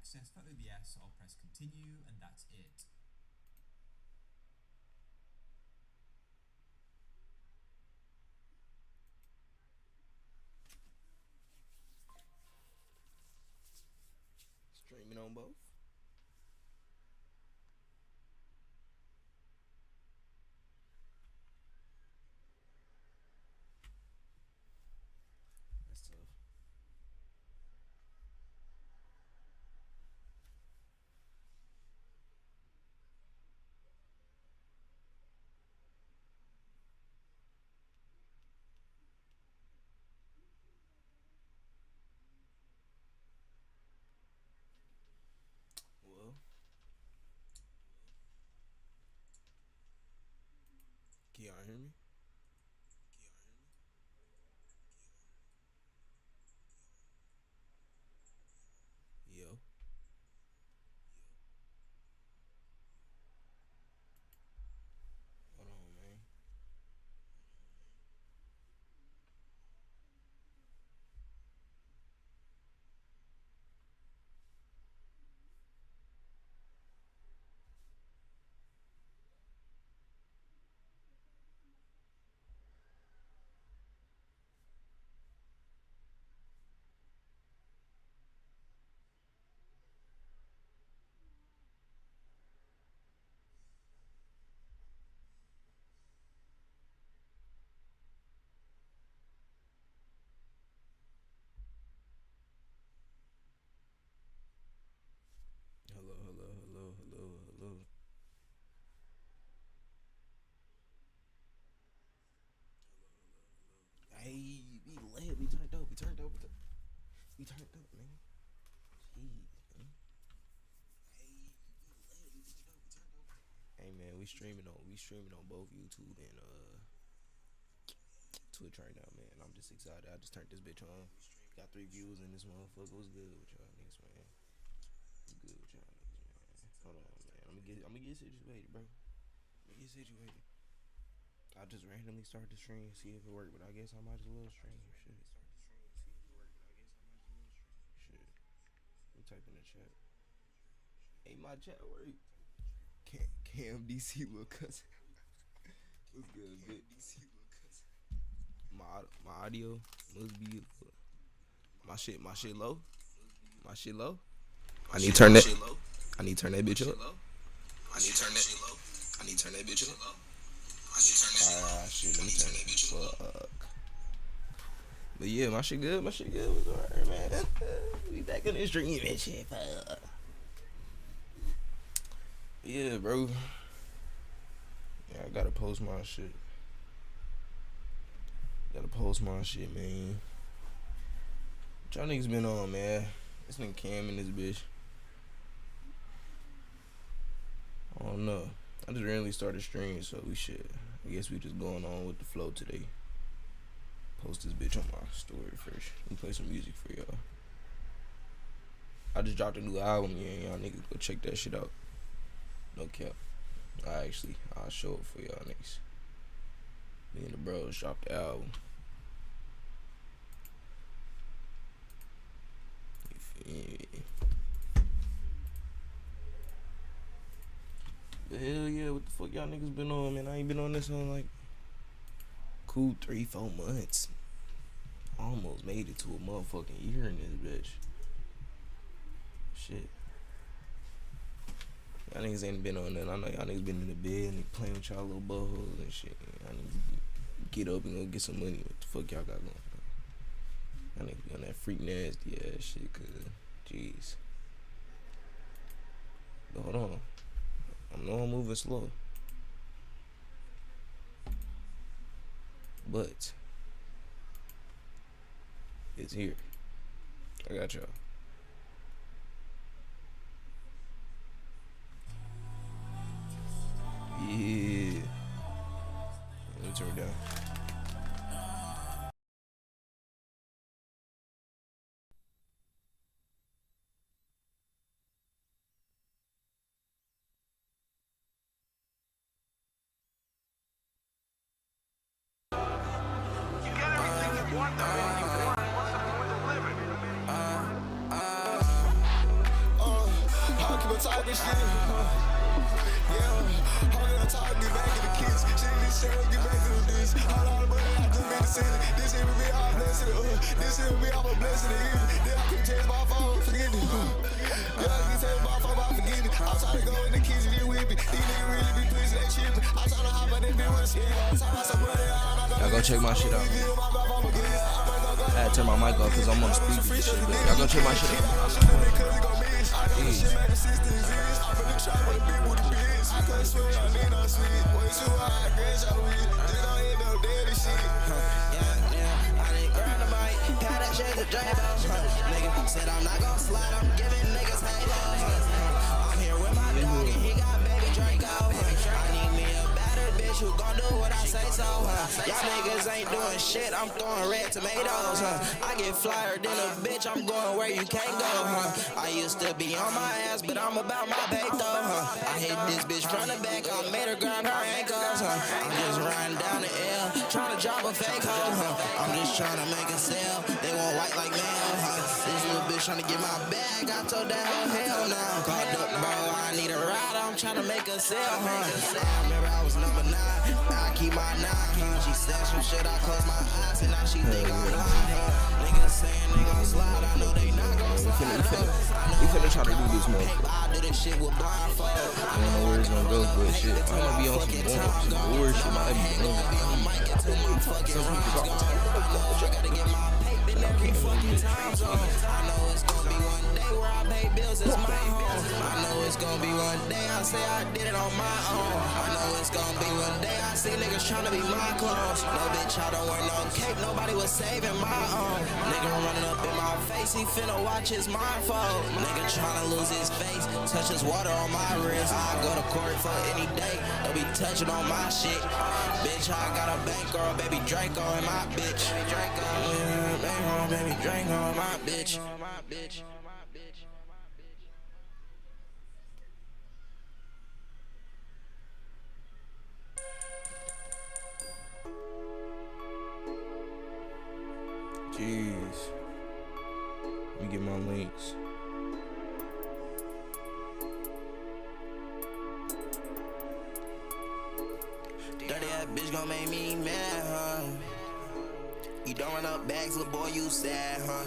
access for OBS, so I'll press continue and that's it. Streaming on both. That's tough. Well, can y'all hear me? Yo. Hold on, man. Hello, hello, hello, hello, hello. Hey, we lit. We turned up. We turned up. We turned up, man. Jeez, man. Hey, man, we streaming on both YouTube and Twitch right now, man. I'm just excited. I just turned this bitch on. Got 3 views in this motherfucker. What's good with y'all niggas, man? What's good with y'all niggas, man? Hold on, man. I'm gonna get situated, bro. Let me get situated. I just randomly started the stream, see if it worked, but I guess I might as well stream. Shit. Shit. Let me type in the chat. Hey, my chat work. Cam DC little cousin. What's good, bitch? My audio must be my shit low. My shit low. I need to turn that. I need to turn that bitch up. I need to turn that. I need to turn that bitch up. Alright, shit. Let me turn that bitch up. But yeah, my shit good. My shit good. What's alright, man? We back in the stream and shit. Yeah, bro. Yeah, I gotta post my shit. Gotta post my shit, man. What y'all niggas been on, man? This nigga Cam in this bitch. I don't know. I just randomly started streaming, so we should. I guess we just going on with the flow today. Post this bitch on my story first. Let me play some music for y'all. I just dropped a new album, yeah. Y'all niggas go check that shit out. No cap. I'll show it for y'all niggas. Me and the bros dropped the album. But hell yeah, what the fuck y'all niggas been on, man? I ain't been on this on like cool 3-4 months. Almost made it to a motherfucking year in this bitch. Shit. Y'all niggas ain't been on that. I know y'all niggas been in the bed and playing with y'all little buttholes and shit. Y'all niggas get up and go get some money. What the fuck y'all got going on? Y'all niggas be on that freak nasty ass shit, cause jeez. But hold on. I know I'm moving slow. But it's here. I got y'all. Yeah. Let me turn it down. keep on talking shit. Yeah, hold on, talk, get back in the kitchen. Shit, this shit, get back to the dish. All the money I just made the city. This shit will be all blessed. This shit will be all a blessing to you. Then I keep changing my phone, forget it. Yeah, I keep changing my phone, I forget it. I'm trying to go in the kitchen, get with me. These niggas really be pushing that shit. I'm trying to hop out that bitch with a skin. I'm talking about some money. Y'all go check my shit out. I had to turn my mic off because I'm on the speaker and shit, but y'all go check my shit out. Nigga said I'm not gon' slide, I'm giving niggas hate. I'm here with my dog and he got baby Draco. I need me a better bitch who gon' do what I say so. Y'all niggas ain't doing shit, I'm throwing red tomatoes. I get flyer than a bitch, I'm going where you can't go. I used to be on my ass, but I'm about my pay though. I hit this bitch from the back, I made her grind her ankles. I'm just riding down the L, trying to drop a fake hoe. I'm just trying to make a sale, they won't white like mail. This little bitch trying to get my bag, I told that hoe hell no. Called up bro, I need a ride, I'm trying to make a sale. I remember I was number 9, I keep my 9. She said some shit, I close my eyes, and now she think I'm lying. Niggas saying they gon' slide, I know they not gon' slide. We finna try to do this motherfucker. I do this shit with blindfold. I don't know where it's gonna go, but shit, I wanna be on some weird shit. I be doing I know it's gonna be one day where I pay bills, it's my home. I know it's gonna be one day I say I did it on my own. I know it's gonna be one day I see niggas tryna be my clones. No bitch, I don't wear no cape, nobody was saving my own. Nigga running up in my face, he finna watch his mind fold. Nigga tryna lose his face, touch his water on my wrist. I go to court for any day, don't be touching on my shit. Bitch, I got a bankroll, baby Draco and my bitch. Baby Draco and my bitch. Jeez. Let me get my links. Dirty ass bitch gon' make me mad, huh? You don't run up bags, little boy, you sad, huh?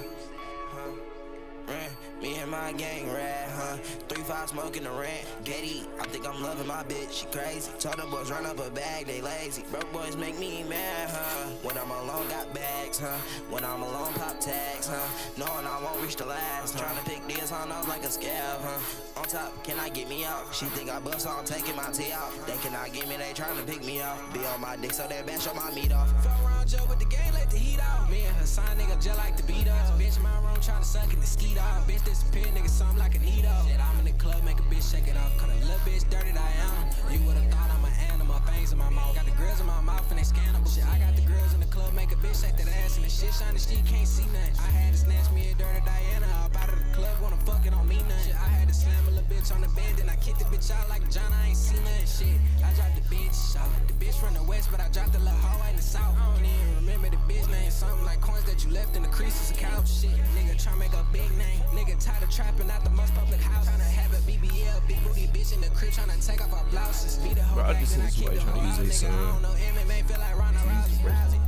Me and my gang rad, huh? 3-5 smoking the rent. Getty, I think I'm loving my bitch, she crazy. Told them boys run up a bag, they lazy. Broke boys make me mad, huh? When I'm alone, got bags, huh? When I'm alone, pop tags, huh? Knowing I won't reach the last, huh? Tryna pick this on off like a scab, huh? On top, can I get me out? She think I bust, so I'm taking my tea out. They cannot get me, they tryna pick me out. Be on my dick, so they bad, show my meat off. Fuck around Joe with the game, let the heat out. Me and Hasan, nigga, just like the beat up. Bitch, my room tryna suck in the skeet off. Bitch, disappear, nigga, something like a needle. Shit, I'm in the club, make a bitch shake it off. Cut a little bitch dirty, I am. You would've thought I'm an animal. Fangs in my mouth, got the grills in my mouth and they scannable. Shit, I got the grills in the club, make a bitch shake that ass and the shit shine the street, can't see nothing. I had to snatch me a dirty Diana up out of the club, wanna fuck it on me nothing. Shit, I had to slam a little bitch on the bed, then I kicked the bitch out like John, I ain't seen nothing. Shit, I dropped the bitch out. The bitch from the west, but I dropped the little hoe in the south. I don't even remember the bitch name, something like coins that you left in the creases of couch. Shit, nigga tryna make a big name. Nigga tired of trapping out the most public house. Tryna have a BBL, big booty bitch in the crib, tryna take off our blouses. Beat the whole Bro, I just seen somebody trying to use their son. I don't know MMA feel like Ronda Rousey.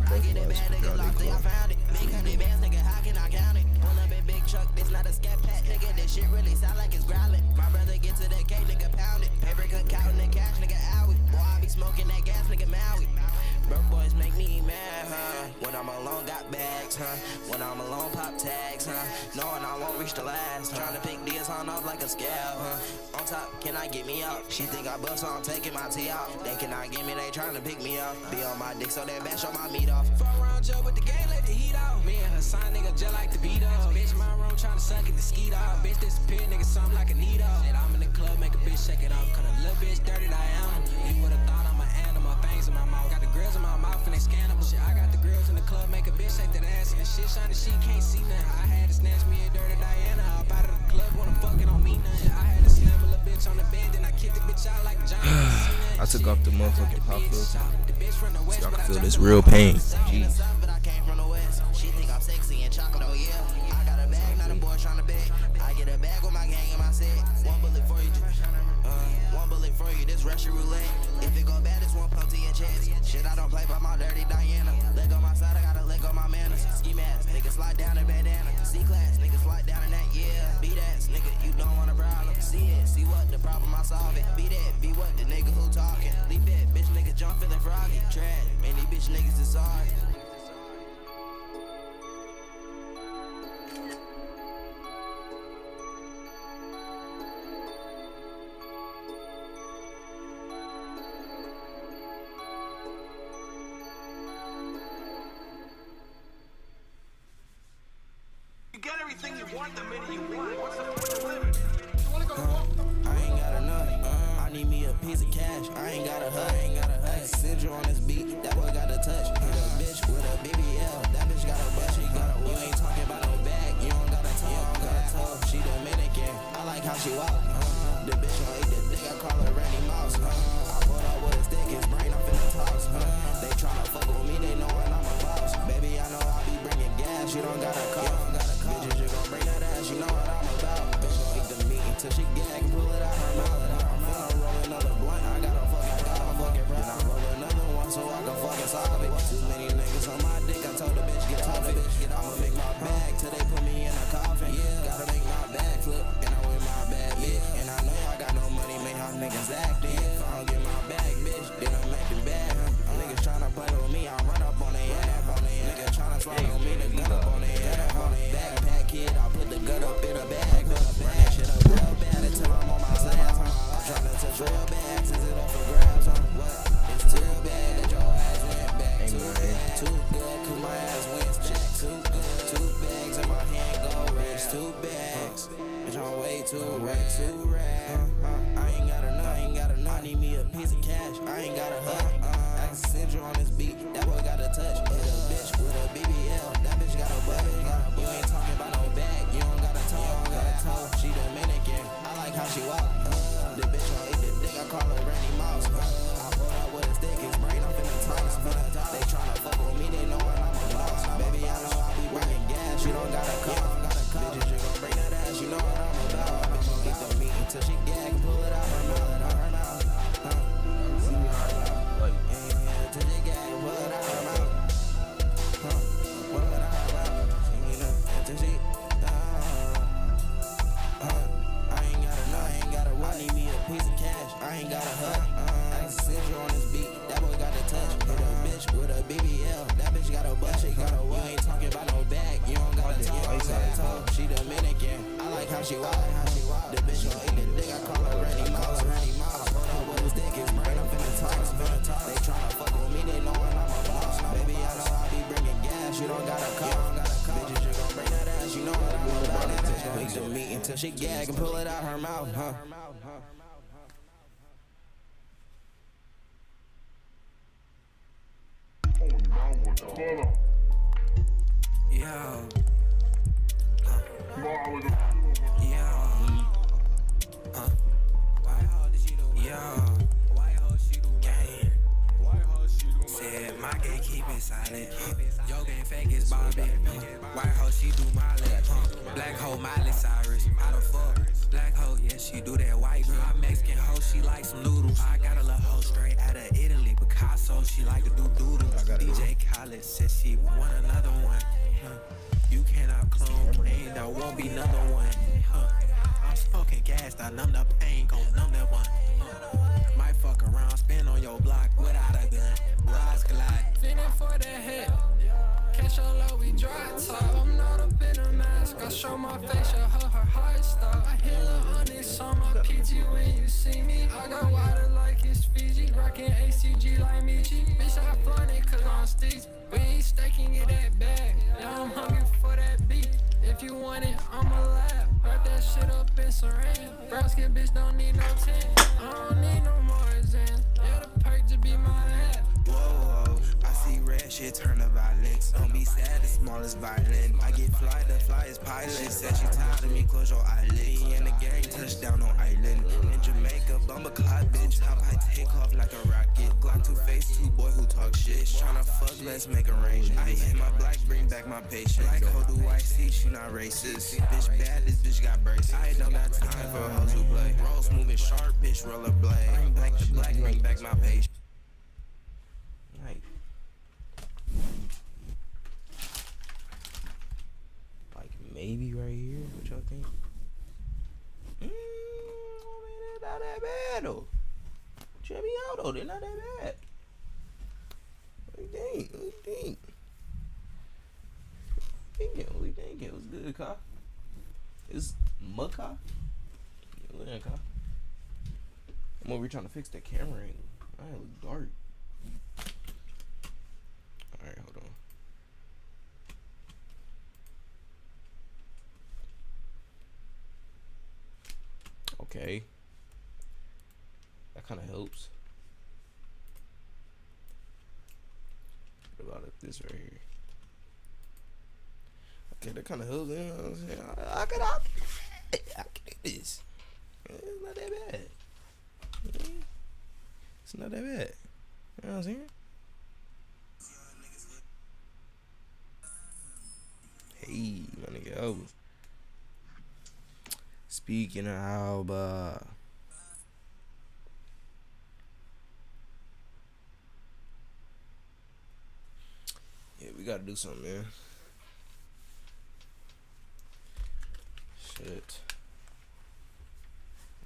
I get it bad, nigga, lost it, I found it. Big 100 bands, nigga, how can I count it? Pull up in big truck, this not a scat pack, nigga. This shit really sound like it's growling. My brother get to the cake, nigga, pound it. Paper cut, counting the cash, nigga, out it. Boy, I be smoking that gas, nigga, Maui. Broke boys make me mad, huh? When I'm alone, got bags, huh? When I'm alone, pop tags, huh? Knowing I won't reach the last, tryna pick this on off like a scab, huh? On top, can I get me out? She think I bust, so I'm taking my tea out. They cannot get me, they tryna pick me up. Be on my dick, so they bash on my meat off. Fuck around Joe with the game, let the heat out. Me and Hasan, nigga, just like the beat up. Bitch, my room tryna suck it, the skeet off. Bitch, disappear, nigga, something like a needle. Shit, I'm in the club, make a bitch shake it off. Cut a little bitch dirty, I am. You would've thought I'm an animal, fangs in my mouth. Got the grills in my mouth and they scannable. Shit, I got the grills in the club, make a bitch shake that ass and the shit shine, she can't see nothing. I had to snatch me a dirty Diana up out of the club, wanna fuck it on me nothing. I had to slam a little bitch on the bed, then I kicked the bitch out like John. I took off the motherfucking pop filter so y'all can feel this real pain. Jeez. But I came from the west. She think I'm sexy and chocolate, oh yeah. I got a bag, not a boy tryna beg. I get a bag with my gang and my set. One bullet for you, one bullet for you, this Russian roulette. If it go bad, it's one pump to your chest. Shit, I don't play by my dirty Diana. Leg on my side, I gotta leg on my manners. Ski mask, nigga slide down a bandana. C-class, nigga slide down in that, yeah. B-ass, nigga, you don't want a problem. See it, see what the problem, I solve it. Be that, be what the nigga who talking. Leave that, bitch nigga jump feeling froggy. Trash, man, these bitch niggas is sorry. You get everything you want the minute you want. What's the point of living? You wanna go I ain't got enough. I need me a piece of cash. I ain't got a hut. I Central on this beat. That boy got a touch. Hit a bitch with a BBL. That bitch got a butt. She got a. You ain't talking about no bag. You don't got a toe. She Dominican. I like how she walk. The bitch gon' eat the dick. I call her Randy Mouse. I pulled up with a stick. His brain I'm finna toss. They tryna fuck with me. They know when I'm a boss. Baby, I know I be bringing gas. You don't gotta call. Bitches, you gon' bring that ass. You know what I'm about. Bitch gon' eat the meat until she gag and pull it out her mouth. I'm roll another blunt. I got a fucking breath. Then I roll another one so I can fucking sock of it. Too many niggas on my dick. I told the bitch get off it. I'ma make my bag till they put me in a coffin. Gotta make my bag flip and I win my bag, bitch. And I know y'all got no money, man. How niggas acting. If I don't get my bag, bitch, then I'm acting bad. Niggas tryna play with me, I run up on they ass. Niggas tryna swallow me, the gun up on they ass. Backpack kid, I put the gun up in a bag. Run that shit up real bad until I'm on my side. I'm tryna touch real bad, since it up for grabs. What? It's too bad that your ass went back. Too good, cause my ass went jack. Too good, 2 bags in my hand go rich. 2 bags, bitch, I'm way too rich. I ain't got enough. I need me a piece of cash. I ain't got a hut. Central on this beat. That boy got a touch. Hit a bitch with a BBL. That bitch got a butt. You ain't talking about no bag. You don't got a toe. She Dominican. I like how she walk. The bitch gon' eat the dick. I call her Randy Mouse. I pull up with a stick. His brain I'm finna toss. They tryna fuck with me. They know when I'm a boss. Baby, I know I be bringing gas. You don't gotta call. Bitches, you gon' bring that ass. You know what I'm about. Bitch gon' eat the meat until she gag and pull it out her mouth. Till she gag and pull it out her mouth. Pull it out her mouth. Till she I ain't got a what? I need me a piece of cash. I ain't got a hut. I can sit you on this beat. That boy got a touch. Hit a bitch with a BBL. That bitch got a butt. She got a what? You ain't talking about no bag. You don't got a toe. She Dominican. I like how she walk. The bitch gon' eat the dick. I call her Randy Mouse. I pull up with his dick. His brain I'm finna toss. They tryna fuck with me. They know when I'm a boss. Baby, I know I be bringing gas. You don't gotta call. Bitches, you gon' bring that ass. You know what I'm about. That bitch gon' eat the meat until she gag and pull it out her mouth. Yo. Said my game keep it silent. Your game fake is Bobby. White hoe, she do Miley. Black hoe, Miley Cyrus. How the fuck? Black hoe, yeah, she do that white girl. My Mexican hoe, she like some noodles. I got a little hoe straight out of Italy. Picasso, she like to do doodles. DJ Khaled said she want another one. You cannot clone, ain't there won't be another one. I'm smoking gas, I numb the pain, gon' numb that one. Might fuck around, spin on your block without a gun. Rise collide. Feeling for the head. Catch your low, we dry top. I'm not up in a mask. I show my face, show her heart stop. I hear the honest on my PG when you see me. I got water like it's Fiji. Rockin' ACG like Michi. Bitch, I flaunt it cause I'm sticks. We ain't staking it that bad. Yeah, I'm hungry for that beat. If you want it, I'ma laugh. Wrap that shit up in saran. Brown skin bitch don't need no tan. I don't need no more exams. Yeah, the perk to be my hat. Whoa, I see red shit turn to violence. Don't be sad, the smallest violin. I get fly, the fly is pilot. She said she tired of me, close your eyelid. Me and the gang touchdown on island. In Jamaica, bumper clock, bitch. How I take off like a rocket. Glock 2 face, 2 boy who talk shit. Tryna fuck, let's make arrangements. I hit my black, bring back my patience. Like, how do I see? She not racist. Bitch bad, this bitch got braces. I don't got time for hoes who play. Rolls moving sharp, bitch, roller blade. Bring back my patience. Like maybe right here. What y'all think? I mean, it's not that bad though. Check me out though. They're not that bad. What do you think? What do you think? What do you think? It was good, Ka. It's mud, Ka. Look at Ka. I'm over here trying to fix that camera angle. I look dark. Alright, hold on. Okay. That kind of helps. What about this right here? Okay, that kind of helps. You know what I'm saying? I can do this. It's not that bad. It's not that bad. You know what I'm saying? Hey, my nigga, speaking of Alba. Yeah, we gotta do something, man. Shit.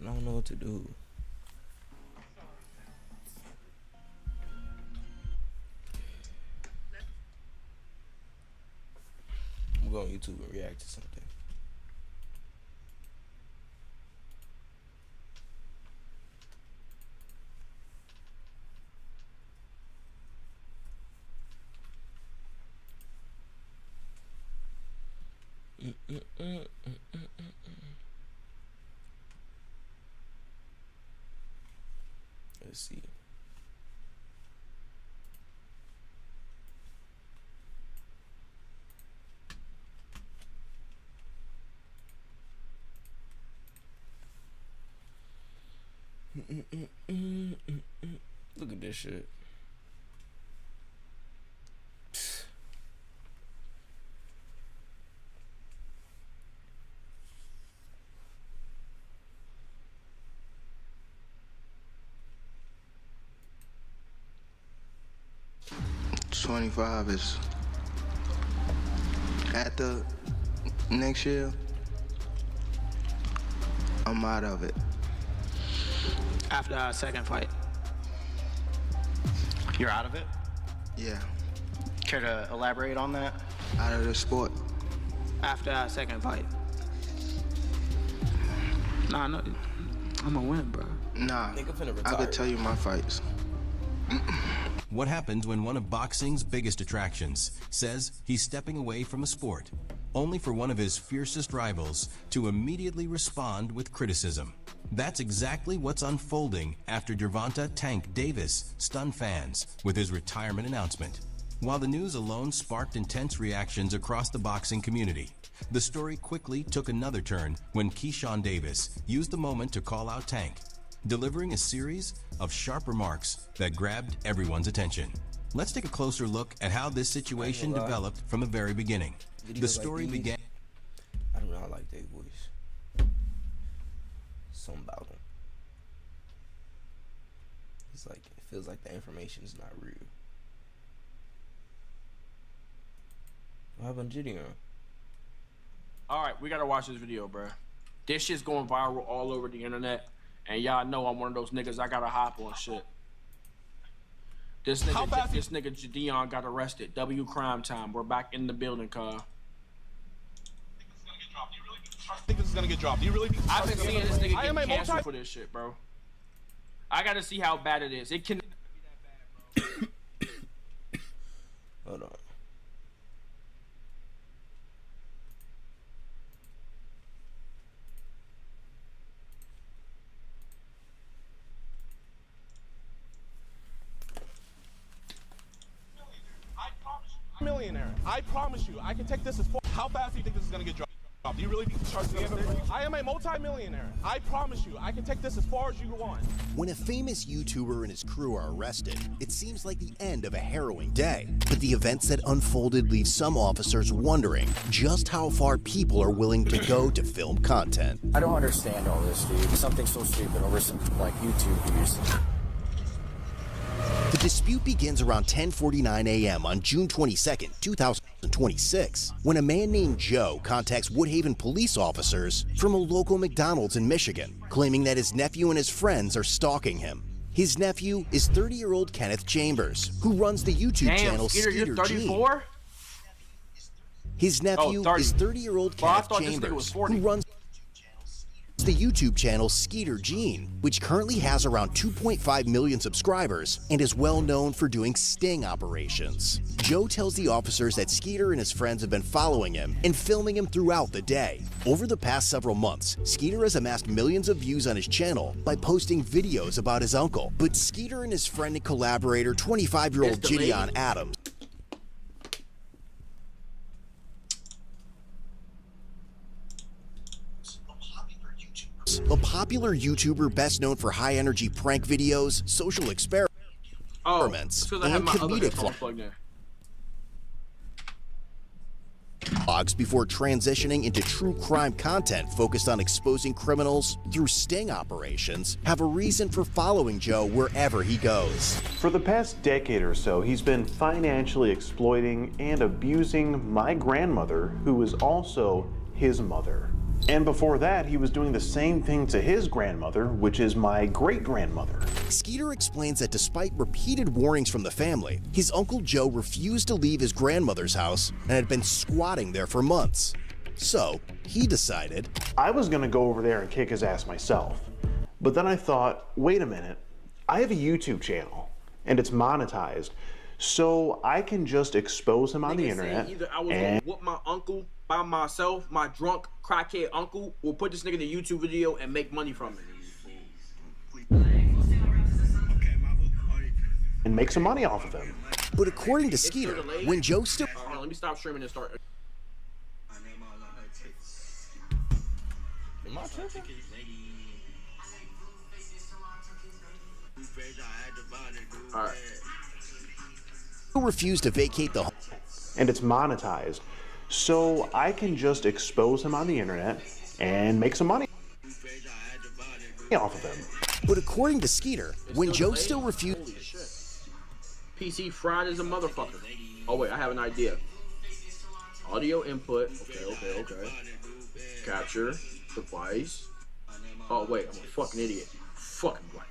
I don't know what to do. I'm going on YouTube and react to something. Let's see. Look at this shit. $25 is at the next year. I'm out of it. After our second fight. You're out of it? Yeah, Care to elaborate on that? out of the sport. After our second fight. Nah, no, I'm gonna win, bro. Nah, Nigga finna I retire. could tell you my fights. What happens when one of boxing's biggest attractions says he's stepping away from a sport, only for one of his fiercest rivals to immediately respond with criticism? That's exactly what's unfolding after Gervonta "Tank" Davis stunned fans with his retirement announcement. While the news alone sparked intense reactions across the boxing community, the story quickly took another turn when Keyshawn Davis used the moment to call out Tank, delivering a series of sharp remarks that grabbed everyone's attention. Let's take a closer look at how this situation developed from the very beginning. The story began. I don't know. I like their voice. Something about them. It's like it feels like the information is not real. What happened to Gideon? Alright, we gotta watch this video, bro. This shit's going viral all over the internet. And y'all know I'm one of those niggas, I gotta hop on shit. This nigga Gideon got arrested. W crime time. We're back in the building, cuz. I think this is gonna get dropped. Do you really think I've been seeing this nigga get canceled for this shit, bro. I gotta see how bad it is. It can be that bad, bro. Hold on. millionaire? I promise you, I can take this as far. How fast do you think this is gonna get dropped? Do you really think Charles is gonna stay? I am a multi-millionaire. I promise you, I can take this as far as you want. When a famous YouTuber and his crew are arrested, it seems like the end of a harrowing day. But the events that unfolded leave some officers wondering just how far people are willing to go to film content. I don't understand all this, dude. Something so stupid over some, like, YouTube views. The dispute begins around 10:49 a.m. on June 22nd, 2026, when a man named Joe contacts Woodhaven police officers from a local McDonald's in Michigan, claiming that his nephew and his friends are stalking him. His nephew is 30-year-old Kenneth Chambers, who runs the YouTube channel Skeeter, Skeeter you're 34? Gene. His nephew 30. is 30-year-old Well, I Kenneth thought this nigga Chambers, was 40. who runs the YouTube channel Skeeter Gene, which currently has around 2.5 million subscribers and is well known for doing sting operations. Joe tells the officers that Skeeter and his friends have been following him and filming him throughout the day. Over the past several months, Skeeter has amassed millions of views on his channel by posting videos about his uncle. But Skeeter and his friend and collaborator, 25-year-old Gideon Adams, a popular YouTuber best known for high-energy prank videos, social experiments, and comedic vlogs before transitioning into true crime content focused on exposing criminals through sting operations, have a reason for following Joe wherever he goes. For the past decade or so, he's been financially exploiting and abusing my grandmother, who is also his mother. And before that, he was doing the same thing to his grandmother, which is my great-grandmother. Skeeter explains that despite repeated warnings from the family, his Uncle Joe refused to leave his grandmother's house and had been squatting there for months. So, he decided, I was gonna go over there and kick his ass myself. But then I thought, wait a minute, I have a YouTube channel, and it's monetized, so I can just expose him on the internet. Either I was gonna whoop my uncle by myself, my drunk crackhead uncle, or put this nigga in a YouTube video and make money from it. And make some money off of him. But according to Skeeter, when Joe still... let me stop streaming and start. Alright. Refused to vacate the home. And it's monetized, so I can just expose him on the internet and make some money off of him. But according to Skeeter, when Joe still refused... Holy shit. PC fried as a motherfucker. Oh wait, I have an idea. Audio input. Okay. Capture device. Oh wait, I'm a fucking idiot. Fucking right.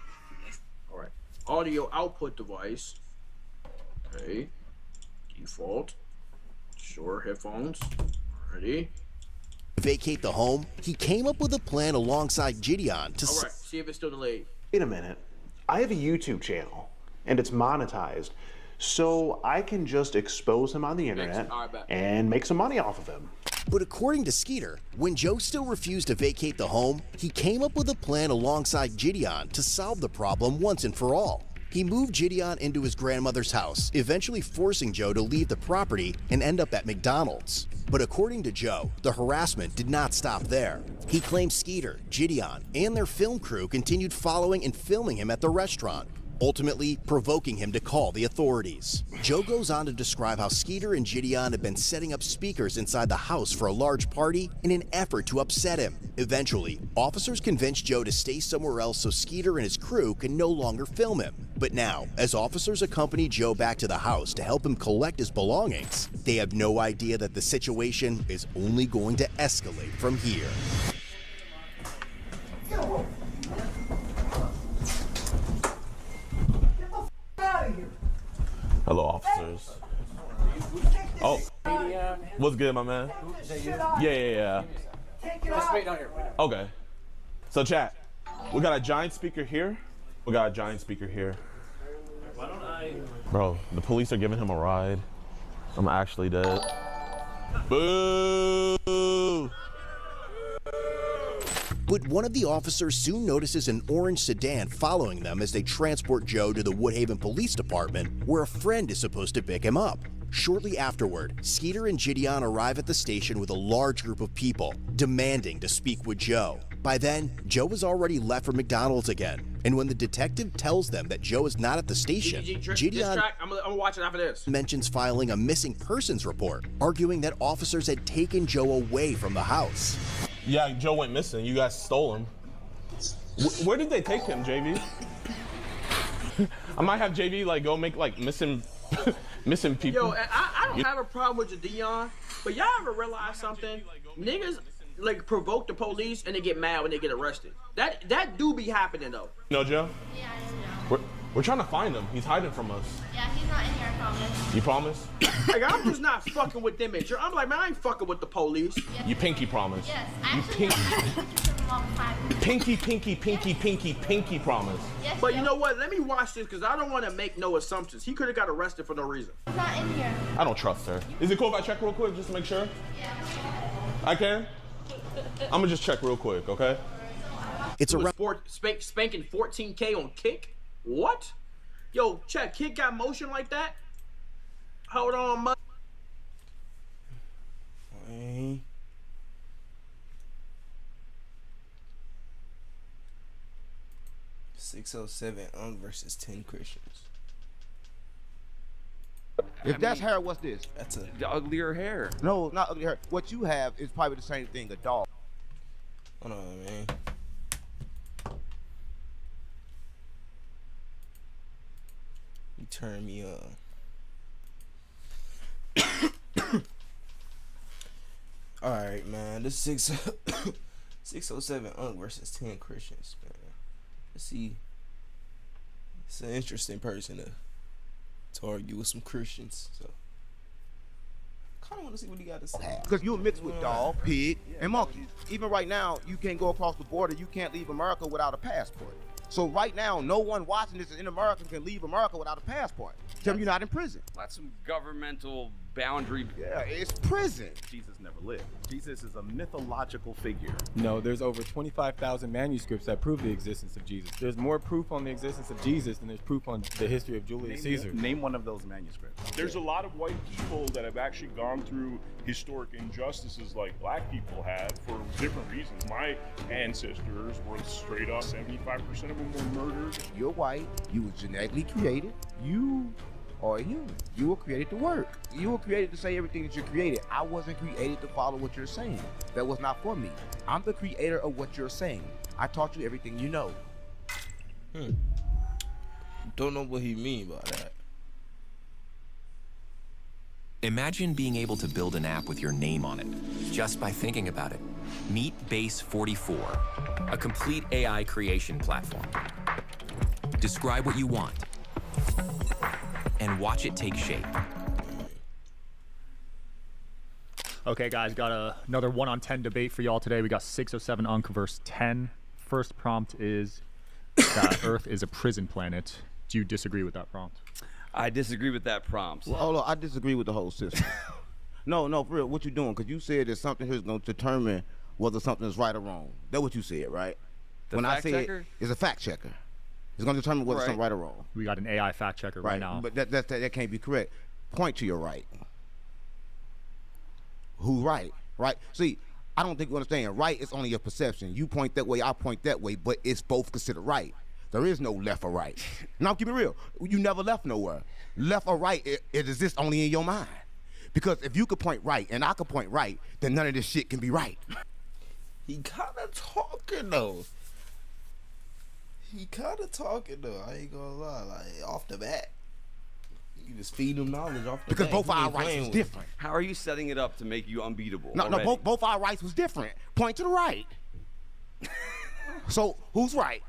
Alright. Audio output device. Okay. Default. Sure, headphones. Ready? Vacate the home, he came up with a plan alongside Gideon to... Alright, see if it's still delayed. Wait a minute. I have a YouTube channel, and it's monetized, so I can just expose him on the internet and make some money off of him. But according to Skeeter, when Joe still refused to vacate the home, he came up with a plan alongside Gideon to solve the problem once and for all. He moved Gideon into his grandmother's house, eventually forcing Joe to leave the property and end up at McDonald's. But according to Joe, the harassment did not stop there. He claims Skeeter, Gideon, and their film crew continued following and filming him at the restaurant, ultimately provoking him to call the authorities. Joe goes on to describe how Skeeter and Gideon had been setting up speakers inside the house for a large party in an effort to upset him. Eventually, officers convinced Joe to stay somewhere else so Skeeter and his crew can no longer film him. But now, as officers accompany Joe back to the house to help him collect his belongings, they have no idea that the situation is only going to escalate from here. Hello, officers. Oh, what's good, my man? Yeah. Just wait down here. Okay. So, chat, we got a giant speaker here. We got a giant speaker here. Why don't I... Bro, the police are giving him a ride. I'm actually dead. Boo! But one of the officers soon notices an orange sedan following them as they transport Joe to the Woodhaven Police Department, where a friend is supposed to pick him up. Shortly afterward, Skeeter and Gideon arrive at the station with a large group of people, demanding to speak with Joe. By then, Joe has already left for McDonald's again, and when the detective tells them that Joe is not at the station, Gideon I'm gonna watch it after this. mentions filing a missing persons report, arguing that officers had taken Joe away from the house. Yeah, Joe went missing. You guys stole him. Where did they take him, JV? I might have JV like go make like missing people. Yo, I don't have a problem with Dion, but y'all ever realize something? Niggas like provoke the police and they get mad when they get arrested. That do be happening though. No, Joe? Yeah, I know. We're trying to find him. He's hiding from us. Yeah, he's not in here, I promise. You promise? Like, I'm just not fucking with them. I'm like, man, I ain't fucking with the police. Yes. You pinky promise. Yes, You pinky. actually, Pinky promise. Yes, But you know what? Let me watch this because I don't want to make no assumptions. He could have got arrested for no reason. he's not in here. I don't trust her. Is it cool if I check real quick just to make sure? Yeah. I can? I'm gonna just check real quick, okay? It's around spanking 14K on Kick? What? Yo, check, Kick got motion like that? Hold on, mother. 607 versus 10 Christians. If that's hair, what's this? That's the uglier hair. No, not ugly hair. What you have is probably the same thing, a dog. Hold on, man. You turn me on. Alright, man. This 607 versus 10 Christians, man. Let's see. It's an interesting person to argue with some Christians. So kind of want to see what he got to say. Because you're mixed with dog, pig, and monkey. Even right now, you can't go across the border. You can't leave America without a passport. So right now, no one watching this in America can leave America without a passport. Tell me you're not in prison. That's some governmental boundary. Yeah, it's prison. Jesus never lived. Jesus is a mythological figure. No, there's over 25,000 manuscripts that prove the existence of Jesus. There's more proof on the existence of Jesus than there's proof on the history of Julius Caesar. Name one of those manuscripts. There's a lot of white people that have actually gone through historic injustices like black people have for different reasons. My ancestors were straight up 75% of them were murdered. You're white. You were genetically created. You are a human. You were created to work. You were created to say everything that you created. I wasn't created to follow what you're saying. That was not for me. I'm the creator of what you're saying. I taught you everything you know. Don't know what he mean by that. Imagine being able to build an app with your name on it, just by thinking about it. Meet Base 44, a complete AI creation platform. Describe what you want, and watch it take shape. Okay, guys, got another 1-on-10 debate for y'all today. We got 607 Unc versus 10. First prompt is that Earth is a prison planet. Do you disagree with that prompt? I disagree with that prompt. Well, hold on, I disagree with the whole system. No, for real, what you doing? Because you said that something here is going to determine whether something is right or wrong. That's what you said, right? The fact checker? It's a fact checker. It's going to determine whether something's right or wrong. We got an AI fact checker right now. But that can't be correct. Point to your right. Who's right? Right? See, I don't think you understand. Right is only a perception. You point that way, I point that way, but it's both considered right. There is no left or right. Now, keep it real. You never left nowhere. Left or right, it exists only in your mind. Because if you could point right and I could point right, then none of this shit can be right. He kind of talking though. I ain't gonna lie. Like off the bat, you just feed him knowledge off the bat. Because both our rights was different. How are you setting it up to make you unbeatable? No, both our rights was different. Point to the right. So who's right?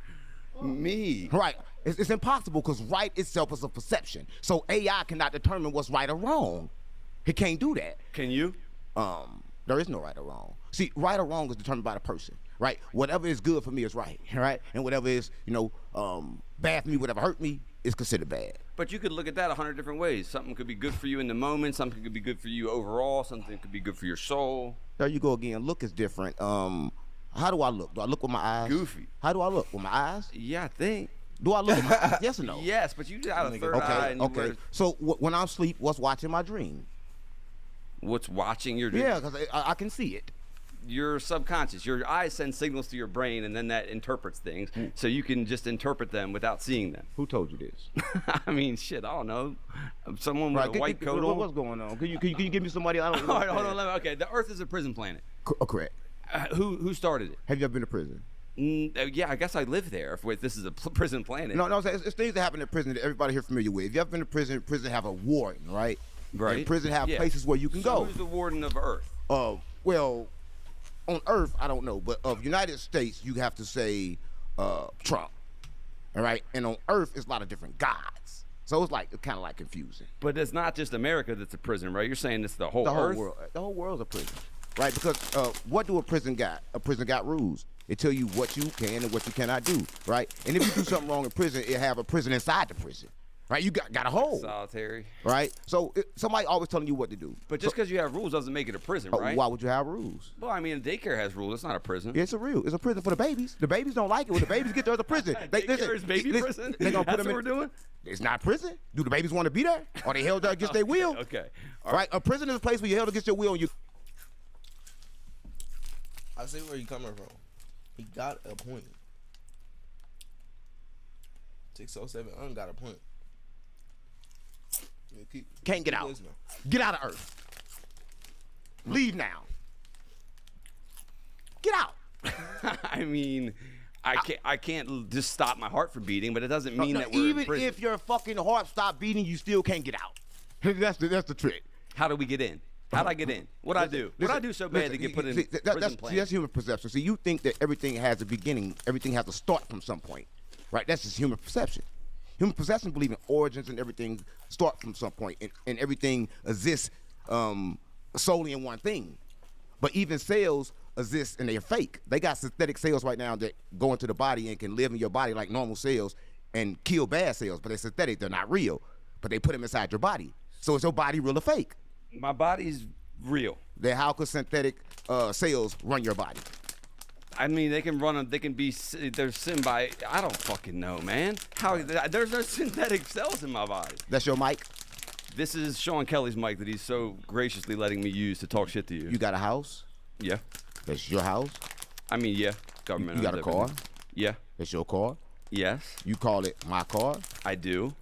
Me. Right. It's impossible because right itself is a perception. So AI cannot determine what's right or wrong. It can't do that. Can you? There is no right or wrong. See, right or wrong is determined by the person, right? Whatever is good for me is right, right? And whatever is, bad for me, whatever hurt me, is considered bad. But you could look at that 100 different ways. Something could be good for you in the moment. Something could be good for you overall. Something could be good for your soul. There you go again. Look is different. How do I look? Do I look with my eyes? Goofy. How do I look? With my eyes? Yeah, I think. Do I look at my eyes? Yes or no? Yes, but you got a third eye. Okay, And you okay. wear- So when I'm asleep, what's watching my dream? What's watching your dream? Yeah, because I can see it. Your subconscious, your eyes send signals to your brain, and then that interprets things, so you can just interpret them without seeing them. Who told you this? I mean, shit, I don't know. Someone with a white coat on. What's going on? Can you give me somebody? I don't know. All right, hold on. Okay, the Earth is a prison planet. Correct. Who started it? Have you ever been to prison? Yeah, I guess I live there. If this is a prison planet. No, it's things that happen in prison that everybody here familiar with. If you ever been to prison, prison have a warden, right? Right. And prison have Yeah. places where you can go. Who's the warden of Earth? Well, on Earth, I don't know, but of United States, you have to say Trump. All right, and on Earth, it's a lot of different gods. So it's kind of like confusing. But it's not just America that's a prison, right? You're saying it's the whole The whole Earth? world. The whole world's a prison, right? Because what do a prison got? A prison got rules. It tell you what you can and what you cannot do, right? And if you do something wrong in prison, it have a prison inside the prison, right? You got a hole, Solitary. right? So somebody always telling you what to do. But just because you have rules doesn't make it a prison, right? Why would you have rules? Well, I mean, daycare has rules. It's not a prison. Yeah, it's a prison for the babies. The babies don't like it. When the babies get there, it's a prison. Daycare is baby prison? They gonna put That's them what in. we're doing? It's not prison. Do the babies want to be there? Are they held there against their will? Okay. Right. A prison is a place where you're held against your will. And you. I see where you coming from. He got a point. 607 got a point. Yeah, Can't get out. Listening. Get out of Earth. Leave now. Get out. I mean, I can't just stop my heart from beating, but it doesn't mean that we're in even prison. if your fucking heart stop beating, you still can't get out. That's the trick. How do we get in? How'd I get in? What'd I do? What'd I do so bad to get put in prison plan? That's human perception. See, you think that everything has a beginning, everything has to start from some point, right? That's just human perception. Human perception believe in origins and everything start from some point, and everything exists solely in one thing. But even cells exist and they're fake. They got synthetic cells right now that go into the body and can live in your body like normal cells and kill bad cells, but they're synthetic. They're not real, but they put them inside your body. So is your body real or fake? My body's real. Then how could synthetic cells run your body? I mean, they can run them. They can be. They're symbiote. I don't fucking know, man. How? There's no synthetic cells in my body. That's your mic? This is Sean Kelly's mic that he's so graciously letting me use to talk shit to you. You got a house? Yeah. That's your house? I mean, yeah. Government. You got a owns car? everything. Yeah. That's your car? Yes. You call it my car? I do.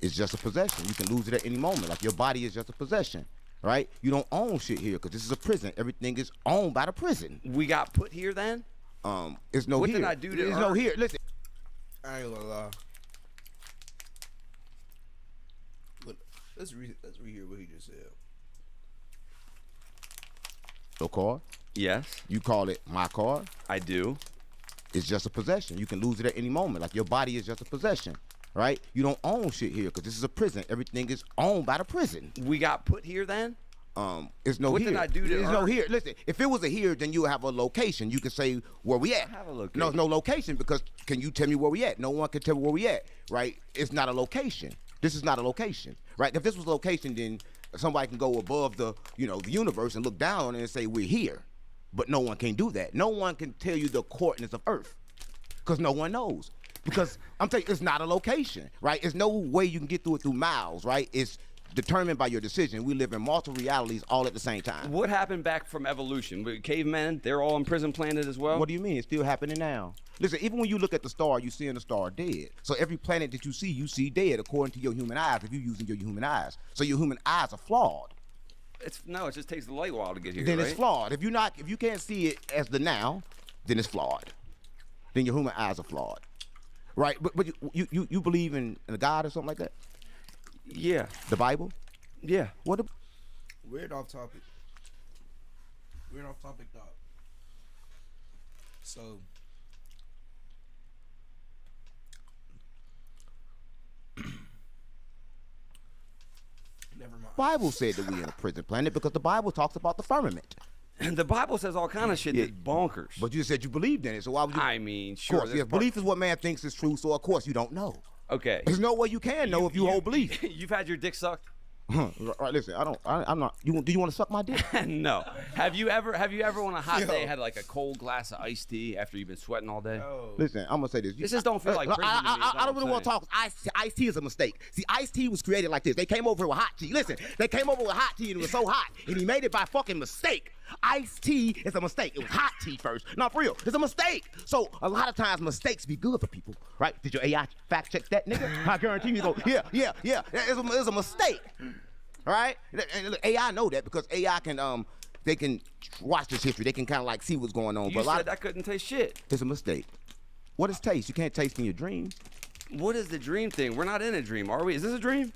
It's just a possession. You can lose it at any moment. Like your body is just a possession, right? You don't own shit here because this is a prison. Everything is owned by the prison. We got put here then? It's no what here. What did I do to There's no here. Listen. I ain't gonna lie. But let's rehear what he just said. Your car? Yes. You call it my car? I do. It's just a possession. You can lose it at any moment. Like your body is just a possession, right? You don't own shit here because this is a prison. Everything is owned by the prison. We got put here then? It's no what here. What did I do to There's no here. Listen, if it was a here, then you would have a location. You can say where we at. I have a location. No, no location because can you tell me where we at? No one can tell me where we at, right? It's not a location. This is not a location, right? If this was a location, then somebody can go above the, the universe and look down on it and say we're here. But no one can do that. No one can tell you the coordinates of Earth because no one knows. Because I'm telling you, it's not a location, right? There's no way you can get through it through miles, right? It's determined by your decision. We live in multiple realities all at the same time. What happened back from evolution? Cavemen, they're all on prison planet as well? What do you mean? It's still happening now. Listen, even when you look at the star, you're seeing the star dead. So every planet that you see dead according to your human eyes if you're using your human eyes. So your human eyes are flawed. No, it just takes a light while to get here, Then right? it's flawed. If you can't see it as the now, then it's flawed. Then your human eyes are flawed. Right? But you believe in a God or something like that? Yeah. The Bible? Yeah. What? Weird off topic. Weird off topic, dog. So, never mind. Bible said that we're in a prison planet because the Bible talks about the firmament. And the Bible says all kind of shit that's bonkers. But you said you believed in it, so why would you? I mean, sure. Of course, yes, belief is what man thinks is true, so of course you don't know. Okay. There's no way you can know if you hold belief. You've had your dick sucked? Right, listen, I'm not. Do you want to suck my dick? No. Have you ever on a hot day had like a cold glass of iced tea after you've been sweating all day? Listen, I'm gonna say this. This just don't feel like prison to me, is all I don't I'm really want to saying. talk. Iced tea is a mistake. See, iced tea was created like this. They came over with hot tea. Listen, they came over with hot tea and it was so hot, and he made it by fucking mistake. Iced tea is a mistake. It was hot tea first. Not for real. It's a mistake. So a lot of times mistakes be good for people, right? Did your AI fact check that, nigga? I guarantee you go, yeah. It's a mistake. All right? And look, AI know that because AI can they can watch this history. They can kind of like see what's going on. You but a lot said I couldn't taste shit. It's a mistake. What is taste? You can't taste in your dreams. What is the dream thing? We're not in a dream, are we? Is this a dream?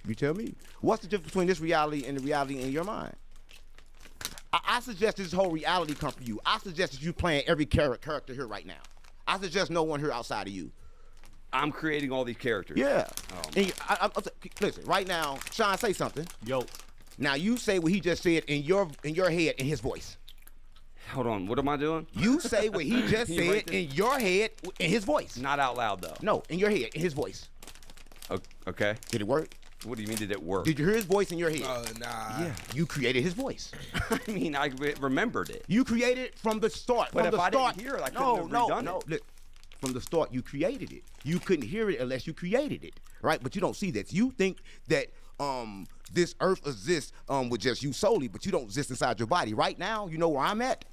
You tell me. What's the difference between this reality and the reality in your mind? I suggest this whole reality come from you. I suggest that you playing every character here right now. I suggest no one here outside of you. I'm creating all these characters. Yeah. Oh, And listen, right now, Sean, say something. Yo. Now you say what he just said in your head in his voice. Hold on, what am I doing? You say what he just Can you said write this? in your head in his voice. Not out loud though. No, in your head in his voice. Okay. Did it work? What do you mean? Did it work? Did you hear his voice in your head? Nah. Yeah. You created his voice. I mean, I remembered it. You created it from the start. But from if the I start. didn't hear it, I couldn't have redone it. Look, from the start, you created it. You couldn't hear it unless you created it, right? But you don't see that. You think that this earth exists with just you solely, but you don't exist inside your body. Right now, you know where I'm at.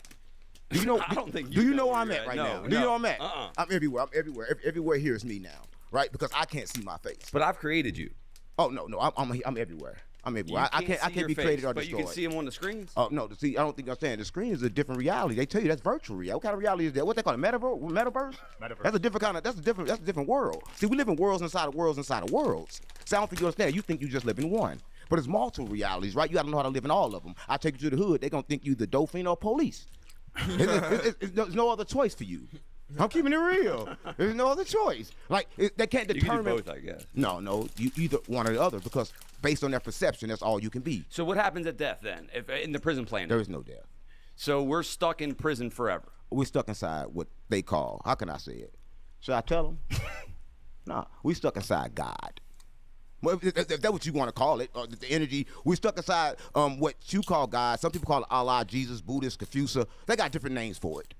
Do you know? I don't think. Do you know where where I'm you're at right No, now? no. Do you know where I'm at? Uh-uh. I'm everywhere. I'm everywhere. Everywhere here is me now, right? Because I can't see my face. But I've created you. Oh no, I'm everywhere. I'm everywhere. I see can't your be face, created or but destroyed. you can see them on the screens. Oh no, see, I don't think I'm saying the screen is a different reality. They tell you that's virtual reality. What kind of reality is that? What they call it? Metaverse? That's a different kind of. That's a different world. See, we live in worlds inside of worlds inside of worlds. So I don't think you understand. You think you just live in one, but it's multiple realities, right? You got to know how to live in all of them. I take you to the hood, they gonna think you the Dauphin or police. There's no other choice for you. I'm keeping it real. There's no other choice. Like they can't determine. You can do both, I guess. No, you either one or the other because based on their perception, that's all you can be. So what happens at death then? If in the prison planet? There is no death. So we're stuck in prison forever. We're stuck inside what they call. How can I say it? Should I tell them? Nah, we stuck inside God. Well, if that's what you want to call it, or the energy, we stuck inside what you call God. Some people call it Allah, Jesus, Buddhist, Confucius. They got different names for it.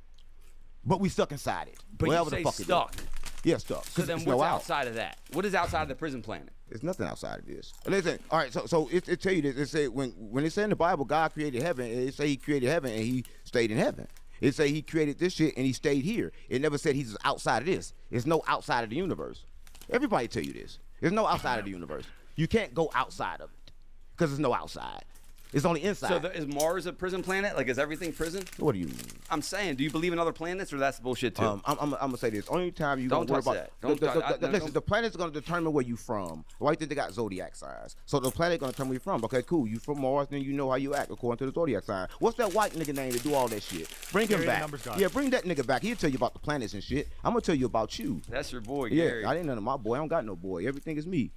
But we stuck inside it. But Wherever you say the fuck stuck. It is. Yeah, stuck. So then it's what's no out. outside of that? What is outside of the prison planet? There's nothing outside of this. Listen, all right, so it tell you this. It say when it say in the Bible, God created heaven, it say he created heaven and he stayed in heaven. It say he created this shit and he stayed here. It never said he's outside of this. There's no outside of the universe. Everybody tell you this. There's no outside of the universe. You can't go outside of it because there's no outside. It's only inside. So is Mars a prison planet? Like, is everything prison? What do you mean? I'm saying, do you believe in other planets, or that's bullshit too? I'm gonna say this. Only time you Don't gonna worry touch about that. listen. The planet's gonna determine where you from. Why you think they got zodiac signs? So the planet gonna determine where you from. Okay, cool. You from Mars, then you know how you act according to the zodiac sign. What's that white nigga name to do all that shit? Bring him Gary, back. numbers guy. Yeah, bring that nigga back. He'll tell you about the planets and shit. I'm gonna tell you about you. That's your boy, Yeah, Gary. I ain't none of my boy. I don't got no boy. Everything is me.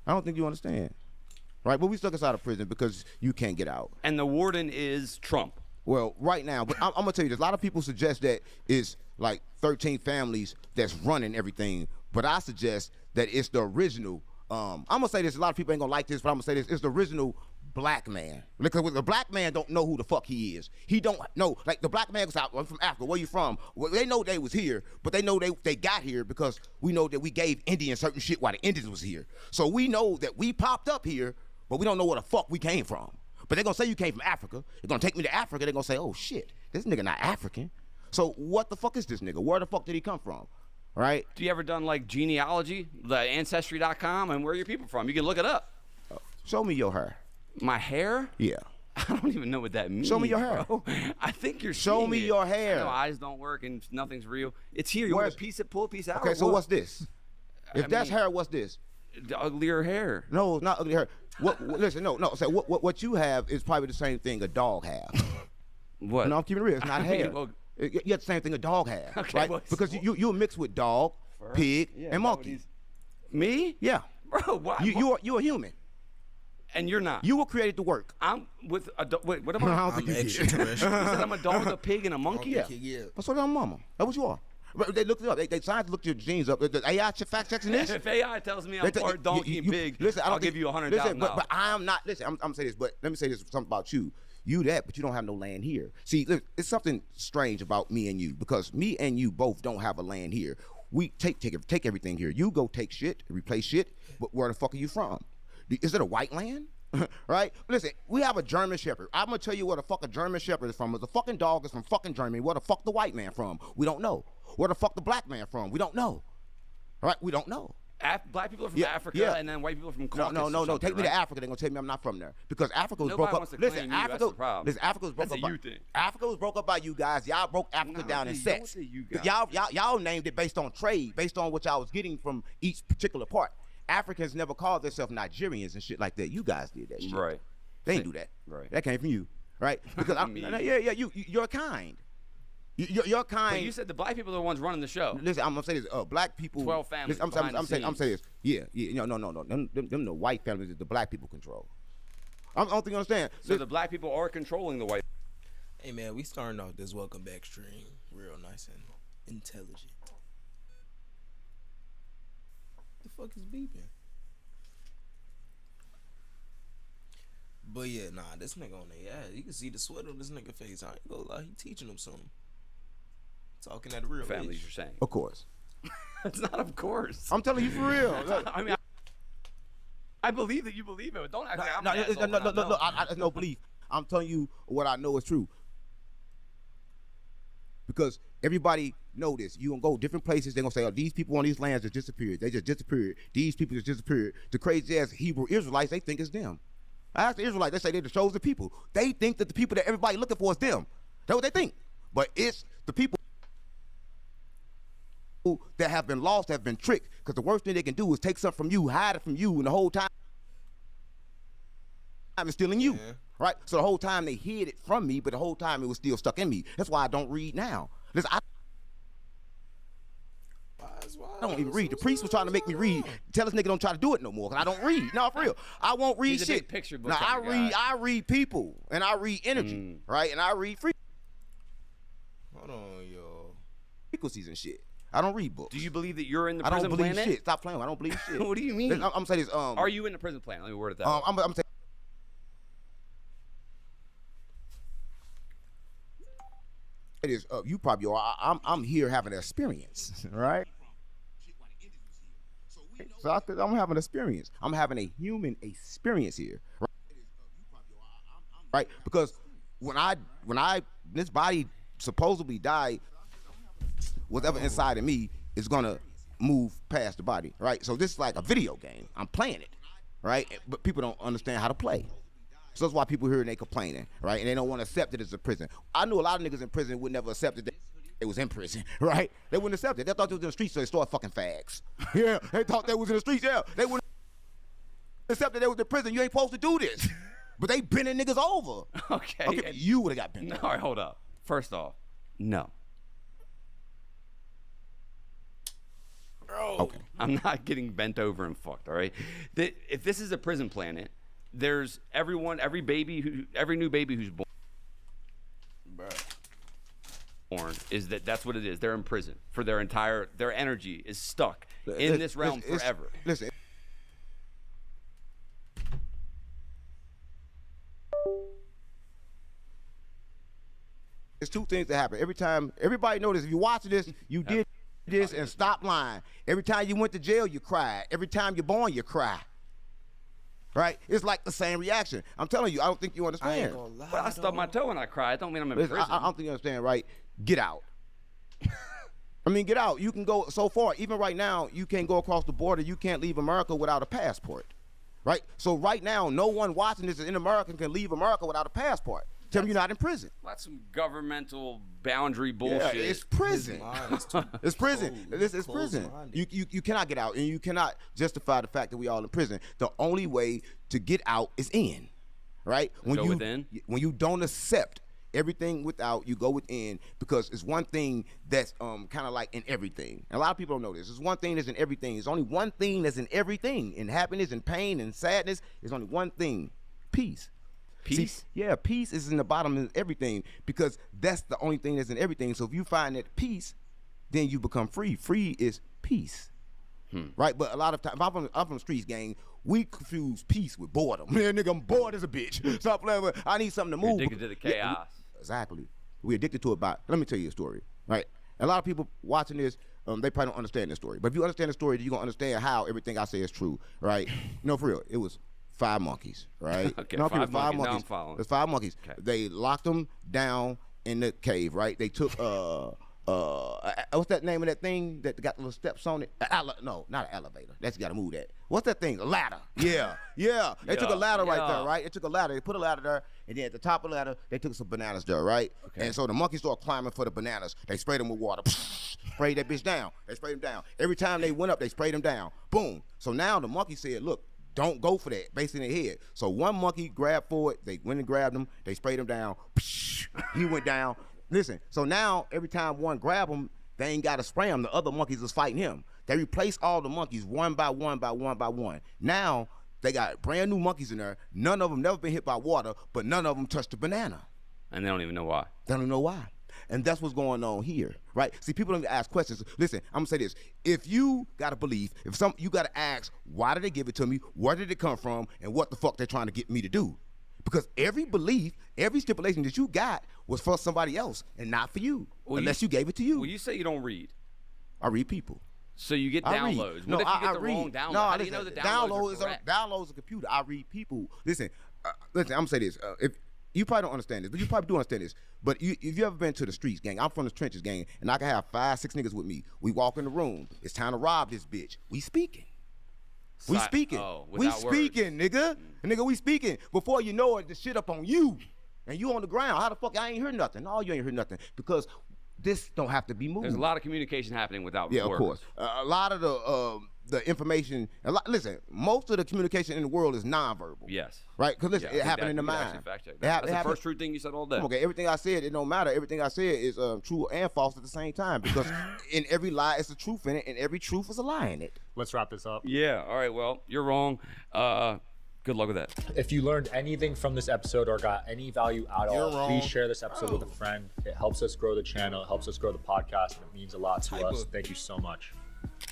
I don't think you understand. Right, but we stuck inside of prison because you can't get out. And the warden is Trump. Well, right now, but I'm gonna tell you this. A lot of people suggest that it's like 13 families that's running everything, but I suggest that it's the original. I'm gonna say this. A lot of people ain't gonna like this, but I'm gonna say this. It's the original black man. Because the black man don't know who the fuck he is. He don't know. Like the black man was out. I'm from Africa. Where you from? Well, they know they was here, but they know they got here because we know that we gave Indians certain shit while the Indians was here. So we know that we popped up here. But we don't know where the fuck we came from. But they're gonna say you came from Africa. They're gonna take me to Africa. They're gonna say, oh shit, this nigga not African. So what the fuck is this nigga? Where the fuck did he come from? Right? Do you ever done like genealogy, the ancestry.com, and where are your people from? You can look it up. Show me your hair. My hair? Yeah. I don't even know what that means. Show me your hair. Bro. I think you're Show seeing me it. your hair. I know eyes don't work and nothing's real. It's here. You want to pull a piece out? Okay, or so what? what's this? If that's hair, what's this? The uglier hair. No, it's not ugly hair. Listen, no. So what you have is probably the same thing a dog have. What? No, I'm keeping it real. It's not hair. Well, you got the same thing a dog has, Okay, right? well, Because you're mixed with dog, pig, and monkey. Me? Yeah. Bro, why? You're a human. And you're not. You were created to work. I'm with a dog. Wait, what am I? I don't think you did. You said I'm a dog, a pig, and a monkey? Yeah. That's what I'm mama. That's what you are. But they looked it up. They science looked your genes up. The AI fact checking this. If AI tells me I'm part donkey and pig, listen, I'll give you $100,000. But I'm not. Listen, I'm gonna say this. But let me say this something about you. You that, but you don't have no land here. See, look, it's something strange about me and you because me and you both don't have a land here. We take everything here. You go take shit, replace shit. But where the fuck are you from? Is it a white land? Right? Listen, we have a German Shepherd. I'm gonna tell you where the fuck a German Shepherd is from. The fucking dog is from fucking Germany. Where the fuck the white man from? We don't know. Where the fuck the black man from? We don't know. All right? We don't know. Black people are from Africa, and then white people are from Caucasus. No. Take me to Africa. They're gonna tell me I'm not from there because Africa was broke up. Listen, Africa was broke up. Africa was broke up by you guys. Y'all broke Africa down in sets. Y'all named it based on trade, based on what y'all was getting from each particular part. Africans never called themselves Nigerians and shit like that. You guys did that shit. Right. They didn't do that. Right. That came from you. Right? Because you're kind. You're kind. But you said the black people are the ones running the show. Listen, I'm gonna say this. Black people. 12 families. Listen, I'm saying this. Yeah. No. Them the white families that the black people control. I don't think you understand. So the black people are controlling the white. Hey man, we starting off this welcome back stream real nice and intelligent. The fuck is beeping? But yeah, nah, this nigga on the ass. You can see the sweat on this nigga face. I ain't gonna lie, he teaching him something. Talking at a real families, age. you're saying. Of course. It's not of course. I'm telling you for real. I mean, I believe that you believe it, but don't act like I'm no, I no belief. I'm telling you what I know is true. Because everybody know this. You gonna go different places. They're gonna say, oh, these people on these lands just disappeared. They just disappeared. These people just disappeared. The crazy ass Hebrew Israelites, they think it's them. I asked the Israelites, they say they're the chosen people. They think that the people that everybody looking for is them. That's what they think. But it's the people that have been lost, have been tricked. Because the worst thing they can do is take something from you, hide it from you, and the whole time I'm stealing you. Yeah. Right? So the whole time they hid it from me, but the whole time it was still stuck in me. That's why I don't read now. Listen, I don't even read. The priest was trying to make me read. Tell this nigga don't try to do it no more, because I don't read. No, for real. I won't read He's shit. A big picture book. Now, I read people, and I read energy, right? And I read Hold on, yo. frequencies and shit. I don't read books. Do you believe that you're in the I prison don't believe planet? shit. Stop playing. I don't believe shit. What do you mean? I'm saying this. Are you in the prison planet? Let me word it that way. I'm saying. It is. You probably are. I'm here having an experience, right? So I'm having an experience. I'm having a human experience here, right? Because when this body supposedly died, whatever inside of me is gonna move past the body, right? So this is like a video game. I'm playing it, right? But people don't understand how to play. So that's why people here and they complaining, right? And they don't want to accept it as a prison. I knew a lot of niggas in prison would never accept it. They was in prison, right? They wouldn't accept it. They thought they was in the streets, so they started fucking fags. Yeah, they thought they was in the streets. Yeah, they wouldn't accept that they was in prison. You ain't supposed to do this. But they bending niggas over. Okay. You would have got bent over. All right, hold up. First off, no. Bro. Okay. I'm not getting bent over and fucked, all right? If this is a prison planet, there's every new baby who's born. That's what it is. They're in prison for their energy is stuck in this realm forever. Listen. There's two things that happen. Every time, everybody notice if you're watching this, you did this and stop lying. Every time you went to jail, you cried. Every time you're born, you cry. Right? It's like the same reaction. I'm telling you, I don't think you understand. I ain't gonna lie. But I stubbed my toe and I cried. Don't mean I'm in prison. I don't think you understand, right? Get out. I mean, get out. You can go so far. Even right now, you can't go across the border. You can't leave America without a passport. Right? So right now, no one watching this in America can leave America without a passport. Tell me you're not in prison. That's some governmental boundary bullshit. Yeah, it's prison. It's prison. It's prison. You cannot get out, and you cannot justify the fact that we all in prison. The only way to get out is in, right? Go within? When you don't accept everything without, you go within, because it's one thing that's kind of like in everything. And a lot of people don't know this. There's one thing that's in everything. There's only one thing that's in everything. In happiness and pain and sadness, there's only one thing: peace. Peace? See, yeah, peace is in the bottom of everything, because that's the only thing that's in everything. So if you find that peace, then you become free. Free is peace. Right? But a lot of times, I'm from the streets, gang. We confuse peace with boredom. Man, nigga, I'm bored as a bitch. Stop playing with. I need something to move. You're addicted to the chaos. Exactly. We're addicted to it. Let me tell you a story. Right? A lot of people watching this, they probably don't understand this story. But if you understand the story, you're gonna understand how everything I say is true. Right? No, for real. It was 5 monkeys. Right? Okay, no, 5 monkeys. Now I'm monkeys. following. There's 5 monkeys. Okay. They locked them down in the cave. Right? They took what's that name of that thing that got little steps on it? No, not an elevator. That's got to move that. What's that thing? A ladder. Yeah. They took a ladder right there, right? They took a ladder. They put a ladder there, and then at the top of the ladder, they took some bananas there, right? Okay. And so the monkeys started climbing for the bananas. They sprayed them with water. Sprayed that bitch down. They sprayed them down. Every time they went up, they sprayed them down. Boom. So now the monkey said, look, don't go for that, basically in their head. So one monkey grabbed for it. They went and grabbed him. They sprayed him down. He went down. Listen, so now every time one grab him, they ain't got to spray him. The other monkeys is fighting him. They replaced all the monkeys one by one by one by one. Now they got brand new monkeys in there. None of them never been hit by water, but none of them touched the banana. And they don't even know why. They don't even know why. And that's what's going on here, right? See, people don't even ask questions. Listen, I'm gonna say this. If you got a belief, you gotta ask, why did they give it to me? Where did it come from? And what the fuck they're trying to get me to do? Because every belief, every stipulation that you got was for somebody else and not for you, unless you gave it to you. Well, you say you don't read. I read people. So you get downloads. No, What if you get the read. wrong download? No, How do listen, you know the downloads are correct? Downloads a computer. I read people. Listen, I'm gonna say this. If you probably don't understand this, but you probably do understand this. But if you ever been to the streets, gang, I'm from the trenches, gang, and I can have 5, 6 niggas with me. We walk in the room. It's time to rob this bitch. We speaking. We speaking. We speaking, nigga. Nigga, we speaking. Before you know it, the shit up on you. And you on the ground. How the fuck I ain't hear nothing? No, you ain't hear nothing. Because this don't have to be moved. There's a lot of communication happening without words. Yeah, of course. A lot of the information, listen, most of the communication in the world is nonverbal. Yes. Right? Because listen, it happened in the mind. That's the first true thing you said all day. Okay, everything I said, it don't matter. Everything I said is true and false at the same time. Because in every lie, it's a truth in it, and every truth is a lie in it. Let's wrap this up. Yeah, all right, well, you're wrong. Good luck with that. If you learned anything from this episode or got any value at all, please share this episode with a friend. It helps us grow the channel. It helps us grow the podcast. And it means a lot to us. Thank you so much.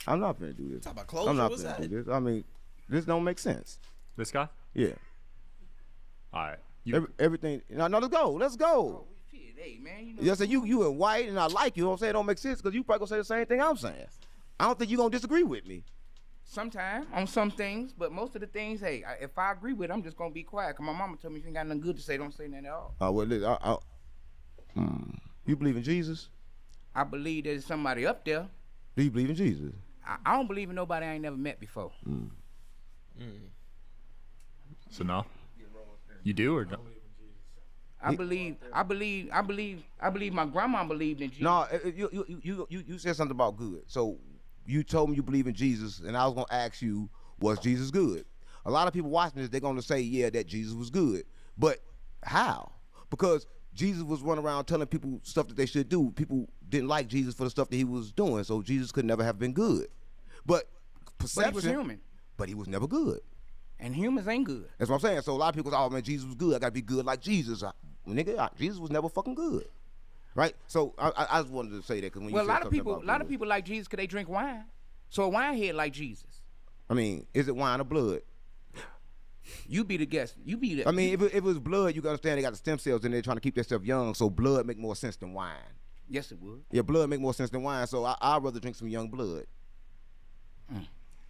I'm not gonna do this. Talk about closure. I'm not What's gonna that? do this. I mean, this don't make sense. This guy? Yeah. All right. Everything. No, let's go. Let's go. Hey, man, you know. You say you in white and I like you. You know what I'm saying? It don't make sense because you probably gonna say the same thing I'm saying. I don't think you gonna disagree with me. Sometimes on some things, but most of the things, hey, if I agree with it, I'm just gonna be quiet. Cause my mama told me if you ain't got nothing good to say, don't say nothing at all. Well, listen, you believe in Jesus? I believe there's somebody up there. Do you believe in Jesus? I don't believe in nobody I ain't never met before. So no? You do or no? I believe my grandma believed in Jesus. No, you said something about good. So you told me you believe in Jesus, and I was gonna ask you, was Jesus good? A lot of people watching this, they're gonna say, yeah, that Jesus was good. But how? Because Jesus was running around telling people stuff that they should do. People didn't like Jesus for the stuff that he was doing, so Jesus could never have been good. But perception, But he was human. But he was never good. And humans ain't good. That's what I'm saying. So a lot of people say, oh man, Jesus was good. I gotta be good like Jesus. Jesus was never fucking good. Right? So I just wanted to say that because when you Well, said a lot of good, people like Jesus because they drink wine. So a wine head like Jesus. I mean, is it wine or blood? You be the guest. You be the. I mean, if it was blood, you can understand they got the stem cells in there trying to keep themselves young, so blood make more sense than wine. Yes, it would. Yeah, blood make more sense than wine, so I'd rather drink some young blood.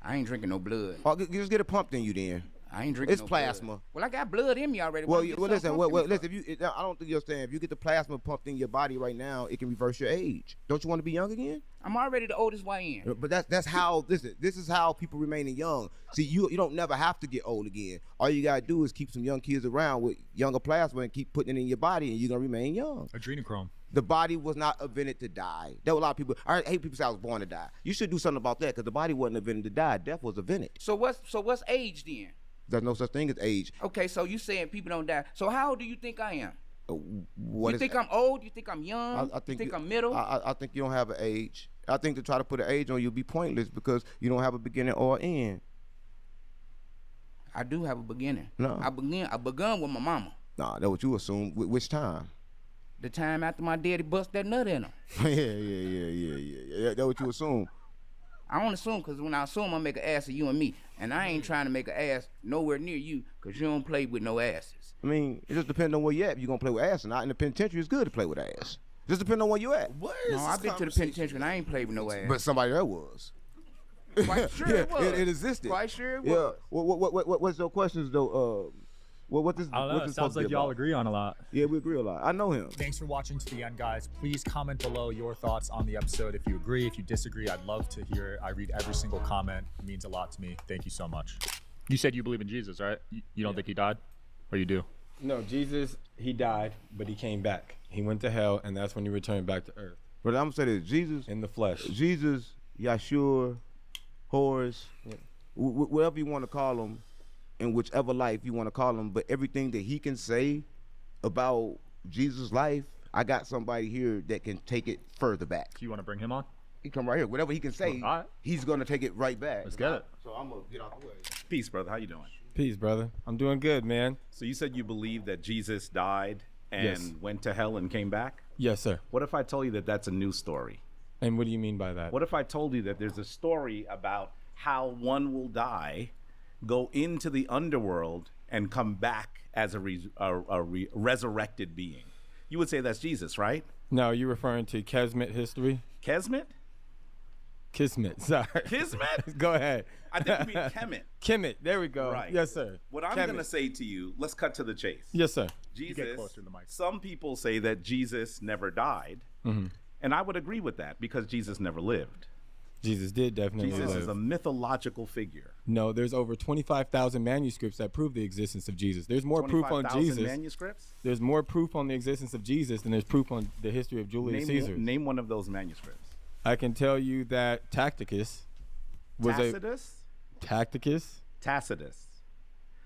I ain't drinking no blood. Oh, just get it pumped in you then. I ain't drinking It's no plasma. blood. Well, I got blood in me already. Well, listen. Listen. I don't think you understand. If you get the plasma pumped in your body right now, it can reverse your age. Don't you want to be young again? I'm already the oldest YN. But that's how this is how people remaining young. See, you don't never have to get old again. All you gotta do is keep some young kids around with younger plasma and keep putting it in your body, and you're gonna remain young. Adrenochrome. The body was not invented to die. There were a lot of people. I hate people say I was born to die. You should do something about that because the body wasn't invented to die. Death was invented. So what's age then? There's no such thing as age. Okay, so you saying people don't die. So how old do you think I am? You think I'm old? You think I'm young? I think you think I'm middle? I think you don't have an age. I think to try to put an age on you would be pointless because you don't have a beginning or an end. I do have a beginning. No. I begun with my mama. Nah, that's what you assume. Which time? The time after my daddy bust that nut in him. yeah. That's what you assume. I don't assume, because when I assume, I make an ass of you and me. And I ain't trying to make an ass nowhere near you, because you don't play with no asses. I mean, it just depends on where you at. If you're going to play with ass or not. In the penitentiary, it's good to play with ass. Just depends on where you at. What No, I've been to the penitentiary and I ain't played with no ass. But somebody there was. Quite sure it was. It existed. Quite sure it Yeah. was. What's your questions, though? What this? I don't know. What's It this sounds supposed to be like y'all about? agree on a lot. Yeah, we agree a lot. I know him. Thanks for watching to the end, guys. Please comment below your thoughts on the episode. If you agree, if you disagree, I'd love to hear it. I read every single comment. It means a lot to me. Thank you so much. You said you believe in Jesus, right? You don't think he died? Or you do? No, Jesus, he died, but he came back. He went to hell, and that's when he returned back to earth. But I'm gonna say this: Jesus in the flesh. Jesus, Yeshua, Horus, whatever you want to call him, in whichever life you want to call him. But everything that he can say about Jesus' life, I got somebody here that can take it further back. You want to bring him on? He come right here. Whatever he can say, all right. He's gonna take it right back. Let's get it. So I'm gonna get out the way. Peace, brother. How you doing? Peace, brother. I'm doing good, man. So you said you believe that Jesus died and Yes. went to hell and came back? Yes, sir. What if I told you that that's a new story? And what do you mean by that? What if I told you that there's a story about how one will die, go into the underworld, and come back as a resurrected being? You would say that's Jesus, right? No, you're referring to Kismet history? Kismet? Kismet, sorry. Kismet? Go ahead. I think you mean Kemet. Kemet, there we go. Right. Yes, sir. What I'm Kemet. going to say to you, let's cut to the chase. Yes, sir. Jesus, closer to the mic. some people say that Jesus never died, and I would agree with that because Jesus never lived. Jesus did definitely Jesus live. is a mythological figure. No, there's over 25,000 manuscripts that prove the existence of Jesus. There's more proof on 25,000 Jesus. manuscripts? There's more proof on the existence of Jesus than there's proof on the history of Julius Caesar. Name one of those manuscripts. I can tell you that Tacitus was Tacitus? Tacitus. Tacitus.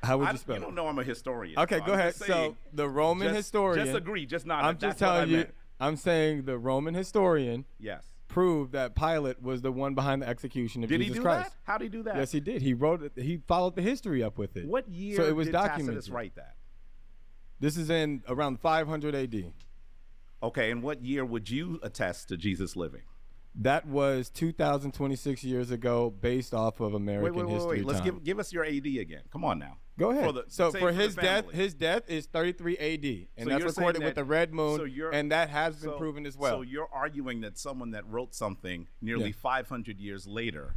How would you spell You it? don't know I'm a historian. Okay, so go I'm ahead. just So saying, the Roman historian. Just agree, just not. I'm just telling you. I'm saying the Roman historian. Yes. Proved that Pilate was the one behind the execution of Did Jesus he do Christ. that? How did he do that? Yes, he did. He wrote it. He followed the history up with it. What year so it was did documented. Tacitus write that? This is in around 500 AD. Okay, and what year would you attest to Jesus living? That was 2,026 years ago, based off of American history. Let's time. give us your AD again. Come on now. Go ahead. Say for his the death, family. his death is 33 AD, and So that's you're saying recorded with that- the red moon, so you're- and that has been so- proven as well. So you're arguing that someone that wrote something nearly Yeah. 500 years later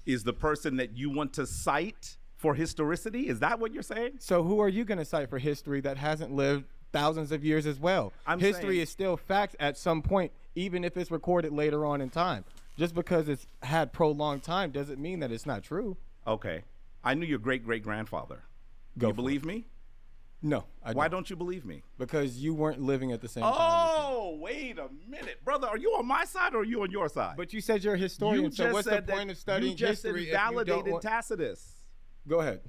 is the person that you want to cite for historicity? Is that what you're saying? So who are you going to cite for history that hasn't lived thousands of years as well? History saying- is still fact at some point, even if it's recorded later on in time. Just because it's had prolonged time doesn't mean that it's not true. Okay. I knew your great-great-grandfather. Go you for believe me? No. Why don't you believe me? Because you weren't living at the same time. Oh, wait a minute. Brother, are you on my side or are you on your side? But you said you're a historian, You so just what's the said that point of studying you just history if you don't invalidated want- Tacitus. Go ahead.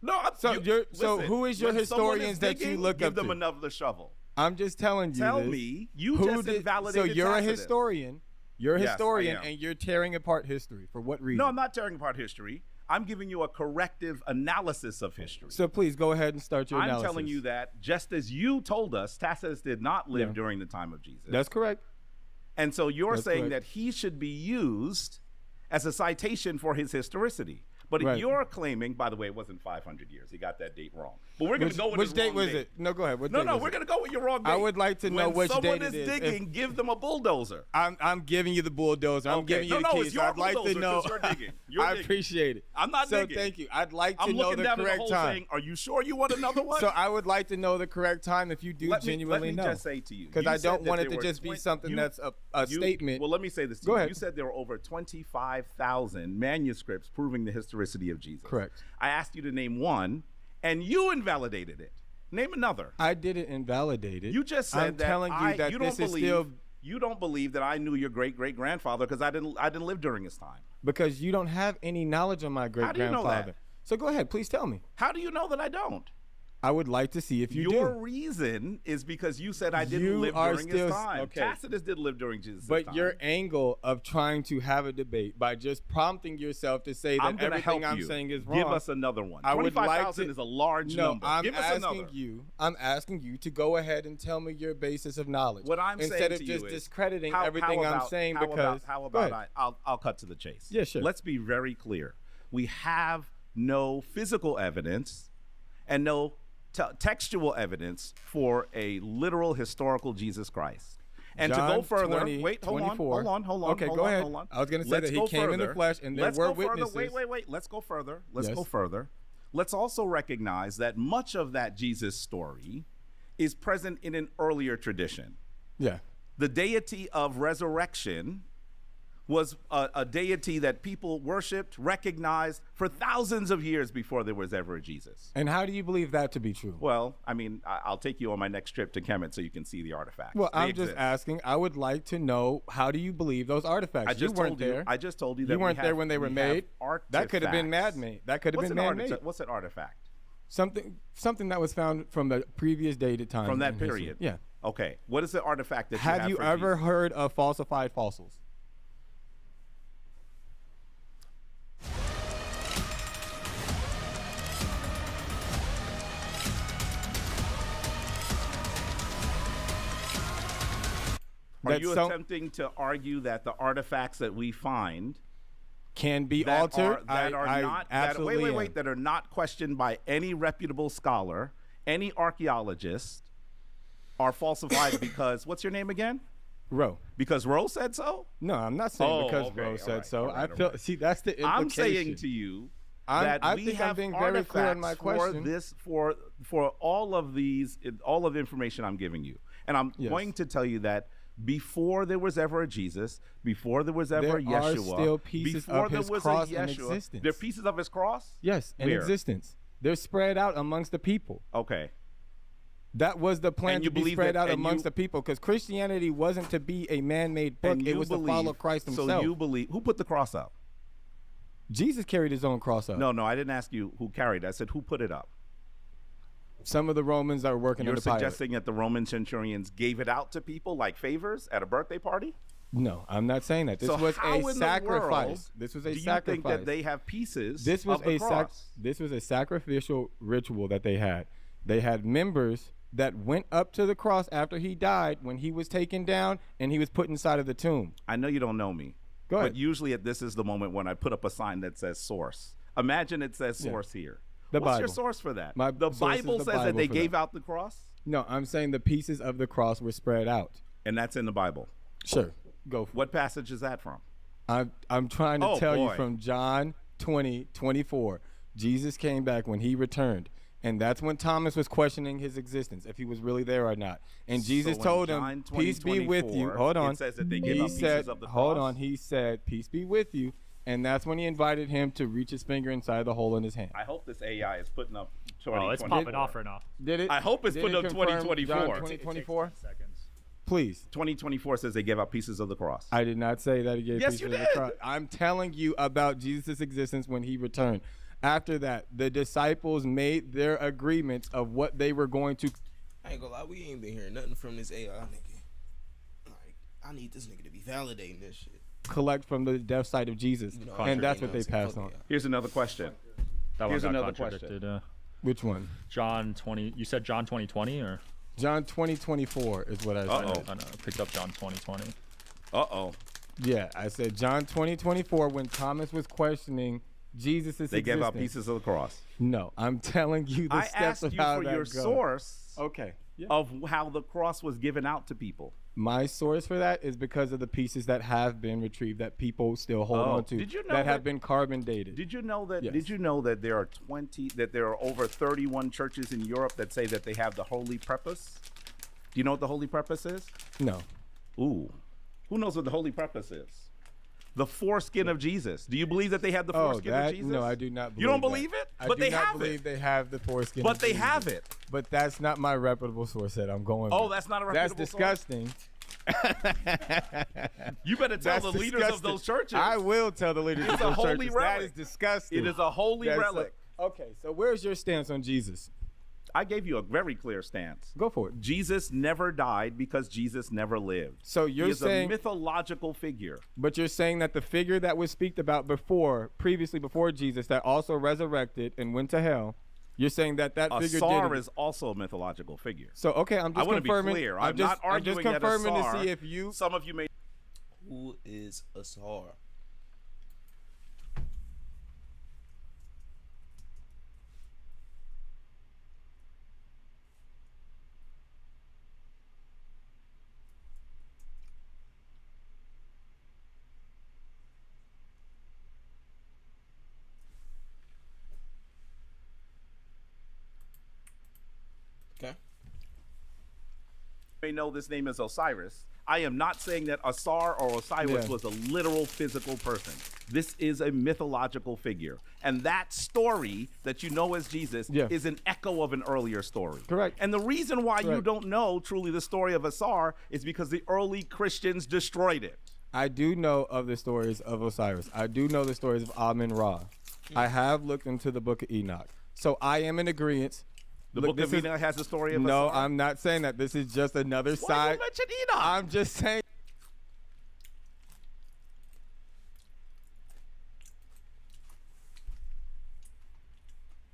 No, So listen, who is your when someone historians is that you digging, look give up them to? another shovel. I'm just telling you. Tell this. me, you Who just did- invalidated So you're Tacitus. a historian. You're a Yes, I historian, am. and you're tearing apart history. For what reason? No, I'm not tearing apart history. I'm giving you a corrective analysis of history. So please go ahead and start your I'm analysis. telling you that just as you told us, Tacitus did not live during the time of Jesus. That's correct. And so you're That's saying correct. that he should be used as a citation for his historicity. But Right. you're claiming, by the way, it wasn't 500 years. He got that date wrong. But we're going to go with which his date wrong was date. it? No, go ahead. What No, date no, was we're it? going to go with your wrong date. I would like to know when which someone date it is is. digging, give them a bulldozer. I'm giving you the bulldozer. I'm Okay. giving you No, the no, keys. it's your I'd like to bulldozer know. 'cause you're digging. You're I digging. appreciate it. I'm not so digging. thank you. I'd like to I'm know looking the down at the correct whole time. thing. Are you sure you want another one? So I would like to know the correct time if you do genuinely let me know. just say to you, Because you I said don't that want it there to were just be 20 something that's a you- statement. Well, let me say this to Go you. ahead. You said there were over 25,000 manuscripts proving the historicity of Jesus. Correct. I asked you to name one, and you invalidated it. Name another. I didn't invalidate it. You just said I'm that telling you that you this don't is believe, still you don't believe that I knew your great-great-grandfather because I didn't live during his time. because you don't have any knowledge of my great How do you know grandfather. that? So go ahead, please tell me. How do you know that I don't? I would like to see if you Your do. reason is because you said I didn't You live are during still- his time. okay. Tacitus did live during Jesus' But time. your angle of trying to have a debate by just prompting yourself to say I'm that gonna everything help I'm you. saying is wrong. Give us another one. I would like 25,000 to- is a large no, number. I'm Give us asking another. you. I'm asking you to go ahead and tell me your basis of knowledge. What I'm instead saying of to just you is, discrediting how everything I'm about- saying how because how Go about ahead. I'll cut to the chase. Yeah, sure. Let's be very clear. We have no physical evidence and no textual evidence for a literal historical Jesus Christ. And to go John further, 20, wait, hold 24. on. Okay, hold go on, ahead. hold on. I was gonna say Let's that he go came in the further. flesh and there Let's were go further. witnesses. Wait. Let's go further. Let's Yes. go further. Let's also recognize that much of that Jesus story is present in an earlier tradition. Yeah. The deity of resurrection was a deity that people worshipped, recognized for thousands of years before there was ever a Jesus. And how do you believe that to be true? Well, I mean, I'll take you on my next trip to Kemet so you can see the artifacts. Well, They I'm just exist. asking. I would like to know, how do you believe those artifacts? I just you weren't told you. there. I just told you that you we weren't there have- when they were we made. have That could have been artifacts. man-made. That could have What's been an man-made. What's an artifact? Something that was found from the previous dated time. From that in history. period? Yeah. Okay. What is the artifact that Have you you for ever Jesus? heard of falsified fossils? Are That you some- attempting to argue that the artifacts that we find Can be that altered? that are I not absolutely wait am. that are not questioned by any reputable scholar, any archaeologist, are falsified because what's your name again? Roe. Because Roe said so? No, I'm not saying Oh, because okay, Roe all said right, so. all right, I feel. all right. See, that's the implication. I'm saying to you that I we think I'm have being very clear on my artifacts question. for this for all of these, all of the information I'm giving you, and I'm Yes. going to tell you that before there was ever a Jesus, before there was ever a There are Yeshua, still pieces before of there his was cross a in Yeshua, existence. there are pieces of his cross. Yes, in Where? existence. They're spread out amongst the people. Okay. That was the plan And to you be believe spread that- out and amongst you- the people, because Christianity wasn't to be a man-made book. And It you was to follow Christ himself. So you believe who put the cross up? Jesus carried his own cross up. No, I didn't ask you who carried it. I said who put it up. Some of the Romans that were working You're on the pilot. suggesting that the Roman centurions gave it out to people like favors at a birthday party? No, I'm not saying that. This So was how a in the sacrifice. world This was a do you sacrifice. think that they have pieces This was of the a cross? This was a sacrificial ritual that they had. They had members that went up to the cross after he died when he was taken down and he was put inside of the tomb. I know you don't know me. Go ahead. But usually this is the moment when I put up a sign that says source. Imagine it says Yeah. source here. The What's your Bible. source for that? My the source is Bible the says that Bible they for gave that. out the cross, No, I'm saying the pieces of the cross were spread out. and that's in the Bible. Sure, go for What passage is that from? I'm trying to Oh, tell you boy. from John 20:24. Jesus came back when he returned. And that's when Thomas was questioning his existence, if he was really there or not. And Jesus So in told John him, peace be with you. 20:24, Hold on. it says that they gave He up pieces said, of the hold cross? on. He said, peace be with you. And that's when he invited him to reach his finger inside the hole in his hand. I hope this AI is putting up Oh, it's 2024. popping off right now. Did it? I hope it's Did putting it up confirm 2024. John 2024? Seconds. Please. 2024 says they gave out pieces of the cross. I did not say that he gave Yes, pieces you of the did. cross. I'm telling you about Jesus' existence when he returned. After that, the disciples made their agreements of what they were going to. I ain't gonna lie, we ain't been hearing nothing from this AI nigga. Like, I need this nigga to be validating this shit. collect from the death side of Jesus, You know, and that's you what know they what I'm passed saying? on. Fuck Here's another question. That one Here's got another contradicted. question. Which one? John 20. You said John 2020 or? John 20:24 is what I said. Uh-oh. I know. I picked up John 2020. Uh-oh. Yeah, I said John 20:24 when Thomas was questioning Jesus' They existence. gave out pieces of the cross. No, I'm telling you the I steps asked of you how for that your goes. source Okay. Yeah. of how the cross was given out to people. My source for that is because of the pieces that have been retrieved that people still hold on to. Did you know that have been carbon dated? Did you know that? Yes. Did you know that there are over 31 churches in Europe that say that they have the Holy Prepuce? Do you know what the Holy Prepuce is? No. Ooh, who knows what the Holy Prepuce is? The foreskin of Jesus. Do you believe that they have the foreskin of Jesus? No, I do not believe You don't that. believe it? I But do they not have believe it. they have the foreskin. But of they Jesus. have it. But that's not my reputable source that I'm going Oh, with. that's not a That's reputable source? disgusting. You better tell That's the leaders of disgusting. those churches. I will tell the leaders It's of a those holy churches. relic. That is disgusting. It is a holy That's relic. okay, so where's your stance on Jesus? I gave you a very clear stance. Go for it. Jesus never died because Jesus never lived. So you're he is saying a mythological figure. But you're saying that the figure that was speaked about previously before Jesus, that also resurrected and went to hell, you're saying that figure Asar is also a mythological figure. So okay, I'm just I want confirming. to be clear. I'm not arguing just confirming that Asar, to see if you. Some of you may. Who is Asar? Okay. May know this name is Osiris. I am not saying that Asar or Osiris Yeah. was a literal physical person. This is a mythological figure. And that story that you know as Jesus is an echo of an earlier story. Correct. And the reason why you Correct. don't know truly the story of Asar is because the early Christians destroyed it. I do know of the stories of Osiris. I do know the stories of Amun Ra. I have looked into the Book of Enoch. So I am in agreement. The Book of Enoch has the story of No, Asar? I'm not saying that. This is just another side. you mention Enoch? I'm just saying.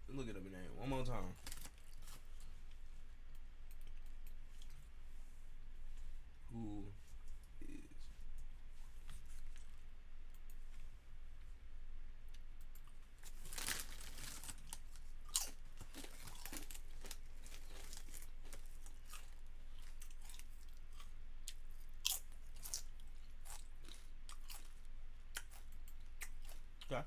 Look at the name one more time. Who is? Okay.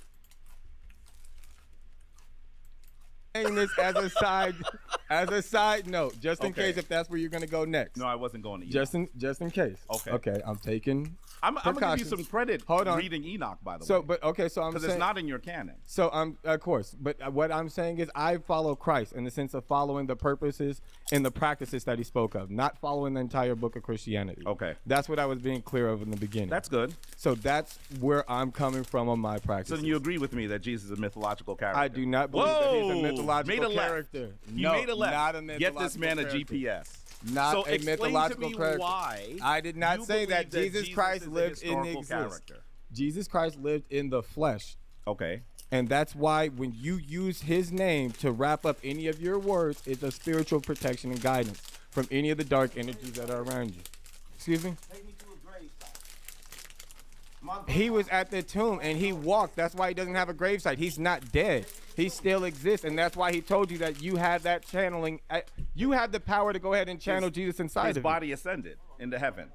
Saying this as a side note, just in case if that's where you're gonna go next. No, I wasn't going to Enoch. Just in case. Okay. Okay, I'm taking. I'm going to give you precautions. some credit Hold on. reading Enoch, by the way. So, but okay, so I'm Because saying it's not in your canon. So of course, but what I'm saying is I follow Christ in the sense of following the purposes and the practices that he spoke of, not following the entire book of Christianity. Okay. That's what I was being clear of in the beginning. That's good. So that's where I'm coming from on my So practice. then you agree with me that Jesus is a mythological character? I do not believe that he's a mythological made a left. character. You No, made a left. not a Get this mythological man a character. GPS. Not so a explain mythological to me character. why I did not you say that believe Jesus Christ is a lived in historical existence. character. Jesus Christ lived in the flesh. Okay. And that's why when you use his name to wrap up any of your words, it's a spiritual protection and guidance from any of the dark energies that are around you. Excuse me? He was at the tomb and he walked. That's why he doesn't have a gravesite. He's not dead. He still exists. And that's why he told you that you have that channeling. You have the power to go ahead and channel Jesus inside His of body ascended into heaven.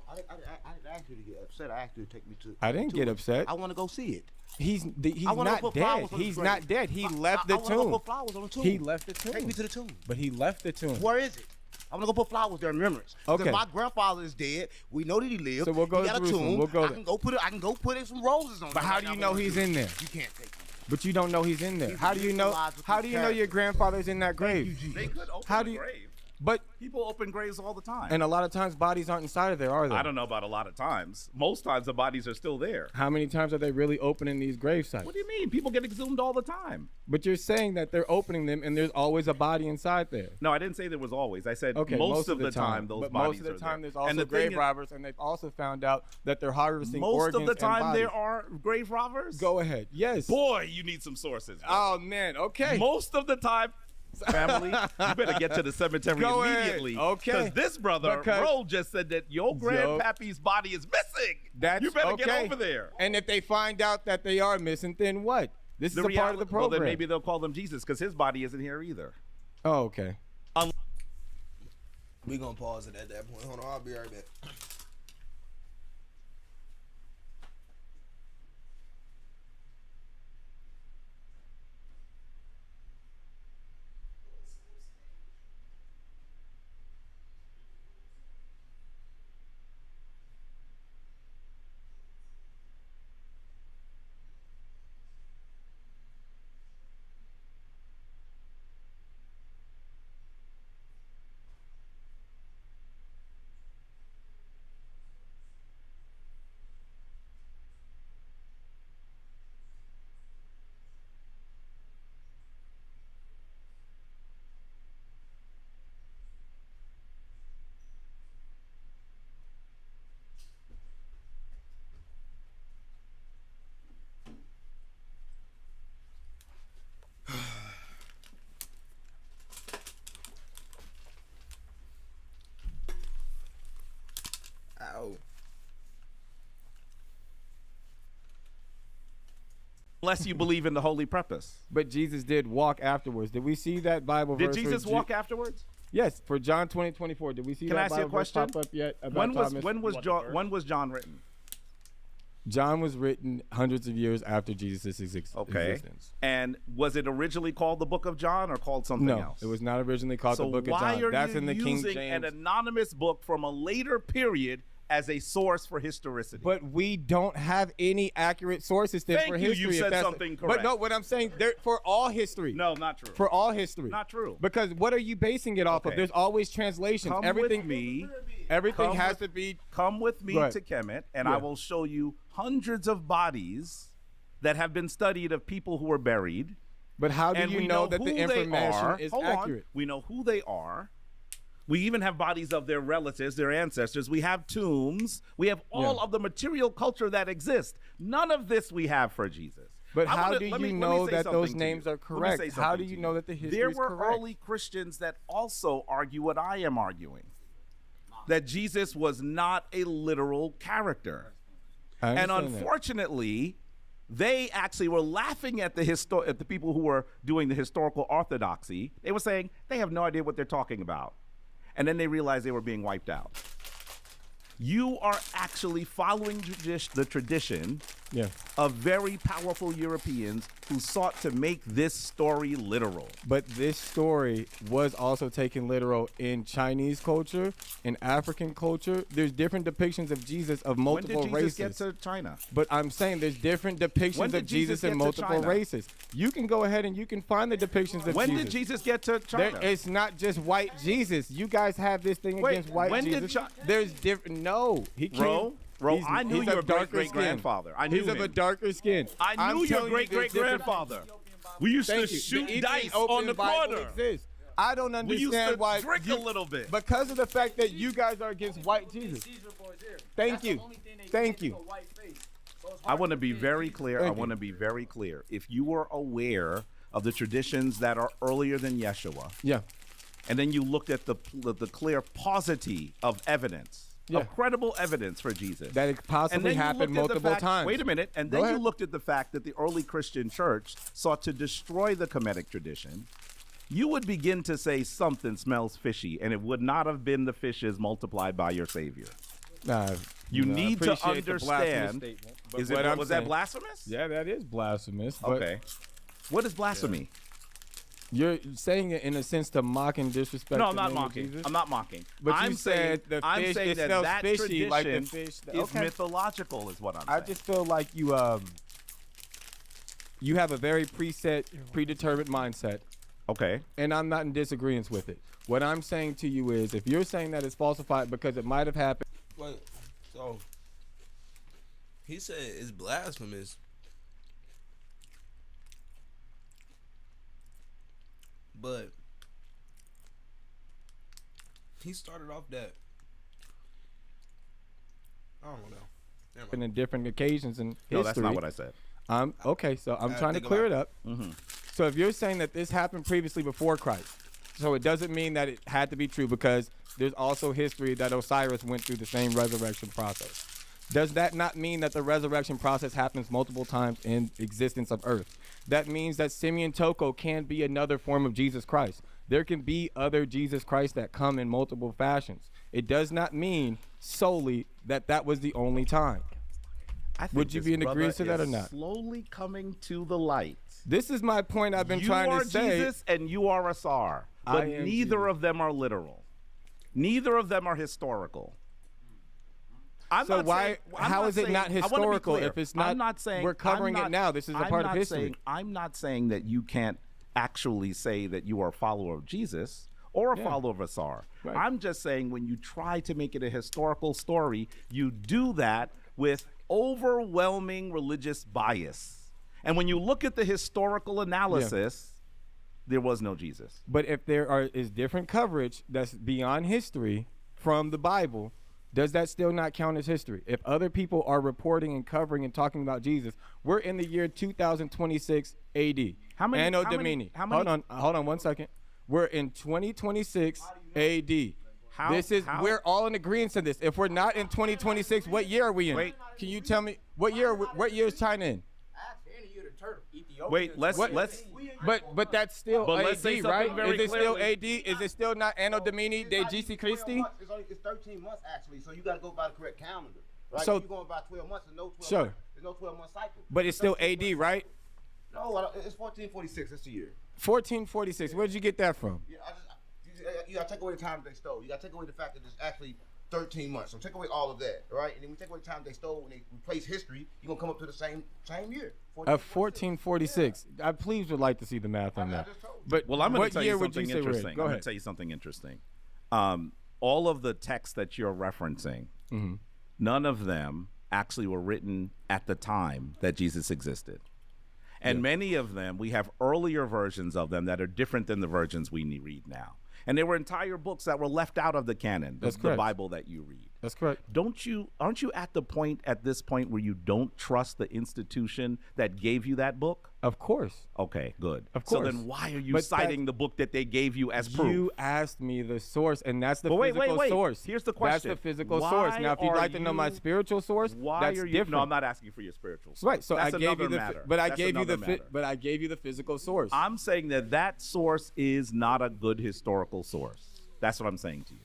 I didn't ask you to get upset. I asked you to take me to. I didn't get upset. I want to go see it. He's I wanna not put dead. flowers on the He's grave. not dead. He left the I wanna tomb. go put flowers on the tomb. He left the tomb. Take me to the tomb. But he left the tomb. Where is it? I'm gonna go put flowers there in remembrance. Okay. Because my grandfather is dead. We know that he lived. So we'll go he to got a Jerusalem. tomb. We'll go I there. can go put it. I can go put some roses on. But it how right do now you if know I he's want in to. there? You can't take me. But you don't know he's in there. He's How a do you know? mythological How do you know your grandfather's in that grave? They could open How a do you? grave. But People open graves all the time. and a lot of times bodies aren't inside of there, are they? I don't know about a lot of times. Most times the bodies are still there. How many times are they really opening these grave sites? What do you mean? People get exhumed all the time. But you're saying that they're opening them and there's always a body inside there. No, I didn't say there was always. I said Okay, most of the time those but bodies most of the time are there's there. also And the grave thing is- robbers, and they've also found out that they're harvesting Most organs of the and time bodies. there are grave robbers. Go ahead. Yes. Boy, you need some sources. bro. Oh man. Okay. Most of the time, family, you better get to the cemetery Go ahead. immediately. Okay. Because this brother, Because- Ro, just said that your grandpappy's body is missing. That's you better okay. get over there. And if they find out that they are missing, then what? This is a part of the program. Well, then maybe they'll call them Jesus because his body isn't here either. Oh, okay. We gonna pause it at that point. Hold on, I'll be right back. No. Unless you believe in the holy preface. But Jesus did walk afterwards. Did we see that Bible Did verse? Jesus walk afterwards? Yes, for John 20:24. Did we see Can I that ask you a Bible verse question? pop up yet? About When was Thomas? John written? John was written hundreds of years after Jesus' existence. And was it originally called the Book of John or called something No, else? it was not originally called So the Book of why John. are That's you in the King using James. an anonymous book from a later period as a source for historicity? But we don't have any accurate sources then Thank for you, history. you if said that's- something But correct. no, what I'm saying, for all history. No, not true. For all history. Not true. Because what are you basing it off of? Okay. There's always translations. Come Everything with me. Everything Come has with- to be. Come with me Go ahead. to Kemet, and Yeah. I will show you hundreds of bodies that have been studied of people who were buried. But how do And you we know that who the they information are. is Hold accurate? On. We know who they are. We even have bodies of their relatives, their ancestors. We have tombs. We have all of the material culture that exists. None of this we have for Jesus. But I how wanna- do let me- you let me know say that those something to names you. are Let me correct? say How something do to you know that the history There is were correct? early Christians that also argue what I am arguing, that Jesus was not a literal character. I And understand that. unfortunately, they actually were laughing at at the people who were doing the historical orthodoxy. They were saying they have no idea what they're talking about. And then they realized they were being wiped out. You are actually following the tradition of very powerful Europeans who sought to make this story literal. But this story was also taken literal in Chinese culture, in African culture. There's different depictions of Jesus of multiple When did Jesus races. get to China? But I'm saying there's different depictions When of did Jesus Jesus in get to multiple China? races. You can go ahead and you can find the depictions of When Jesus. did Jesus get to China? It's not just white Jesus. You guys have this thing Wait, against white when did Jesus. Chi- There's different. No, he can't. Bro, I knew he's your of darker great-great-grandfather. I skin. knew He's of a him. darker skin. I I'm knew your telling you, there's great-great-grandfather. We used Thank to you. shoot The dice Ethiopian on the Bible corner. exists. I don't We used understand to why drink a little bit. because of the fact that you guys are against white Jesus. Thank you. Thank you. I want to be very clear. Thank I you. want to be very clear. If you were aware of the traditions that are earlier than Yeshua, Yeah. and then you looked at the clear paucity of evidence, of credible evidence for Jesus, That it possibly and then you happened looked at the multiple fact- times. Wait a minute, and Go then ahead. you looked at the fact that the early Christian church sought to destroy the Kemetic tradition. You would begin to say something smells fishy, and it would not have been the fishes multiplied by your Savior. You No, I need to appreciate the blasphemous understand. statement, but Is what it I'm was saying- that blasphemous? Yeah, that is blasphemous. But Okay. What is blasphemy? You're saying it in a sense to mock and disrespect. No, I'm the not name of mocking. Jesus. I'm not mocking. But I'm you saying, said the I'm fish, saying it that smells that fishy tradition like the fish. is mythological, is what I'm I saying. just feel like you you have a very predetermined mindset. Okay. And I'm not in disagreement with it. What I'm saying to you is, if you're saying that it's falsified because it might have happened. Wait, so he said it's blasphemous. But he started off that. I don't know. Never mind. in different occasions in history. No, that's not what I said. Okay, so I'm I trying to think clear it about up. So if you're saying that this happened previously before Christ, so it doesn't mean that it had to be true, because there's also history that Osiris went through the same resurrection process. Does that not mean that the resurrection process happens multiple times in existence of Earth? That means that Simeon Toko can be another form of Jesus Christ. There can be other Jesus Christ that come in multiple fashions. It does not mean solely that that was the only time. I think Would you this be in brother agreement to that or is not? Slowly coming to the light. This is my point I've been You trying are to say. Jesus and you are Asar, I but am neither of them are literal. Neither of them are historical. I'm So not why? saying- I'm How not is it saying- not I wanna be historical clear. if it's not? I'm not saying we're covering I'm not- it now. This is a I'm part of not history. saying- I'm not saying that you can't actually say that you are a follower of Jesus or a Yeah. follower of Asar. Right. I'm just saying when you try to make it a historical story, you do that with overwhelming religious bias. And when you look at the historical analysis, there was no Jesus. But if there is different coverage that's beyond history from the Bible, does that still not count as history? If other people are reporting and covering and talking about Jesus, we're in the year 2026 AD. How many- Anno how many- Domini. how many- Hold on 1 second. We're in 2026 AD. We're all in agreement to this. If we're not in 2026, what year are we in? Wait. Can you tell me what year is China in? Wait, let's. But that's still But AD, let's say something right? very Is it still clearly. AD? Is it still not Anno Domini de Jesu Christi? It's 13 months actually, so you got to go by the correct calendar, right? So- if you're going by 12 months, there's no 12 Sure. months. There's no 12-month cycle. But it's still AD, right? No, it's 1446. That's the year. 1446. Where did you get that from? Yeah, you got to take away the time that they stole. You got to take away the fact that it's actually 13 months. So take away all of that, right? And then we take away the time they stole. When they replace history, you're gonna come up to the same year. 1446. I please would like to see the math on that. But Well, I'm going what to tell year you would something you say we're in? interesting. Go I'm going ahead. to tell you something interesting. All of the texts that you're referencing, Mm-hmm. none of them actually were written at the time that Jesus existed. And many of them, we have earlier versions of them that are different than the versions we read now. And there were entire books that were left out of the canon, That's the correct. Bible that you read. That's correct. Aren't you at the point at this point where you don't trust the institution that gave you that book? Of course. Okay, good. Of So course. then why are you But citing the book that they gave you as proof? You asked me the source, and that's the But wait, physical wait. source. Here's the That's question. the physical Why source. Now, if you'd are like to know my you- spiritual source, Why that's are you? different. No, I'm not asking for your spiritual source. Right. So That's I gave you another the, matter. but I That's gave you the, another matter. but I gave you the physical source. I'm saying that source is not a good historical source. That's what I'm saying to you.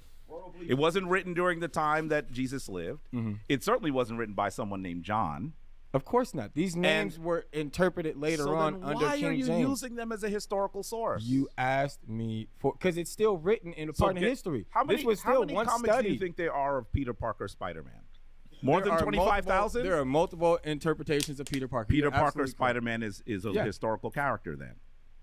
It wasn't written during the time that Jesus lived. Mm-hmm. It certainly wasn't written by someone named John. Of course not. These names were interpreted later So on then under why King are you James. using them as a historical source? You asked me for because it's still written in a So part of get- history. How many, this was how still many one comics study. do you think there are of Peter Parker Spider-Man? More There than are 25,000? There are multiple interpretations of Peter Parker. Peter You're Parker absolutely correct. Spider-Man is a Yeah. historical character then.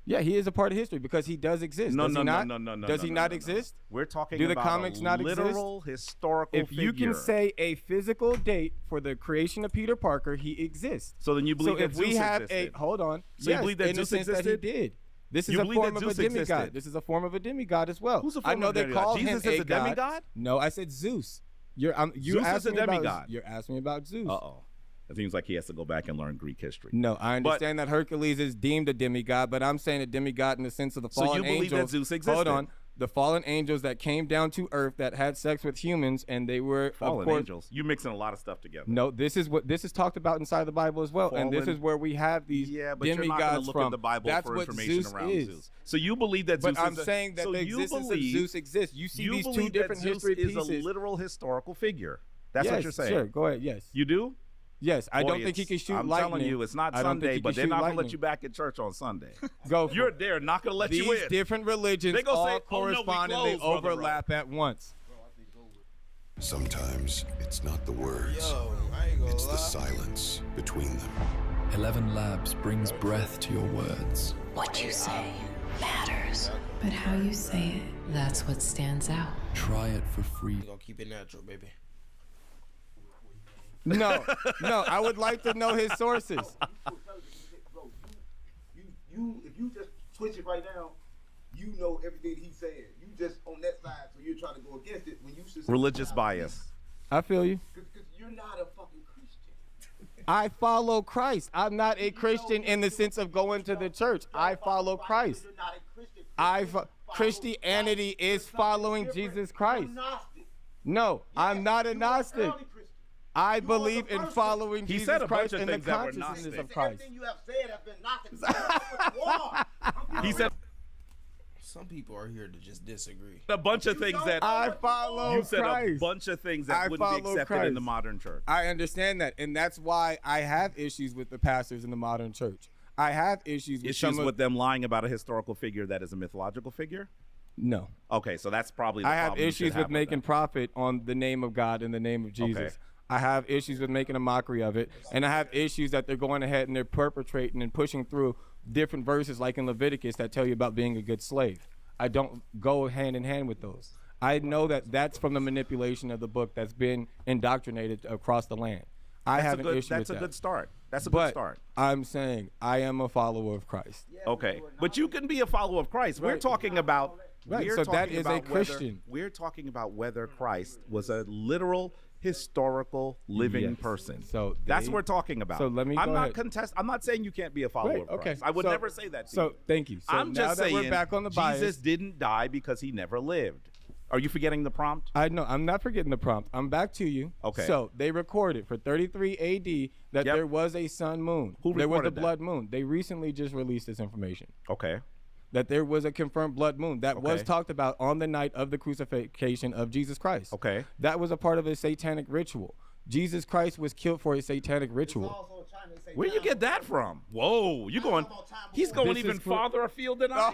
Yeah, he is a part of history because he does exist. No, does no, he no, not? no, no, no. Does no, he no, not no, no. exist? We're talking Do the about comics a not exist? literal historical If you figure. can say a physical date for the creation of Peter Parker, he exists. So then you believe so that if we Zeus have existed. a hold on, So you yes, believe that in Zeus the sense existed? that he did. This is You a believe that form of a Zeus demigod. existed? This is a form of a demigod as well. Who's a I form know of they demigod? call Jesus him is a god. demigod? No, I said Zeus. You Zeus asked is a me about demigod. You're asking me about Zeus. Uh-oh. It seems like he has to go back and learn Greek history. No, I understand that Hercules is deemed a demigod, but I'm saying a demigod in the sense of the So fallen you believe that angels. Zeus Hold existed? on. The fallen angels that came down to earth that had sex with humans, and they were Fallen of course. angels. You're mixing a lot of stuff together. No, this is talked about inside the Bible as well, and this Fallen- is where we have these Yeah, but you're not demigods going to look from. at the Bible That's for what information Zeus around is. Zeus. So you believe that But Zeus I'm is a, saying that so the you existence believe, of Zeus exists. You see you these two believe different that Zeus history is pieces. a literal historical figure. That's yes, what you're saying. Sure, go ahead. Yes. You do? Yes, I Boy, don't think he it's- can shoot I'm lightning. telling you, it's not I don't think Sunday, he but can they're shoot not going to let lightning. you back at church on Sunday. Go. You're there, not going to let These you in. different religions They gonna all say, "Oh, no, we correspond and they closed, Brother overlap at once. Sometimes it's not the words, it's the silence between them. 11 Labs brings breath to your words. What you say matters. But how you say it, that's what stands out. Try it for free. We're gonna keep it natural, baby. No, I would like to know his sources. If you just switch it right now, you know everything he's saying. You just on that side, so you're trying to go against it when you should. Religious bias. I feel you. Because you're not a fucking Christian. I follow Christ. I'm not a Christian in the sense of going to the church. I follow Christ. You're not a Christian. Christianity is following Jesus Christ. No, I'm not a Gnostic. I believe in following He Jesus said a bunch Christ of and the things that were consciousness Gnostic. of Christ. Everything you have said has been Gnostic. He said Some people are here to just disagree. a bunch of things that I follow you said Christ. a bunch of things that I wouldn't be follow accepted in the Christ. modern church. I understand that, and that's why I have issues with the pastors in the modern church. I have issues with Issues some of, with them lying about a historical figure that is a mythological figure? No. Okay, so that's probably the I have problem you should issues have with making profit on the name of God and the name of Jesus. Okay. I have issues with making a mockery of it, and I have issues that they're going ahead and they're perpetrating and pushing through different verses like in Leviticus that tell you about being a good slave. I don't go hand in hand with those. I know that that's from the manipulation of the book that's been indoctrinated across the land. I have an issue with that. That's a good start. That's a But good start. I'm saying I am a follower of Christ. Okay, but you can be a follower of Christ. We're Right. talking about. Right, we're so that talking is a about whether- Christian. We're talking about whether Christ was a literal historical living Yes. person. So that's they- what we're talking about. so let me I'm go not ahead. I'm not saying you can't be a follower Right, of okay. Christ. I would So- never say that to so you. thank you. So I'm now just that saying we're back on the bias. Jesus didn't die because he never lived. Are you forgetting the prompt? I know. I'm not forgetting the prompt. I'm back to you. Okay. So they recorded for 33 AD that there was a sun moon. Who there was a recorded that? blood moon. They recently just released this information. Okay. That there was a confirmed blood moon that was Okay. talked about on the night of the crucifixion of Jesus Christ. Okay. That was a part of a satanic ritual. Jesus Christ was killed for a satanic ritual. Where you get that from? Whoa, you going? He's going This even is for- farther afield than I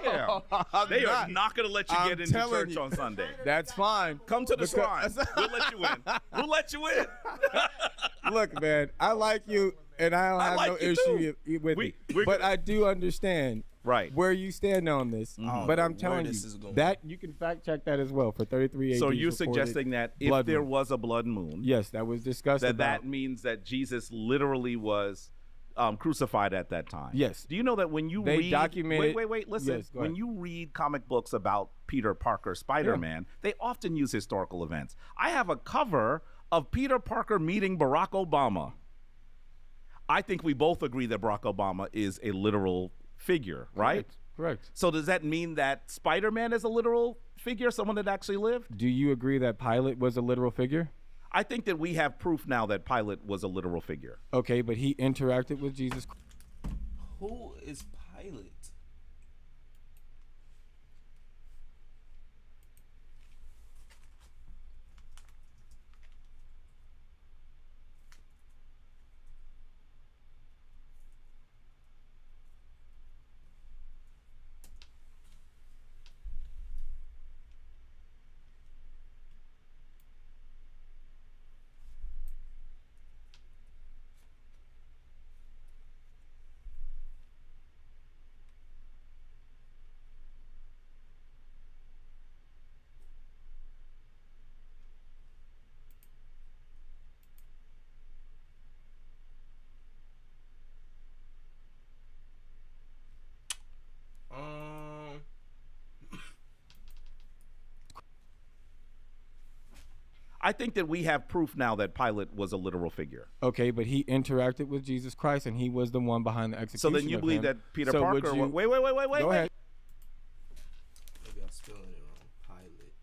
am. I'm They are not. not going to let you I'm get into telling church you. on Sunday. That's fine. Come to the Because- shrine. We'll let you in. We'll let you in. Look, man, I like you, and I don't have like no you issue too. with we're it. But gonna- I do understand where you stand on this. Mhm. But I'm where telling this you is going. that you can fact check that as well for 33 AD. So you're recorded suggesting that if blood there moon. was a blood moon, Yes, that was discussed that about. that means that Jesus literally was crucified at that time. Yes. Do you know that when you They read documented- wait, listen. Yes, go when ahead. you read comic books about Peter Parker, Spider-Man, they often use historical events. I have a cover of Peter Parker meeting Barack Obama. I think we both agree that Barack Obama is a literal figure, right? Correct. So does that mean that Spider-Man is a literal figure, someone that actually lived? Do you agree that Pilate was a literal figure? I think that we have proof now that Pilate was a literal figure. Okay, but he interacted with Jesus. Who is Pilate? I think that we have proof now that Pilate was a literal figure. Okay, but he interacted with Jesus Christ, and he was the one behind the execution. So then you of believe him. that Peter So would Parker? you- Wait. Go ahead. Maybe I'm spelling it wrong. Pilate.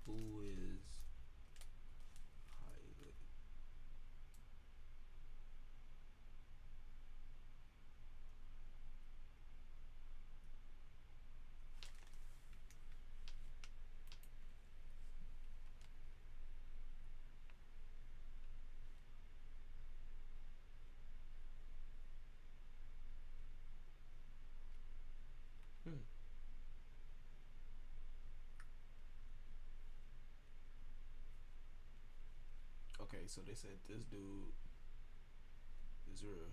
Who is Pilate? Okay, so they said this dude is real.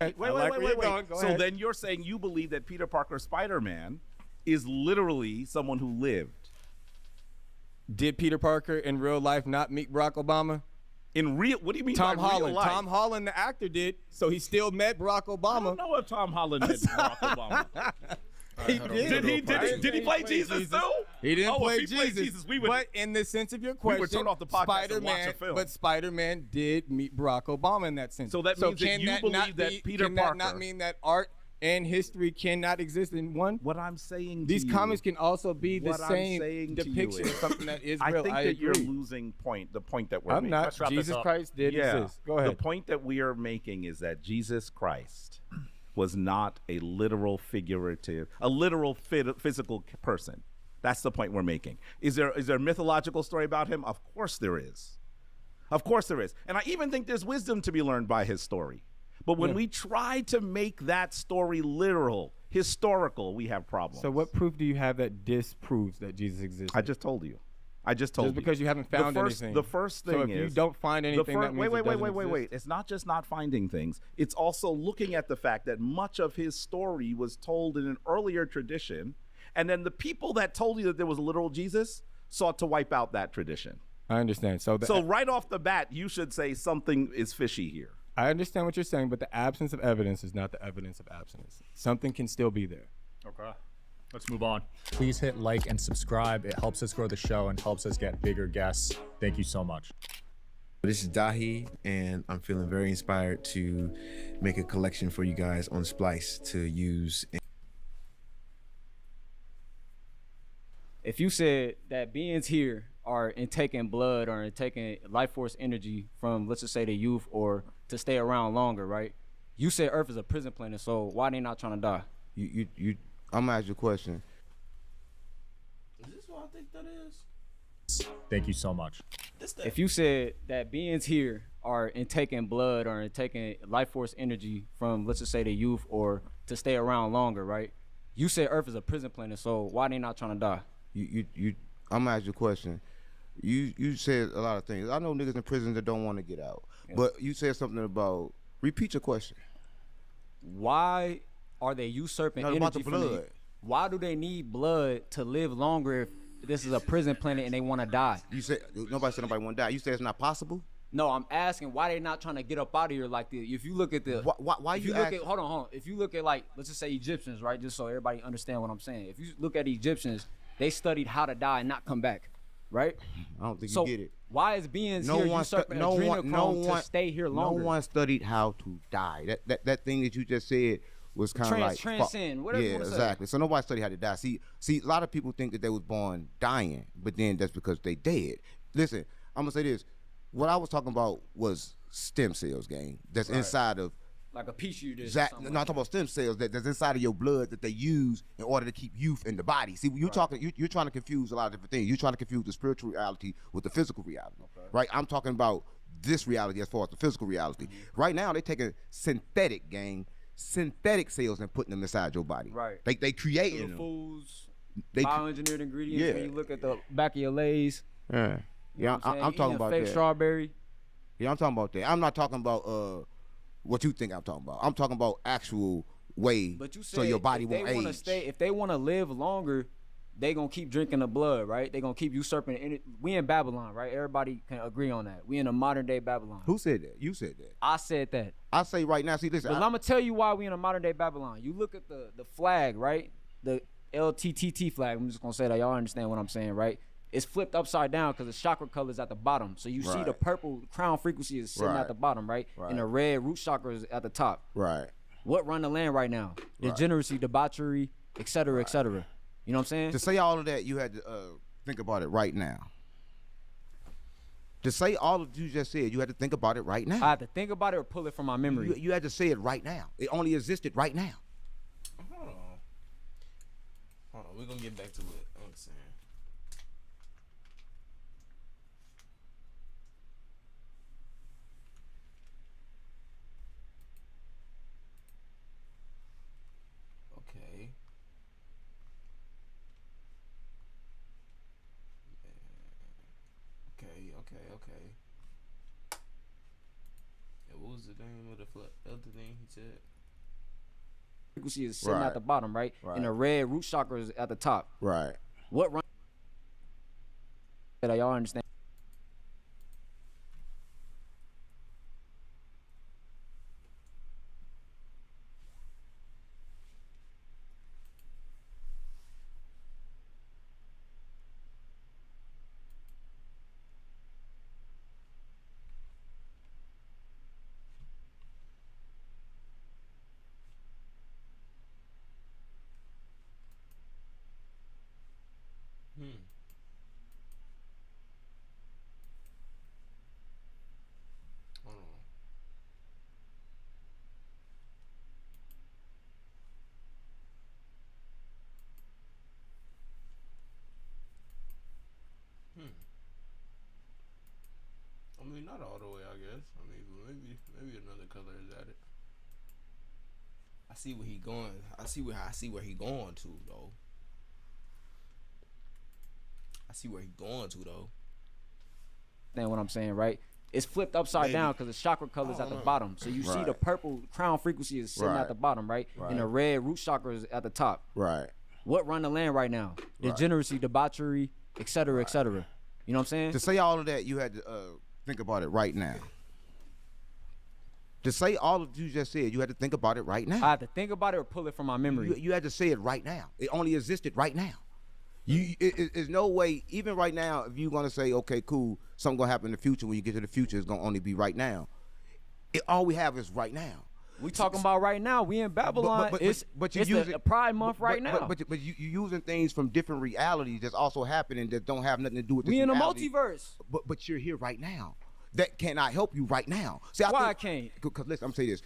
Wait. where you're going. Go So ahead. then you're saying you believe that Peter Parker Spider-Man is literally someone who lived. Did Peter Parker in real life not meet Barack Obama? In real, what do you mean Tom by real Holland. life? Tom Holland, the actor, did. So he still met Barack Obama. I don't know if Tom Holland met Barack Obama. He did. Did he play Jesus too? He didn't Oh, play if he played Jesus. Jesus, we would- But in the sense of your we question, would turn off the podcast and watch a film. But Spider-Man did meet Barack Obama in that sense. So that means that can you not believe that be- Peter can that Parker- not mean that art and history cannot exist in one? What I'm saying to These you- comics can also be the what I'm same saying to you depiction is- of something that is I real. think I that agree. you're losing the point that we're I'm making. not. Let's wrap this Jesus up. Christ did exist. Go ahead. The point that we are making is that Jesus Christ was not a literal physical person. That's the point we're making. Is there a mythological story about him? Of course there is. Of course there is. And I even think there's wisdom to be learned by his story. But when we try to make that story literal, historical, we have problems. So what proof do you have that disproves that Jesus exists? I just told you. Just because you haven't found anything. The first thing So if is, you don't find anything, that means it doesn't wait. exist. It's not just not finding things. It's also looking at the fact that much of his story was told in an earlier tradition, and then the people that told you that there was a literal Jesus sought to wipe out that tradition. I understand. So So right off the bat, you should say something is fishy here. I understand what you're saying, but the absence of evidence is not the evidence of absence. Something can still be there. Okay. Let's move on. Please hit like and subscribe. It helps us grow the show and helps us get bigger guests. Thank you so much. This is Dahi, and I'm feeling very inspired to make a collection for you guys on Splice to use. If you said that beings here are in taking blood or in taking life force energy from, let's just say, the youth or to stay around longer, right? You said Earth is a prison planet, so why they not trying to die? I'm gonna ask you a question. Is this what I think that is? Thank you so much. If you said that beings here are in taking blood or in taking life force energy from, let's just say, the youth or to stay around longer, right? You said Earth is a prison planet, so why they not trying to die? I'm gonna ask you a question. You said a lot of things. I know niggas in prison that don't want to get out, but you said something about. Repeat your question. Why are they usurping No, energy about the from blood. why do they need blood to live longer if this is a prison planet and they want to die? You said nobody said nobody want to die. You said it's not possible. No, I'm asking why they not trying to get up out of here like this. If you look at the why if you look ask- at hold on. If you look at, like, let's just say Egyptians, right? Just so everybody understand what I'm saying. If you look at Egyptians, they studied how to die and not come back, right? I don't think So you get it. why is beings here usurping no adrenochrome one to stay here longer? No one studied how to die. That thing that you just said was kind of like transcend, whatever you yeah, wanna say. exactly. So nobody studied how to die. See, a lot of people think that they was born dying, but then that's because they dead. Listen, I'm gonna say this. What I was talking about was stem cells, gang. That's Right. inside of. Like a petri dish. Exactly. No, I'm talking about stem cells that's inside of your blood that they use in order to keep youth in the body. See, you're talking, you're trying to confuse a lot of different things. You're trying to confuse the spiritual reality with the physical reality, right? I'm talking about this reality as far as the physical reality. Right now, they're taking synthetic cells and putting them inside your body. Right. They creating them. Foods, They cre- bioengineered ingredients. Yeah. When you look at the back of your Lay's. Yeah. Yeah, I'm talking about fake that. strawberry. Yeah, I'm talking about that. I'm not talking about what you think I'm talking about. I'm talking about actual way But you said so your body if won't they wanna age. if they want to live longer, they gonna keep drinking the blood, right? They gonna keep usurping. We in Babylon, right? Everybody can agree on that. We in a modern day Babylon. Who said that? You said that. I said that. I say right now. See, listen. Well, I'm gonna tell you why we in a modern day Babylon. You look at the flag, right? The LTTT flag. I'm just gonna say that y'all understand what I'm saying, right? It's flipped upside down because the chakra color is at the bottom. So you see the purple crown frequency is sitting at the bottom, right? And the red root chakra is at the top. Right. What run the land right now? Degeneracy, debauchery, et cetera, et cetera. You know what I'm saying? To say all of that, you had to think about it right now. To say all of you just said, you had to think about it right now. I had to think about it or pull it from my memory. You had to say it right now. It only existed right now. Hold on. We're gonna get back to it. I'm saying. Okay. Okay. And what was the name of the other thing he said? Frequency is sitting at the bottom, right? And the red root chakra is at the top. Right. What run? That y'all understand? Hold on. I mean, not all the way, I guess. I mean, maybe another color is added. I see where he going. I see where he going to though. I see where he going to though. Understand what I'm saying, right? It's flipped upside down because the chakra color is at the bottom. So you see the purple crown frequency is sitting at the bottom, right? And the red root chakra is at the top. Right. What run the land right now? Degeneracy, debauchery, et cetera, et cetera. You know what I'm saying? To say all of that, you had to think about it right now. To say all of you just said, you had to think about it right now. I had to think about it or pull it from my memory. You had to say it right now. It only existed right now. There's no way, even right now, if you're gonna say, okay, cool, something gonna happen in the future. When you get to the future, it's gonna only be right now. All we have is right now. We talking about right now. We in Babylon. It's the Pride Month right now. But you using things from different realities that's also happening that don't have nothing to do with this we in reality. a multiverse. But you're here right now. That cannot help you right now. See, Why I can't? Because listen, I'm saying this.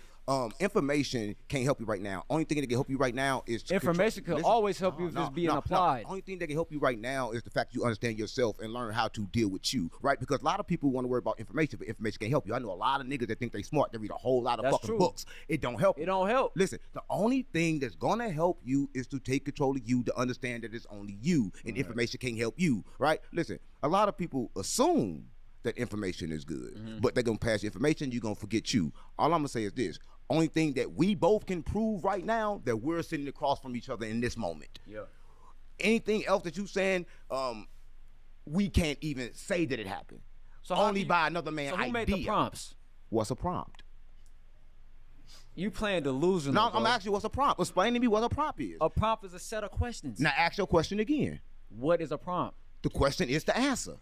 Information can't help you right now. Only thing that can help you right now is information could always help you if it's being applied. Only thing that can help you right now is the fact you understand yourself and learn how to deal with you, right? Because a lot of people want to worry about information, but information can't help you. I know a lot of niggas that think they smart. They read a whole lot of fucking books. It don't help. It don't help. Listen, the only thing that's gonna help you is to take control of you, to understand that it's only you, and information can't help you, right? Listen, a lot of people assume that information is good, but they're gonna pass information, you're gonna forget you. All I'm gonna say is this. Only thing that we both can prove right now that we're sitting across from each other in this moment. Yeah. Anything else that you saying, we can't even say that it happened. So only by another man's idea. So who made the prompts? What's a prompt? You playing delusional. No, I'm asking you what's a prompt. Explain to me what a prompt is. A prompt is a set of questions. Now ask your question again. What is a prompt? The question is the answer.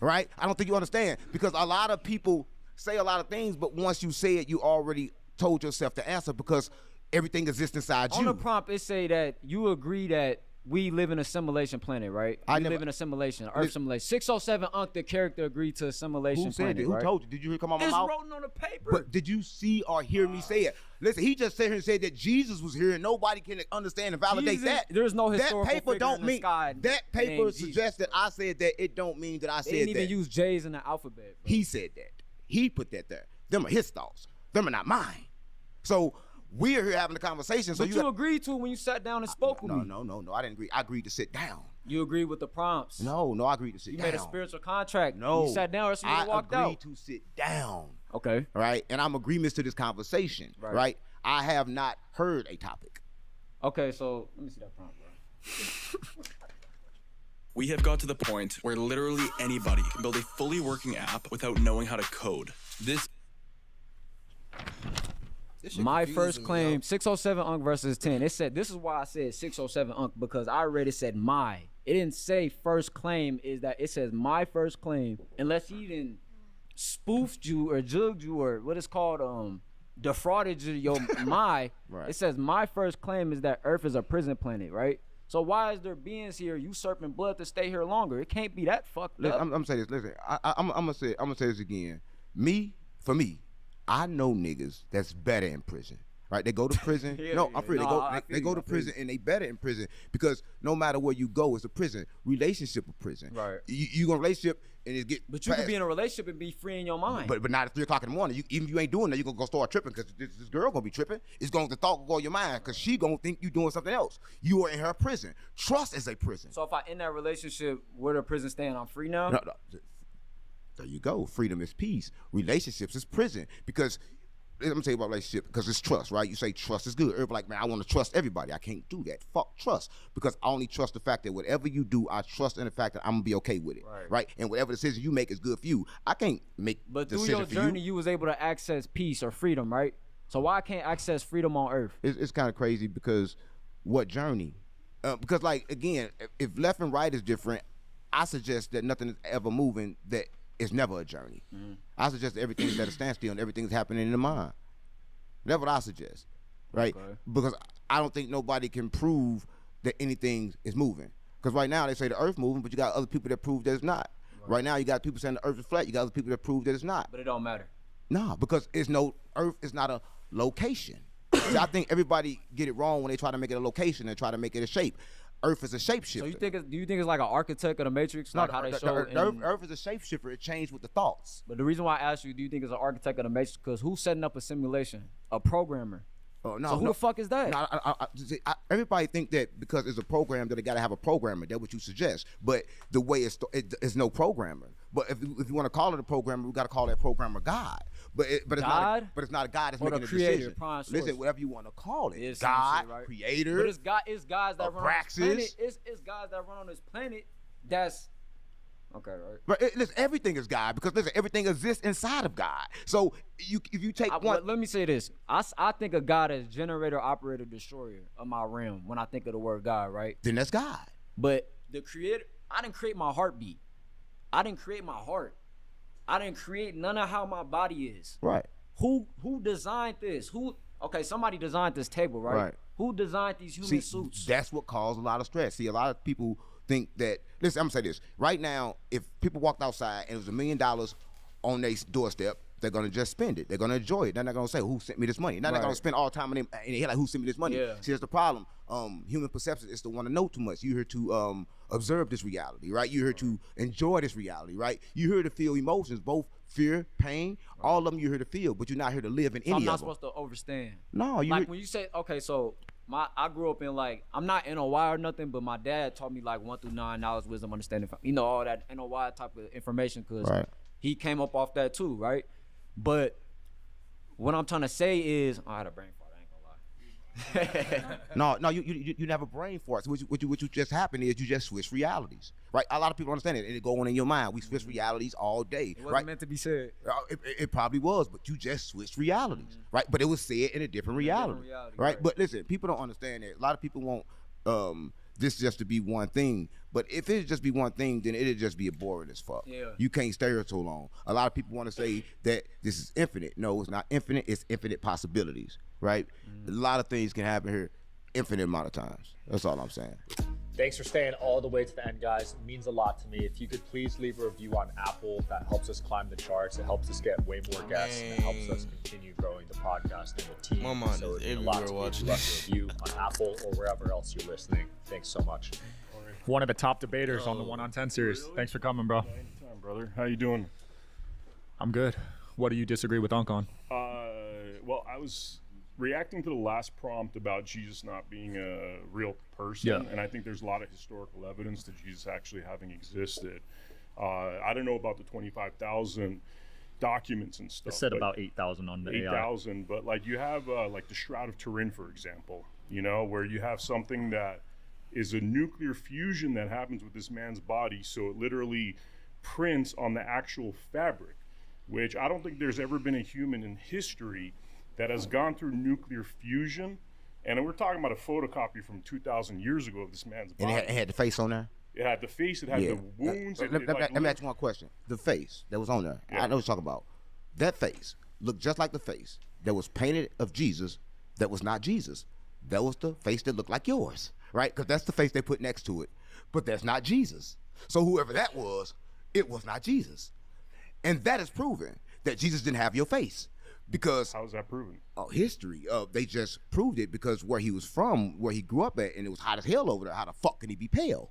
Right? I don't think you understand, because a lot of people say a lot of things, but once you say it, you already told yourself the answer because everything exists inside you. On the prompt, it say that you agree that we live in a simulation planet, right? We live in a simulation, Earth simulation. 607 Unc, the character, agreed to a simulation Who said planet, it? Who right? told you? Did you hear come on my It's mouth? written on the paper. But did you see or hear me say it? Listen, he just sat here and said that Jesus was here and nobody can understand and validate Jesus, that. there's no historical that paper figure don't in the mean sky that paper named suggests that I said that. It don't mean that I said They didn't even that. use J's in the alphabet. Bro. He said that. He put that there. Them are his thoughts. Them are not mine. So we're here having a conversation. So But you agreed to it when you sat down and spoke with me. No. I didn't agree. I agreed to sit down. You agreed with the prompts. No, I agreed to sit down. You made a spiritual contract. No. You sat down or you walked out. I agreed to sit down. Okay. Right? And I'm agreements to this conversation. Right? I have not heard a topic. Okay, so let me see that prompt, bro. We have got to the point where literally anybody can build a fully working app without knowing how to code. My first claim, 607 Unc versus 10. It said, this is why I said 607 Unc, because I already said my. It didn't say first claim, is that it says my first claim, unless he didn't spoofed you or jugged you or what is called, defrauded you, your my. Right. It says my first claim is that Earth is a prison planet, right? So why is there beings here usurping blood to stay here longer? It can't be that fucked up. I'm gonna say this. Listen, I'm gonna say this again. For me, I know niggas that's better in prison. Right? They go to prison. They go to prison and they better in prison because no matter where you go, it's a prison. Relationship a prison. Right. You go in a relationship and it get. But you could be in a relationship and be free in your mind. But not at 3 o'clock in the morning. Even if you ain't doing that, you gonna go start tripping because this girl gonna be tripping. The thought will go in your mind because she gonna think you doing something else. You are in her prison. Trust is a prison. So if I end that relationship where the prison stand, I'm free now? No. There you go. Freedom is peace. Relationships is prison because. Let me tell you about relationship because it's trust, right? You say trust is good. Everybody like, man, I want to trust everybody. I can't do that. Fuck trust because I only trust the fact that whatever you do, I trust in the fact that I'm gonna be okay with it, right? And whatever decision you make is good for you. I can't make. But through your journey, you was able to access peace or freedom, right? So why can't I access freedom on Earth? It's kind of crazy because what journey? Because like again, if left and right is different, I suggest that nothing is ever moving. That it's never a journey. I suggest that everything is at a standstill and everything's happening in the mind. That's what I suggest, right? Okay. Because I don't think nobody can prove that anything is moving. Because right now they say the earth moving, but you got other people that prove that it's not. Right now you got people saying the earth is flat. You got other people that prove that it's not. But it don't matter. Nah, because earth is not a location. See, I think everybody get it wrong when they try to make it a location and try to make it a shape. Earth is a shapeshifter. So do you think it's like an architect of the Matrix? Like how they show Earth is a shapeshifter. It changed with the thoughts. But the reason why I asked you, do you think it's an architect of the Matrix? Because who's setting up a simulation? A programmer. Oh, no, so who the fuck is that? No, everybody think that because it's a program that it got to have a programmer. That's what you suggest. But the way it's no programmer. But if you want to call it a programmer, we got to call that programmer God. But it's God? Not a God that's or making a creator, decision. Prime source. Listen, whatever you want to call it, it's God, right? creator. But it's guys that run on this planet. It's guys that run on this planet. That's Okay, right. But listen, everything is God because listen, everything exists inside of God. So if you take one, let me say this. I think of God as generator, operator, destroyer of my realm when I think of the word God, right? Then that's God. But the creator, I didn't create my heartbeat. I didn't create my heart. I didn't create none of how my body is. Right. Who designed this? Okay, somebody designed this table, right? Right. Who designed these human suits? That's what caused a lot of stress. See, a lot of people think that, listen, I'm gonna say this. Right now, if people walked outside and it was $1 million on their doorstep, they're gonna just spend it. They're gonna enjoy it. They're not gonna say, who sent me this money? They're not gonna spend all the time in their head like, who sent me this money? Yeah. See, that's the problem. Human perception is to want to know too much. You're here to observe this reality, right? You're here to enjoy this reality, right? You're here to feel emotions, both fear, pain, all of them you're here to feel, but you're not here to live in any of them. I'm not supposed to overstand. No, like when you say, okay, so I grew up in like, I'm not NOI or nothing, but my dad taught me like 1 through 9, knowledge, wisdom, understanding, all that NOI type of information, because he came up off that too, right? But what I'm trying to say is, I had a brain fart, I ain't gonna lie. No, you never brain farts. What you just happened is you just switch realities, right? A lot of people understand it, and it go on in your mind. We switch realities all day, It wasn't right? meant to be said. It probably was, but you just switched realities, right? But it was said in a different reality, right? But listen, people don't understand that. A lot of people want this just to be one thing, but if it just be one thing, then it'll just be boring as fuck. Yeah. You can't stay here so long. A lot of people want to say that this is infinite. No, it's not infinite. It's infinite possibilities, right? A lot of things can happen here infinite amount of times. That's all I'm saying. Thanks for staying all the way to the end, guys. It means a lot to me. If you could please leave a review on Apple, that helps us climb the charts. It helps us get way more guests. And it helps us continue growing the podcast and the team. My mind so is it means a lot everywhere to watching leave a review on Apple or wherever else you're listening. Thanks so much. One of the top debaters on the 1 on 10 series. Really? Thanks for coming, bro. Anytime, brother. How you doing? I'm good. What do you disagree with Unc on? Well, I was reacting to the last prompt about Jesus not being a real person, Yeah. and I think there's a lot of historical evidence to Jesus actually having existed. I don't know about the 25,000 documents and stuff. It said but about 8,000 on the 8,000, but like you have like the Shroud of Turin, for example, where you have something that is a nuclear fusion that happens with this man's body, so it literally prints on the actual fabric, which I don't think there's ever been a human in history that has gone through nuclear fusion. And we're talking about a photocopy from 2,000 years ago of this man's body. And it had the face on there? It had the face, it had the wounds. Let me ask you one question. The face that was on there, I know what you're talking about. That face looked just like the face that was painted of Jesus that was not Jesus. That was the face that looked like yours, right? Because that's the face they put next to it. But that's not Jesus. So whoever that was, it was not Jesus. And that is proven that Jesus didn't have your face. Because how is that proven? History. They just proved it because where he was from, where he grew up at, and it was hot as hell over there. How the fuck can he be pale?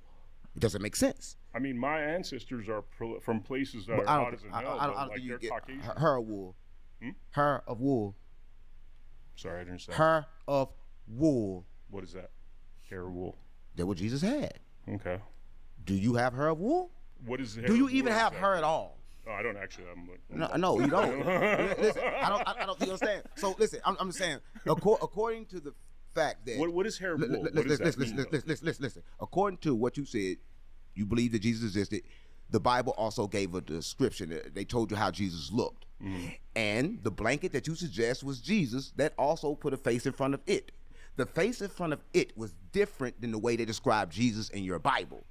It doesn't make sense. I mean, my ancestors are from places that are hot as hell, but like they're Caucasian. Hair of wool. Hair of wool. Sorry, I didn't understand. Hair of wool. What is that? Hair of wool. That's what Jesus had. Okay. Do you have hair of wool? What is hair? Do you of even wool have exactly? hair at all? No, I don't actually. No, you don't. Listen, I don't understand. So listen, I'm just saying. According to the fact that what is hair of wool? Listen. According to what you said, you believe that Jesus existed. The Bible also gave a description. They told you how Jesus looked, and the blanket that you suggest was Jesus. That also put a face in front of it. The face in front of it was different than the way they described Jesus in your Bible.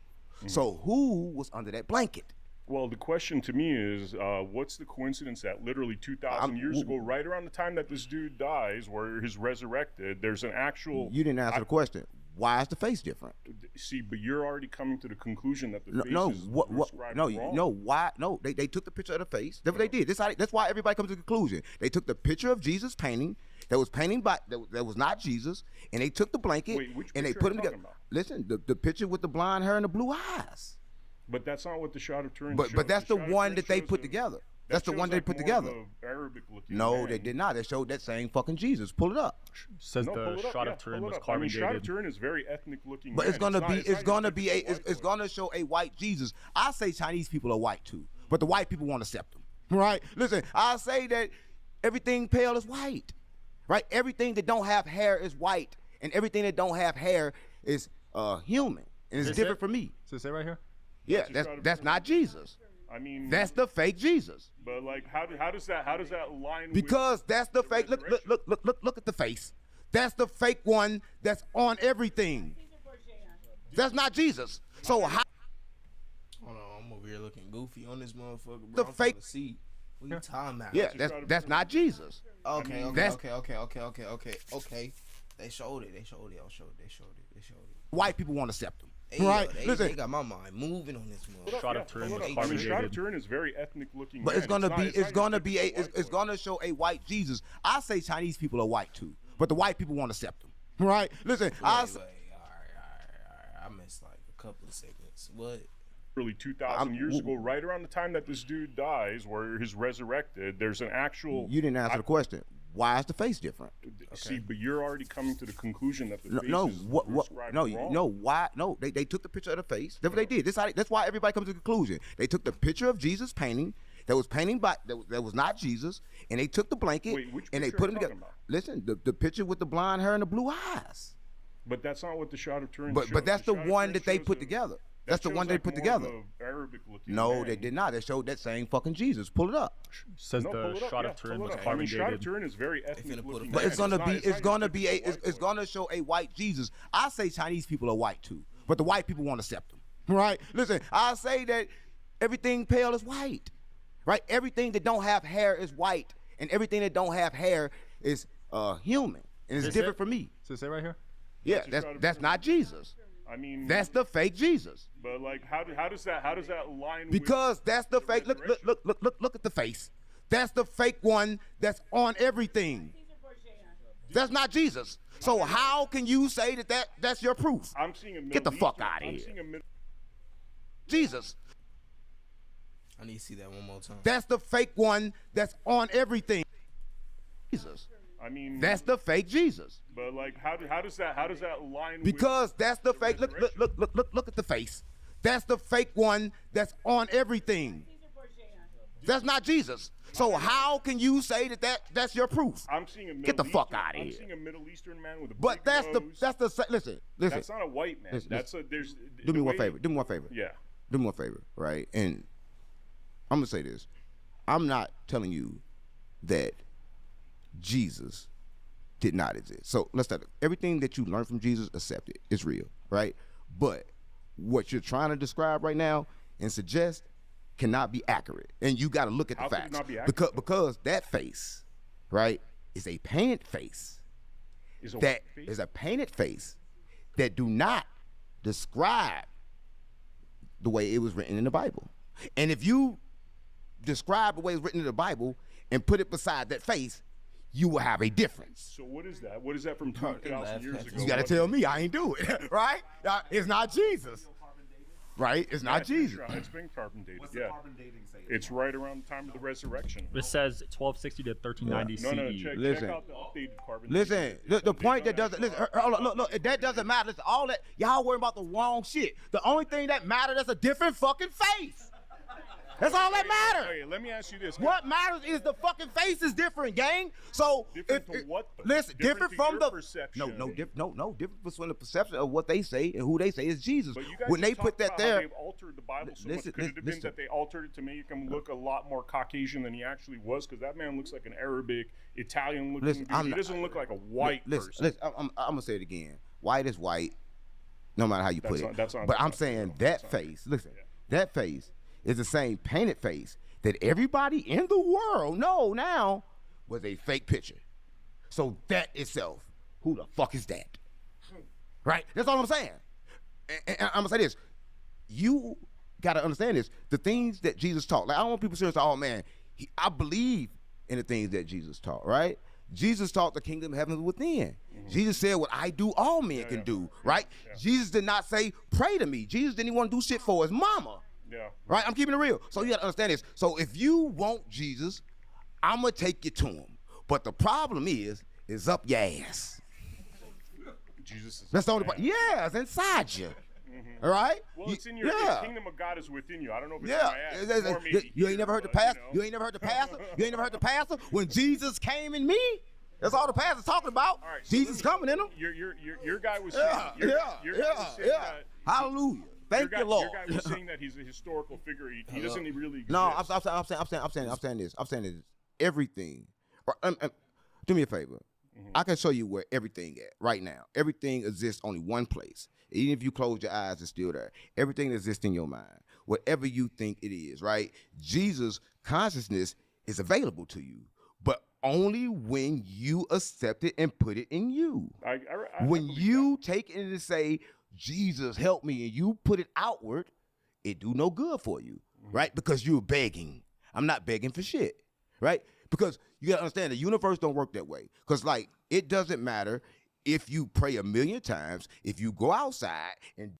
So who was under that blanket? Well, the question to me is, what's the coincidence that literally 2,000 years ago, right around the time that this dude dies, where he's resurrected, there's an actual... You didn't answer the question. Why is the face different? See, but you're already coming to the conclusion that the face is prescribed wrong. They took the picture of the face. That's what they did. That's why everybody comes to the conclusion. They took the picture of Jesus painting, that was not Jesus, and they took the blanket and they put them together. Listen, the picture with the blonde hair and the blue eyes. But that's not what the Shroud of Turin But that's the one that they put together. That's the one they put together. Arabic looking no, they did not. They showed that same fucking Jesus. Pull it up. Says the Shroud of Turin was Carmen David. Shroud of Turin is very ethnic looking. But it's gonna show a white Jesus. I say Chinese people are white too, but the white people won't accept them. Right? Listen, I say that everything pale is white. Right? Everything that don't have hair is white, and everything that don't have hair is human, and it's different from me. Does it say right here? Yeah, that's not Jesus. I mean, that's the fake Jesus. But like, how does that line? Because that's the fake. Look at the face. That's the fake one that's on everything. That's not Jesus. So how? Hold on, I'm over here looking goofy on this motherfucker, bro. The I'm fake. trying to see. What you talking about? Yeah, that's not Jesus. Okay. That's- Okay. They showed it. White people won't accept them. Hey, Right? yo, Listen. they got my mind moving on this motherfucker. Shot of Turin is very ethnic looking. But man. it's gonna be a. it's gonna show a white Jesus. I say Chinese people are white too, but the white people won't accept them. Right? Listen, All right. I missed like a couple of segments. What? Early 2,000 years ago, right around the time that this dude dies, where he's resurrected, there's an actual. You didn't answer the question. Why is the face different? See, but you're already coming to the conclusion that the face is prescribed wrong. Why? No, they took the picture of the face. That's what they did. That's why everybody comes to the conclusion. They took the picture of Jesus painting that was that was not Jesus, and they took the blanket and they put them together. Listen, the picture with the blonde hair and the blue eyes. But that's not what the shot of Turin. But that's the one that they put together. That's the one they put together. No, they did not. They showed that same fucking Jesus. Pull it up. Says the shot of Turin was carbon dated. Shot of Turin is very ethnic looking. But it's gonna show a white Jesus. I say Chinese people are white too, but the white people won't accept them. Right? Listen, I say that everything pale is white. Right? Everything that don't have hair is white, and everything that don't have hair is human, and it's different from me. So say right here. Yeah, that's not Jesus. I mean, that's the fake Jesus. But like, how does that line? Because that's the fake. Look at the face. That's the fake one that's on everything. That's not Jesus. So how can you say that's your proof? I'm seeing a Get the fuck out of here. Jesus. I need to see that one more time. That's the fake one that's on everything. Jesus. I mean, that's the fake Jesus. But like, how does that line? Because that's the fake. Look at the face. That's the fake one that's on everything. That's not Jesus. So how can you say that's your proof? I'm seeing a Get the fuck out of here. I'm seeing a Middle Eastern man with a But big nose. listen. That's not a white man. Do me one favor. Yeah. Do me one favor, right? And I'm gonna say this. I'm not telling you that Jesus did not exist. So let's start. Everything that you learn from Jesus, accept it. It's real, right? But what you're trying to describe right now and suggest cannot be accurate. And you got to look at the facts. Because that face, right, is a painted face. Is a painted face that do not describe the way it was written in the Bible. And if you describe the way it's written in the Bible and put it beside that face, you will have a difference. So what is that? What is that from 2,000 years ago? You got to tell me. I ain't do it, right? It's not Jesus, right? It's not Jesus. It's been carbon dated. What's the carbon dating say? It's right around the time of the resurrection. This says 1260 to 1390 CE. No, check out the updated carbon. Listen, the point that doesn't listen. Look, that doesn't matter. Listen, all that y'all worrying about the wrong shit. The only thing that matters is a different fucking face. That's all that matters. Okay, let me ask you this. What matters is the fucking face is different, gang. So different from what? Listen, different from the perception. different between the perception of what they say and who they say is Jesus. But you guys when they put that there, they've altered the Bible so much. Could it have been that they altered it to make him look a lot more Caucasian than he actually was? Because that man looks like an Arabic, Italian-looking dude. He doesn't look like a white person. Listen, I'm gonna say it again. White is white, no matter how you put it. But I'm saying that face. Listen, that face is the same painted face that everybody in the world know now was a fake picture. So that itself, who the fuck is that? Right? That's all I'm saying. And I'm gonna say this. You gotta understand this. The things that Jesus taught. Like, I don't want people to say, oh man, I believe in the things that Jesus taught, right? Jesus taught the kingdom of heaven is within. Mm-hmm. Jesus said, what I do, all men can do, right? Yeah. Jesus did not say, pray to me. Jesus didn't even want to do shit for his mama. Yeah. Right? I'm keeping it real. So you got to understand this. So if you want Jesus, I'm going to take you to him. But the problem is up your ass. Jesus is That's the only part. Yeah, it's inside you. Mm-hmm. All right? Well, it's in your the kingdom of God is within you. I don't know if it's in my ass. Or maybe you ain't never heard the pastor? You ain't never heard the pastor? You ain't never heard the pastor? When Jesus came in me? That's all the pastor's talking about. Right, so Jesus coming in him. Your guy was saying, your guy was saying that. Hallelujah. Thank you, Lord. Your guy was saying that he's a historical figure. He doesn't really exist. No, I'm saying this. I'm saying this. Everything. Do me a favor. I can show you where everything at right now. Everything exists only one place. Even if you close your eyes, it's still there. Everything exists in your mind. Whatever you think it is, right? Jesus' consciousness is available to you, but only when you accept it and put it in you. When you take it and say, Jesus, help me, and you put it outward, it do no good for you, right? Because you're begging. I'm not begging for shit, right? Because you gotta understand the universe don't work that way. Because like it doesn't matter if you pray 1,000,000 times, if you go outside and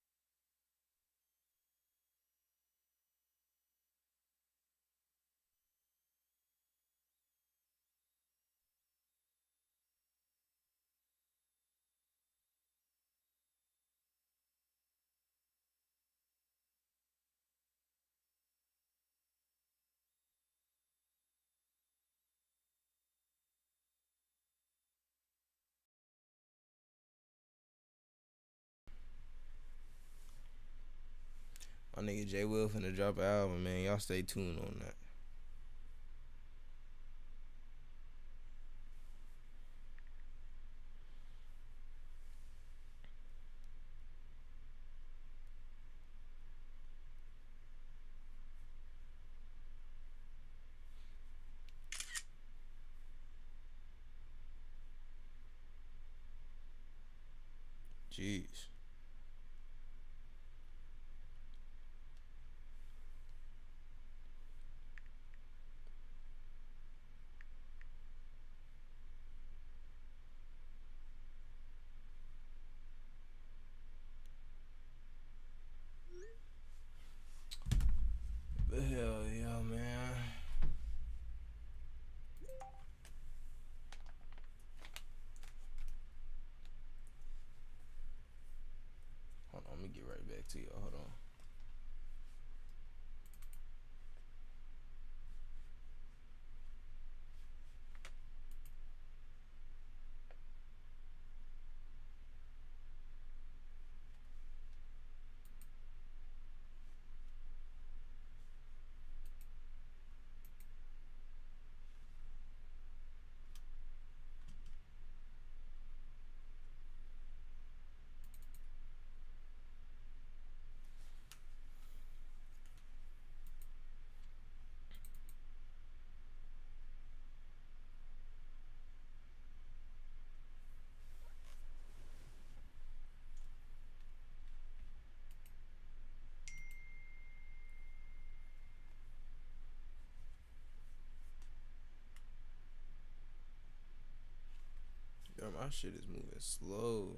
My nigga J Will finna drop an album, man. Y'all stay tuned on that. Jeez. The hell yeah, man. Hold on, let me get right back to y'all. Hold on. Yo, my shit is moving slow.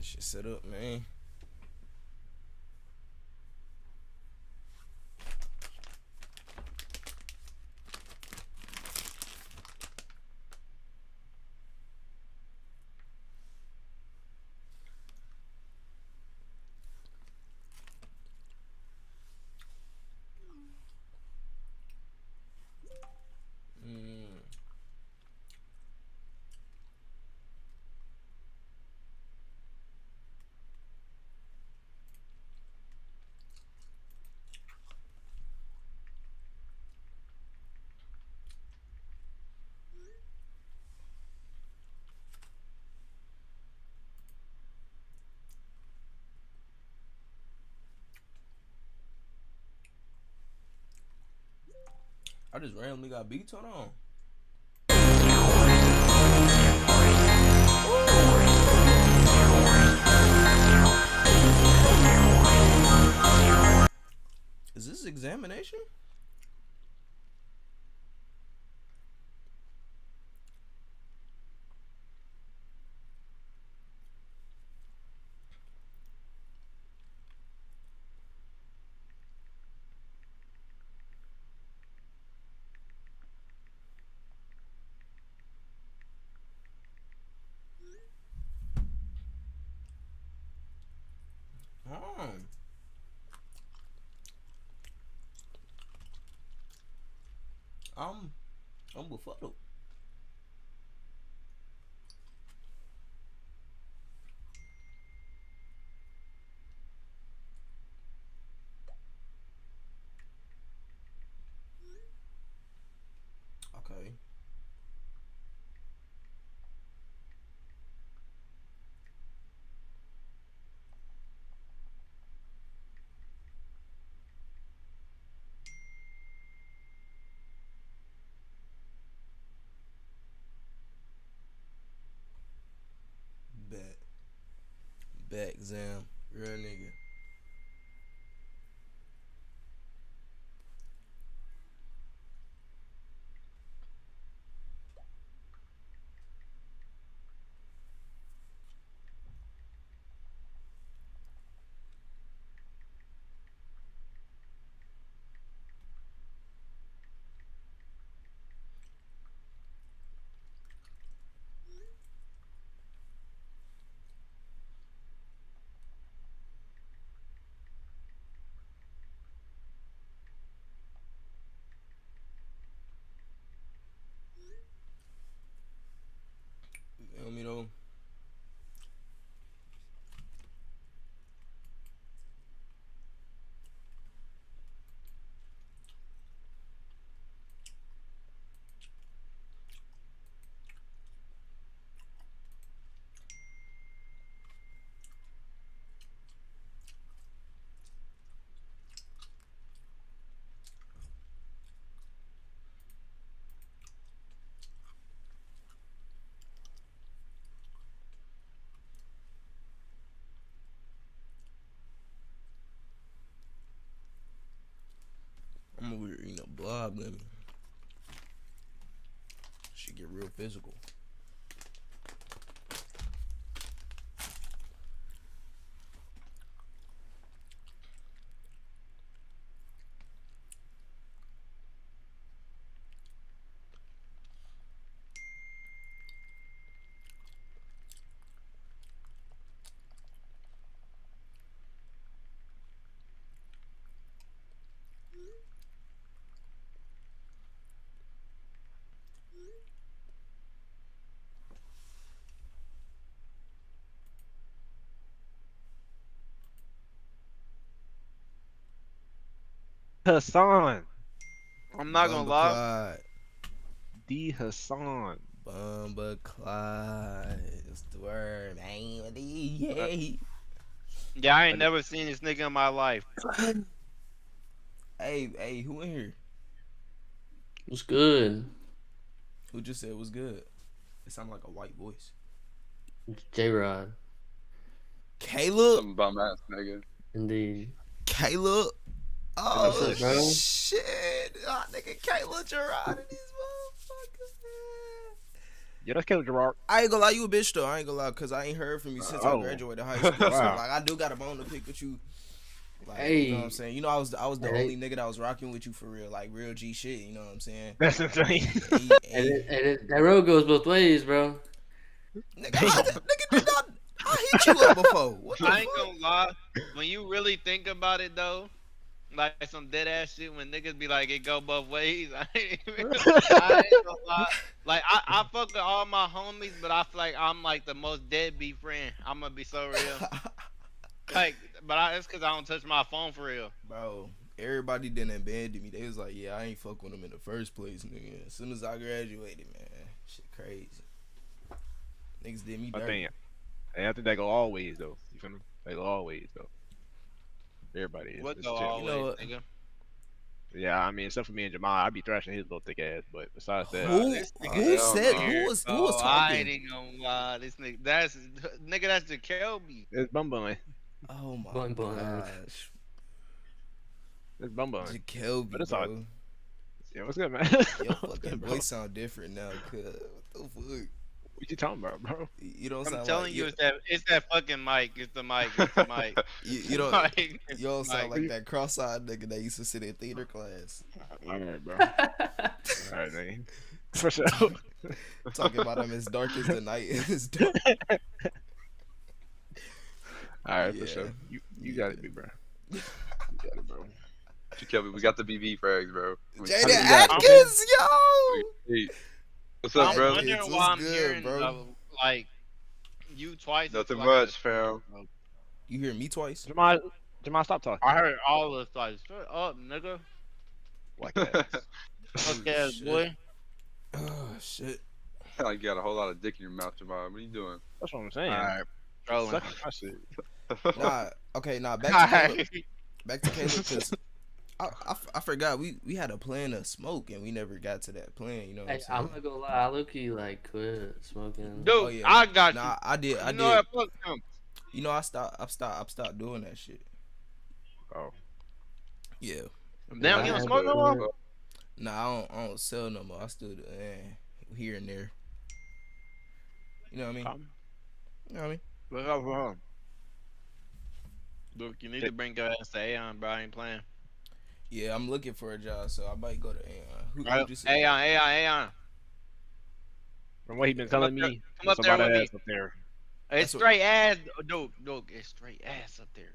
Shit set up, man. I just randomly got beats. Hold on. Is this examination? I'm befuddled. Okay. Bet exam. Real nigga. You feel me though? I'm over here eating a blob lemon. Should get real physical. Hassan. I'm not gonna Bumba lie. Clyde. DukeHasan. Bumba Clyde. That's the word, man. Yay. Yeah, I ain't never seen this nigga in my life. Hey, who in here? What's good? Who just said was good? It sounded like a white voice. J-Rod. Caleb? Some bum ass nigga. Indeed. Caleb? Oh, What's up, bro? shit. Oh, nigga, Caleb Gerard in these motherfuckers, man. Yeah, that's Caleb Gerard. I ain't gonna lie, you a bitch though. I ain't gonna lie, cause I ain't heard from you since I Oh. graduated high school. So Wow. like, I do got a bone to pick with you. Like, Hey. you know what I'm saying? You know, I was the Hey. only nigga that was rocking with you for real, like real G shit. You know what I'm saying? That's insane. That road goes both ways, bro. I hit you up before. What the I ain't fuck? gonna lie. When you really think about it though, like some dead ass shit, when niggas be like it go both ways, I ain't gonna lie. Like I fuck with all my homies, but I feel like I'm like the most deadbeat friend. I'm gonna be so real. Like, but it's cause I don't touch my phone for real. Bro, everybody didn't abandon me. They was like, yeah, I ain't fuck with them in the first place, nigga. As soon as I graduated, man, shit crazy. Niggas did me dirty. I think they go always though. You feel me? They go always though. Everybody is. What It's go chill. always, nigga? Yeah, I mean, except for me and Jamal, I be thrashing his little thick ass. But besides that, Who was I talking? ain't gonna lie. This nigga, that's Jacoby. It's Bum Bun. Oh my Bun Bun. gosh. It's Bum Bun. Jacoby, But it's all. bro. Yeah, what's good, man? Your fucking voice sound different now, cuz. What the fuck? What you talking about, bro? You don't I'm sound telling like you, it's that fucking mic. It's the mic. It's the mic. you don't Mic. you don't sound Mic. like that cross-eyed nigga that used to sit in theater class. All right, bro. All right, man. For sure. Talking about him as dark as the night is dark. All right, Yeah. for sure. You got it, big bro. You got it, bro. Jacoby, we got the BB frags, bro. Jaden Atkins, yo! Hey, what's up, bro? I'm wondering It's why I'm good, hearing bro. like you twice. Nothing It's like much, fam. You hear me twice? Jamal, stop talking. I heard all of us twice. Shut up, nigga. Like that. Fuck ass shit. boy. Oh shit. You got a whole lot of dick in your mouth, Jamal. What are you doing? That's what I'm saying. All right, trolling. Suck my shit. Nah, okay, nah, back to Caleb. Back to Caleb, because I forgot we had a plan to smoke and we never got to that plan. You know what Hey, I'm I'm saying? not gonna lie, I low-key like quit smoking. Dude, Oh, yeah. I got you. Nah, I did. You know what? Fuck him. You know, I stopped doing that shit. Oh. Yeah. Damn, you don't smoke no more? Nah, I don't sell no more. I still do here and there. You know what I mean? You know what I mean? Dude, you need to bring your ass to Aeon, bro. I ain't playing. Yeah, I'm looking for a job, so I might go to Aeon. Who just said Aeon, that? Aeon. From what he been telling me, Come up there with me. ass up there. It's straight ass, dude. It's straight ass up there.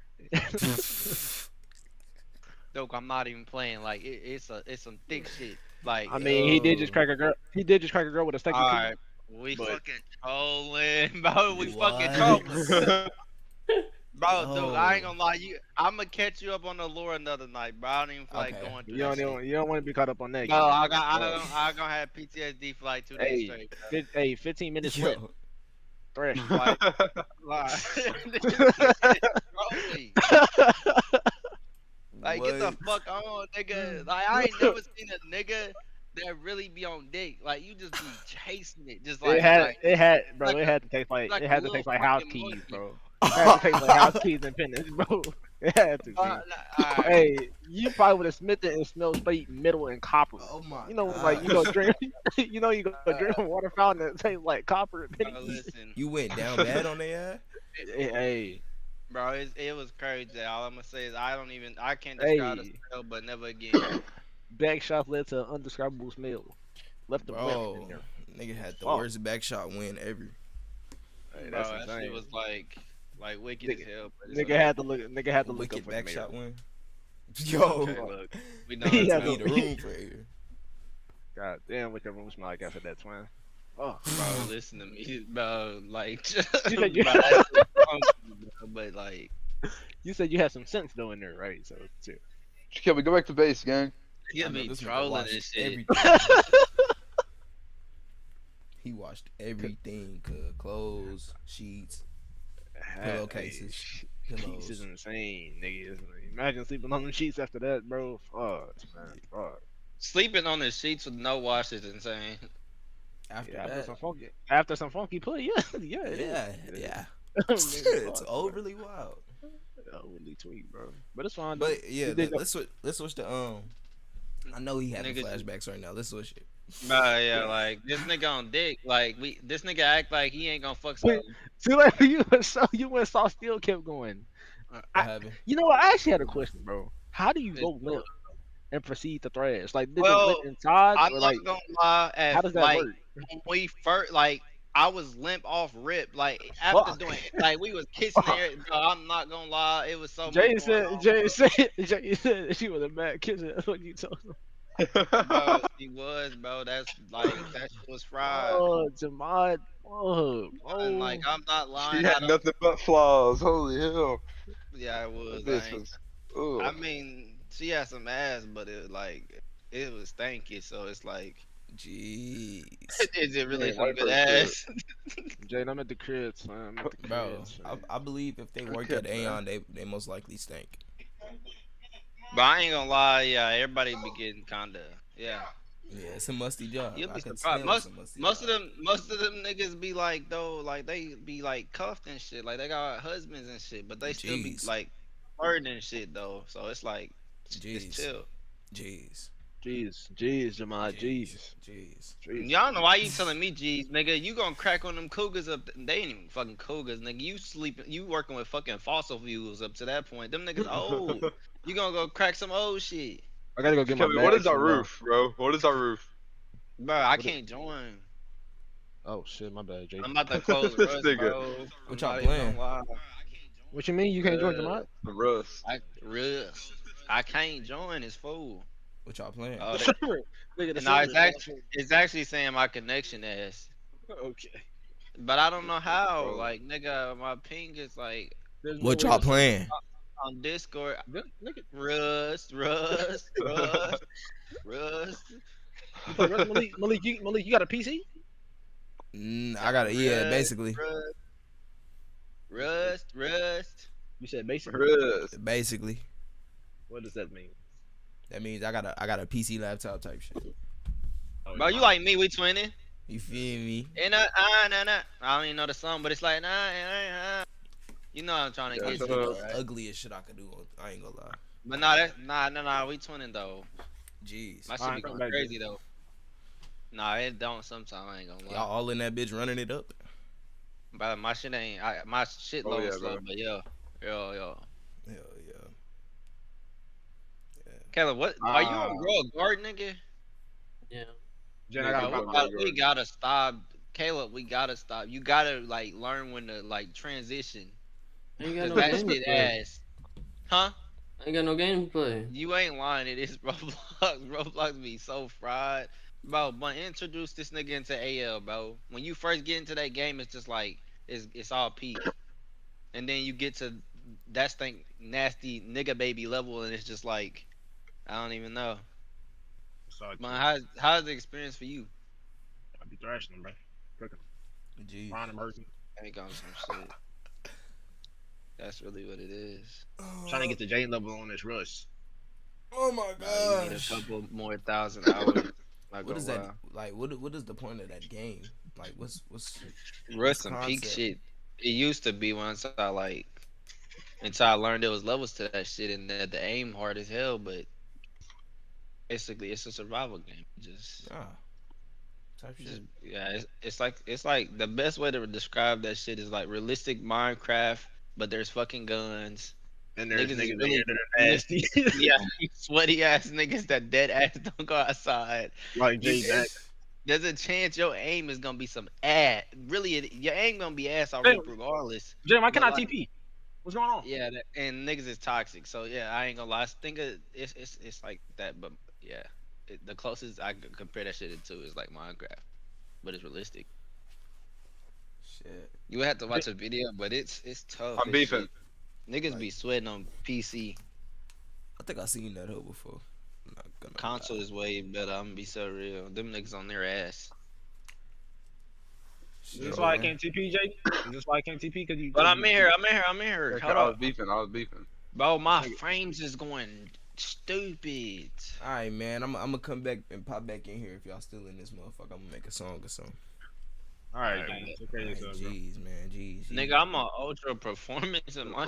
Dude, I'm not even playing. Like it's some thick shit. Like I mean, he did just crack a girl. He did just crack a girl with a steak. Alright, we fucking trolling, bro. We fucking trolling. Bro, dude, I ain't gonna lie. I'm gonna catch you up on the lure another night, bro. I don't even feel like going through that shit. You don't want to be caught up on that. No, I gonna have PTSD for like 2 days straight. Hey, 15 minutes Yo. left. Thresh. Like, get the fuck on, nigga. Like, I ain't never seen a nigga that really be on dick. Like, you just be chasing it, just like it had like, it had to taste like like it a had to little taste like house fucking keys, monkey. bro. It had to taste like house keys and pendants, bro. It had to. Alright. Hey, you probably would have smelled it and smelled straight metal and copper. Oh my You know, God. like you go drink, you go drink a water fountain that tastes like copper and Bro, pennies. listen, You went down bad on their ass? Hey, bro, it was crazy. All I'm gonna say is I can't describe the Hey. smell, but never again. back shots led to an undescribable smell. Left the breath in Bro, there. nigga had the Oh. worst back shot win ever. Hey, Bro, that's that insane. shit was like wicked as hell. But it's Nigga like, had to look. Nigga had to look Wicked up for back the shot mail. win. Yo, okay, look, we know He that's had need not- a room for here. God damn, what your room smell like after that twin? Oh, Bro, listen to me, bro. Like, You said you- bro, that's so funky, bro, but like, you said you had some sense though in there, right? So, too. Jacoby, go back to base, gang. you I know be this nigga trolling watched and shit. everything. He washed everything, clothes, sheets, pillowcases, Sheets pillows. is insane, nigga. Imagine sleeping on the sheets after that, bro. Fuck, man. Fuck. Sleeping on the sheets with no wash is insane. After Yeah, that, after some funky play, yeah, yeah, it yeah, is. yeah. Nigga, It's fuck, overly wild. bro. Overly tweet, bro. But it's fine. But yeah, You did let's switch to I know he having Niggas- flashbacks right now. Listen to shit. Nah, yeah, like this nigga on dick. Like this nigga act like he ain't gonna fuck some. See, like you went saw still kept going. You know what? I actually had a question, bro. How do you go limp and proceed to thrash? Like, did Well, the limp inside? I'm Or not like, gonna lie. At, how does that like, work? when we first, like, I was limp off rip. Like after doing, like, we was kissing the air. Bro, I'm not gonna lie. It was so Jay much going said, on. Jay said she was a bad kisser. That's what you told him. Bro, she was, bro. That's like that shit was fried. Oh, Jamad. Oh, And like I'm not lying. She I had don't, nothing but flaws. Holy hell. yeah, it was. That I, bitch ain't, was. I Ugh. mean, she had some ass, but it was stanky. So it's like, jeez, is it really Yeah, some white good person ass? Jay, I'm at the cribs, man. I'm at the Bro, cribs. I believe if they worked kept at Aeon, they most likely stink. But I ain't gonna lie, yeah, everybody be getting kinda, yeah. Yeah, it's a musty job. You'll I be can surprised. tell it's a musty Most job. of them niggas be like though, like they be like cuffed and shit, like they got husbands and shit, but they still be Jeez. like flirting and shit though. So it's like, it's Jeez. chill. Jeez. Jeez, Jamad, jeez. Y'all know why you telling me, G's, nigga? You gonna crack on them cougars up? They ain't even fucking cougars, nigga. You sleeping? You working with fucking fossil fuels up to that point? Them niggas old. You gonna go crack some old shit? I gotta go get my Kevin, what is bags our from, roof, bro? What is our roof? Bro, I can't join. Oh shit, my bad, Jay. I'm about to close Rust, nigga. bro. What I'm y'all not even playing? gonna lie. What you mean you can't join Jamad? The Rust. Rust. I can't join. It's full. What y'all playing? Oh, Nigga, the no, server- it's actually saying my connection ass. Okay. But I don't know how. Like, nigga, my ping is like What y'all playing? on Discord. Nigga. Rust. You play Rust, Malik, you got a PC? I got it. Yeah, basically. Rust. You said basic? Rust. Basically. What does that mean? That means I got a PC laptop type shit. Bro, you like me? We twinning. You feel me? And nah. I don't even know the song, but it's like nah. You know what I'm trying to get That's to, the right? ugliest shit I could do. I ain't gonna lie. But nah, we twinning though. Jeez. My shit be going crazy though. Nah, it don't sometimes. I ain't gonna lie. Y'all all in that bitch running it up. But my shit ain't. My shit low and slow. But yo. Hell yeah. Caleb, what? Are you on Grow a Guard, nigga? Yeah. Jen, We gotta stop. Caleb, we gotta stop. You gotta like learn when to like transition. I ain't got no That game to shit play. ass. Huh? I ain't got no game to play. You ain't lying. It is Roblox. Roblox be so fried. Bro, but introduce this nigga into AL, bro. When you first get into that game, it's just like it's all peak. And then you get to that stink nasty nigga baby level, and it's just like I don't even know. Man, how's the experience for you? I be thrashing them, bro. Cooking. Jeez. Ron emerging. Ain't got some shit. That's really what it is. Trying to get the J level on this rush. Oh my You need a couple more thousand hours. What is that? Like, what is the point of that game? Like, what's Rust and peak shit? It used to be once I like until I learned there was levels to that shit and that the aim hard as hell, but basically it's a survival game. Just type shit. Yeah, it's like the best way to describe that shit is like realistic Minecraft, but there's fucking guns. And there's niggas really, in here that are nasty. yeah, sweaty ass niggas that dead ass don't go outside. Like Jay Jack. There's a chance your aim is gonna be some ass. Really, your aim gonna be ass off regardless. Jay, why can't I But, like, TP? What's going on? Yeah, and niggas is toxic. So yeah, I ain't gonna lie. I think it's like that, but yeah, the closest I could compare that shit into is like Minecraft, but it's realistic. Shit. You would have to watch a video, but it's tough. I'm beefing. Shit. Niggas be sweating on PC. I think I seen that hoe before. I'm not gonna Console lie. is way better. I'm gonna be so real. Them niggas on their ass. Is this why I can't TP, Jay? Is this why I can't TP? Because you. But I'm in here. Hold I was on. beefing. Bro, my frames is going stupid. All right, man. I'm gonna come back and pop back in here if y'all still in this motherfucker. I'm gonna make a song or something. All right, man. Okay, Jeez, man. Jeez. Nigga, I'm on ultra performance and my.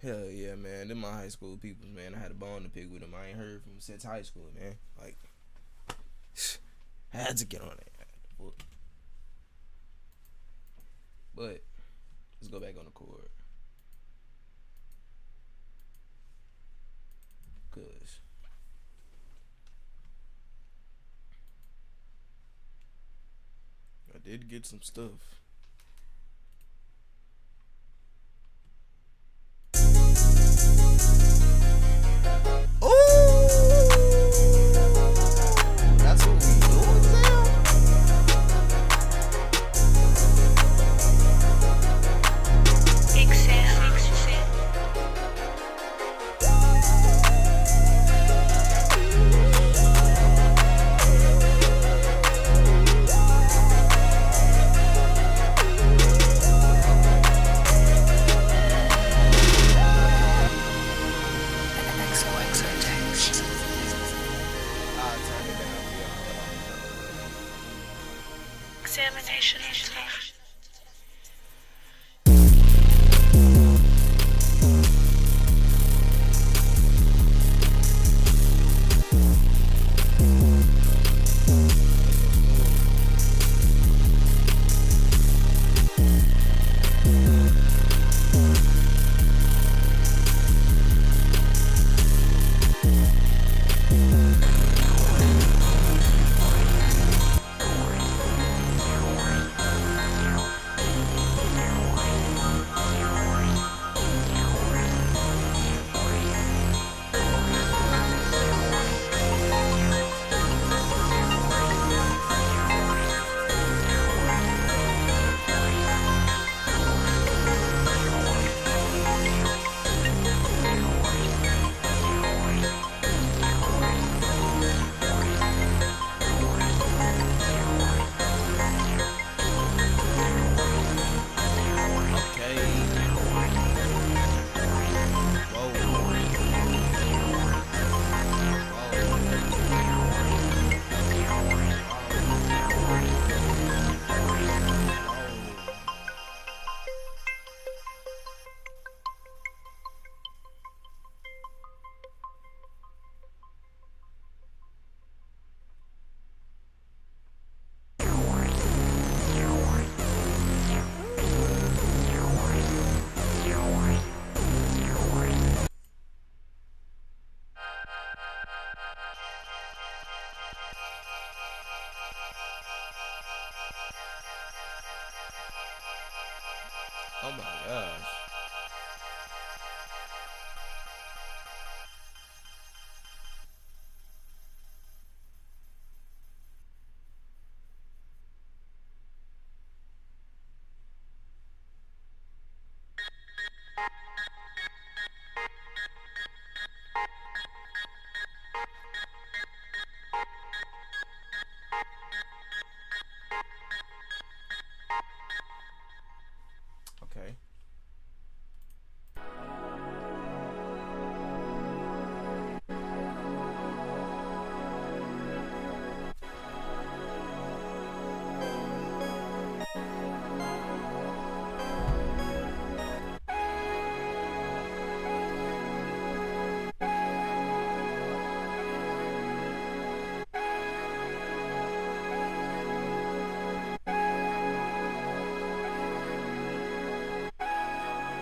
Hell yeah, man. Them my high school people, man. I had a bone to pick with them. I ain't heard from them since high school, man. Like, I had to get on it. But let's go back on the court. Cause I did get some stuff. That's what we doing now? Examination. Oh my gosh. Okay.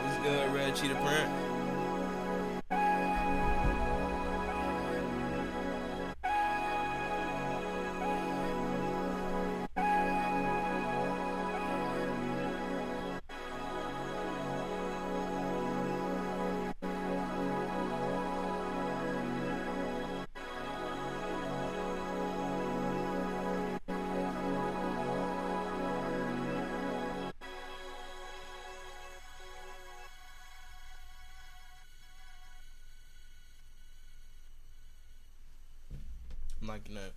What's good, Red Cheetah Print? I'm liking that.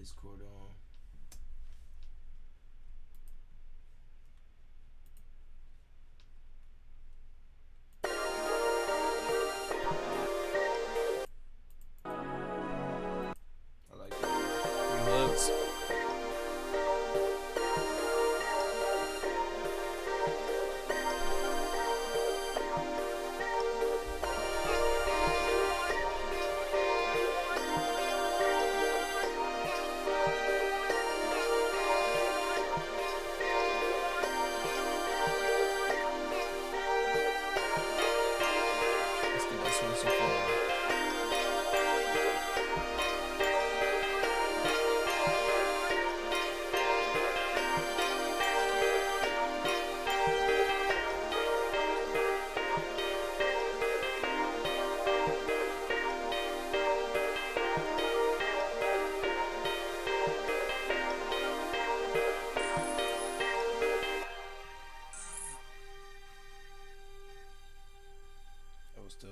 Discord on. I like that. Hugs. That's the best one so far. That was tough.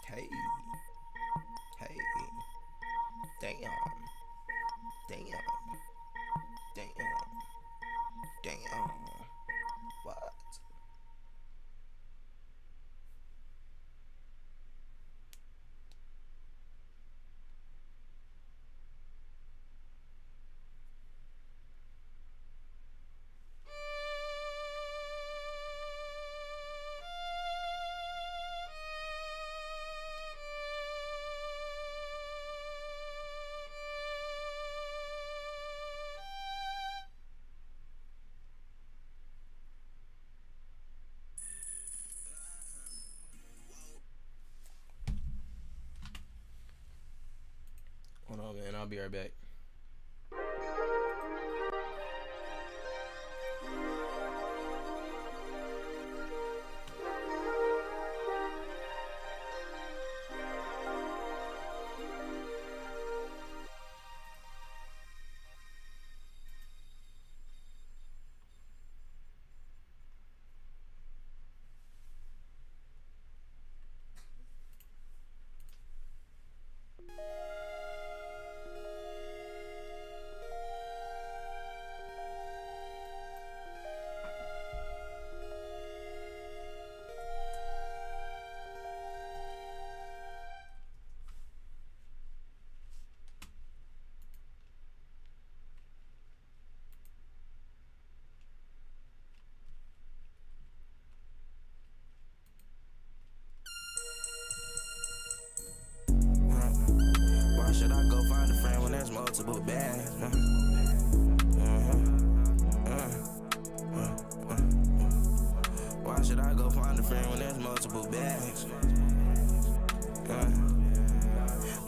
Hey. Hey. Damn. Damn. Damn. Damn. What? Hold on, man. I'll be right back. Why should I go find a friend when there's multiple bags? Why should I go find a friend when there's multiple bags?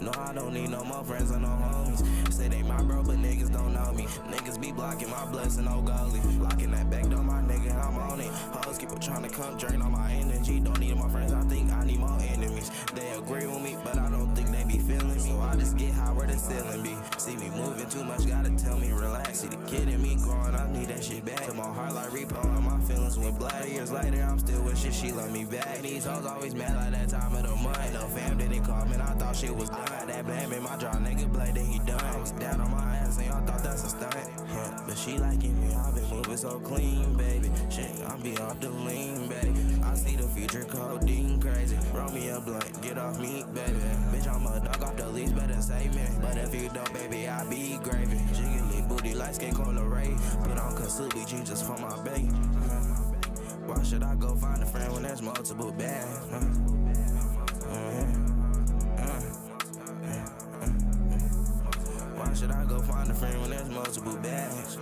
No, I don't need no more friends or no homies. Say they my bro, but niggas don't know me. Niggas be blocking my blessing, no goalie. Locking that back door, my nigga, I'm on it. Hoes keep trying to come drain on my energy. Don't need my friends, I think I need more enemies. They agree with me, but I don't think they be feeling me. So I just get high where the ceiling be. See me moving too much, gotta tell me relax. See the kid in me growing, I need that shit back. To my heart like repo and my feelings went black. Years later, I'm still wishing she love me back. These hoes always mad like that time of the month. No fam didn't call me, I thought shit was done. That blame in my jaw, nigga blade, then he done. I was down on my ass and y'all thought that's a stunt. But she liking me, I've been moving so clean, baby. Shit, I'm be off the lean, baby. I see the future codeine crazy. crazy. Roll me a blunt, get off me, baby. Bitch, I'm a dog off the leash, better save me. But if you don't, baby, I be gravy. Jiggly booty, light skin, color ray. Put on Kasubi G just for my baby. Why should I go find a friend when there's multiple bags? Why should I go find a friend when there's multiple bags?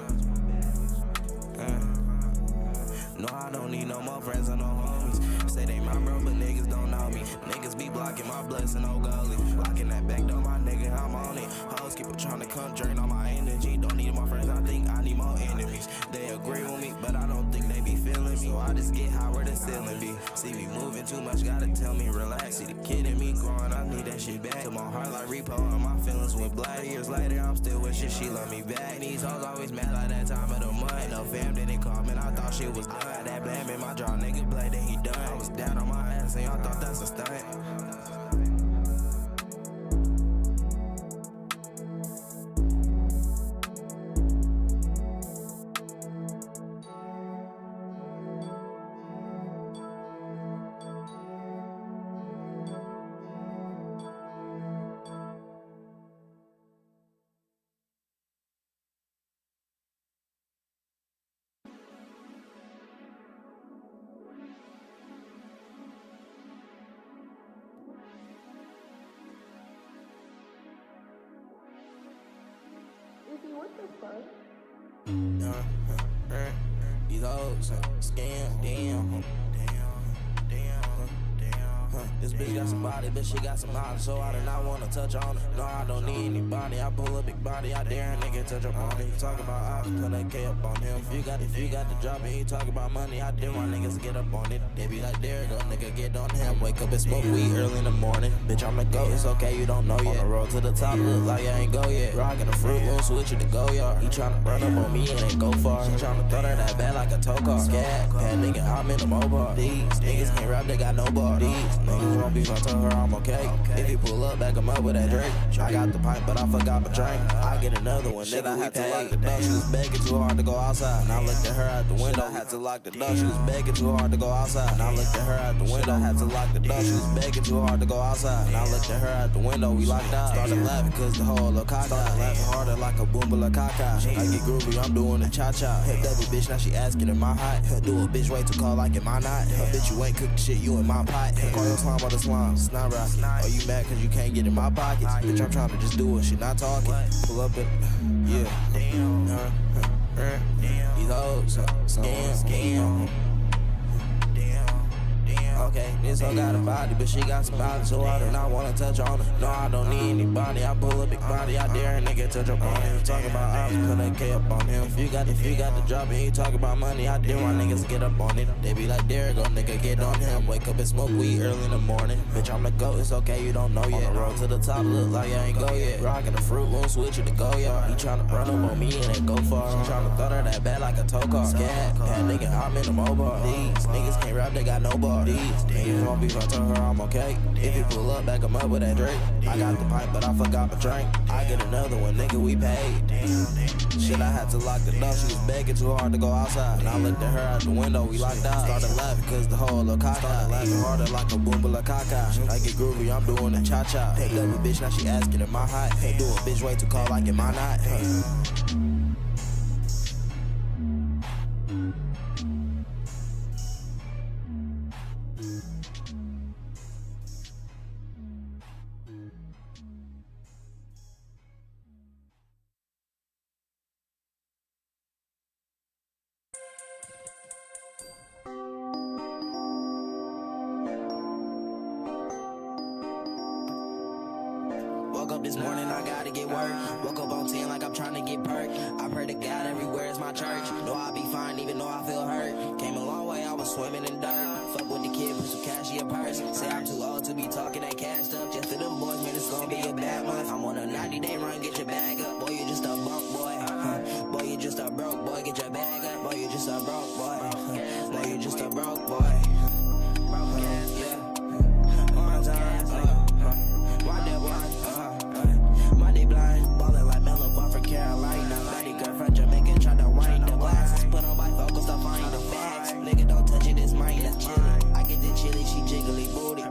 No, I don't need no more friends or no homies. Say they my bro, but niggas don't know me. Niggas be blocking my blessing, oh gully. Blocking that back door, my nigga, I'm on it. Hoes keep trying to come drain all my energy. Don't need more friends, I think I need more enemies. They agree with me, but I don't think they be feeling me. So I just get high where the ceiling be. See me moving too much, gotta tell me relax. See the kid in me growing, I need that shit back. To my heart like repo and my feelings went black. Years later, I'm still wishing she love me back. These hoes always mad like that time of the month. No fam didn't call, man, I thought shit was done. I had that blame in my jaw, nigga play, then he done. I was down on my ass and y'all thought that's a stunt. These hoes scam, damn. This bitch got some body, but she got some knowledge, so I do not wanna touch on her. No, I don't need anybody. I pull a big body, I dare a nigga touch up on it. Talk about ops, put that K up on him. If you got the drop and he talk about money, I dare my niggas get up on it. They be like, there go, nigga, get on him. Wake up and smoke weed early in the morning. Bitch, I'm the GOAT, it's okay, you don't know yet. On the road to the top, look like I ain't go yet. Rockin' the fruit, won't switch it to go yard. He tryna run up on me and ain't go far. He tryna throw that bad like a tow car. Scat, bad nigga, I'm in the mobile. These niggas can't rap, they got no bar. These niggas won't be tell her I'm okay. If you pull up, back him up with that drink. I got the pipe, but I forgot my drink. I get another one, nigga, I had to lock the door. She was begging too hard to go outside. And I looked at her out the window, I had to lock the door. She was begging too hard to go outside. And I looked at her out the window, I had to lock the door. She was begging too hard to go outside. And I looked at her out the window, we locked out. Started laughing cause the whole little cock out. Laughing harder like a boomba la caca. I get groovy, I'm doing the cha-cha. Hit double bitch, now she asking in my hot. Do a bitch way too cold like in my knot. Bitch, you ain't cooking shit, you in my pot. Call your slime or the slime, it's not rocket. Are you mad cause you can't get in my pockets? Bitch, I'm trying to just do it, shit, not talking. Pull up and, yeah. These hoes, scam. Okay, this hoe got a body, but she got some body, so I do not wanna touch on her. No, I don't need anybody. I pull a big body, I dare a nigga touch up on him. Talking about ops, put that K up on him. If you got the drop and he talk about money, I dare my niggas get up on it. They be like, there go, nigga, get on him. Wake up and smoke weed early in the morning. Bitch, I'm the GOAT, it's okay, you don't know yet. On the road to the top, look like I ain't go yet. Rockin' the fruit, won't switch it to go yard. He tryna run up on me and ain't go far. He tryna throw that bad like a tow car. Scat, bad nigga, I'm in the mobile. These niggas can't rap, they got no bar. These niggas won't be if I tell her I'm okay. If you pull up, back him up with that drink. I got the pipe, but I forgot my drink. I get another one, nigga, we paid. Shit, I had to lock the door. She was begging too hard to go outside. And I looked at her out the window, we locked out. Started laughing cause the whole little cock out. Laughing harder like a boomba la caca. I get groovy, I'm doing the cha-cha. Picked up a bitch, now she asking in my hot. Do a bitch way too cold like in my knot. Woke up this morning, I gotta get work. Woke up on 10 like I'm trying to get perked. I pray to God everywhere is my church. Know I'll be fine even though I feel hurt. Came a long way, I was swimming in dirt. Fuck with the kid, put some cash in your purse. Say I'm too old to be talking that cash stuff. Just to them boys, man, it's gonna be a bad month. I'm on a 90-day run, get your bag up. Boy, you just a bunk boy. Boy, you just a broke boy, get your bag up. Boy, you just a broke boy. Boy, you just a broke boy. Yeah. One time, why that one? Money blind, ballin' like Melo Ball from Carolina. Buddy girl from Jamaica try to wind the glasses. Put on my focus to find the facts. Nigga, don't touch it, it's mine, that's chili. I get the chili, she jiggly booty.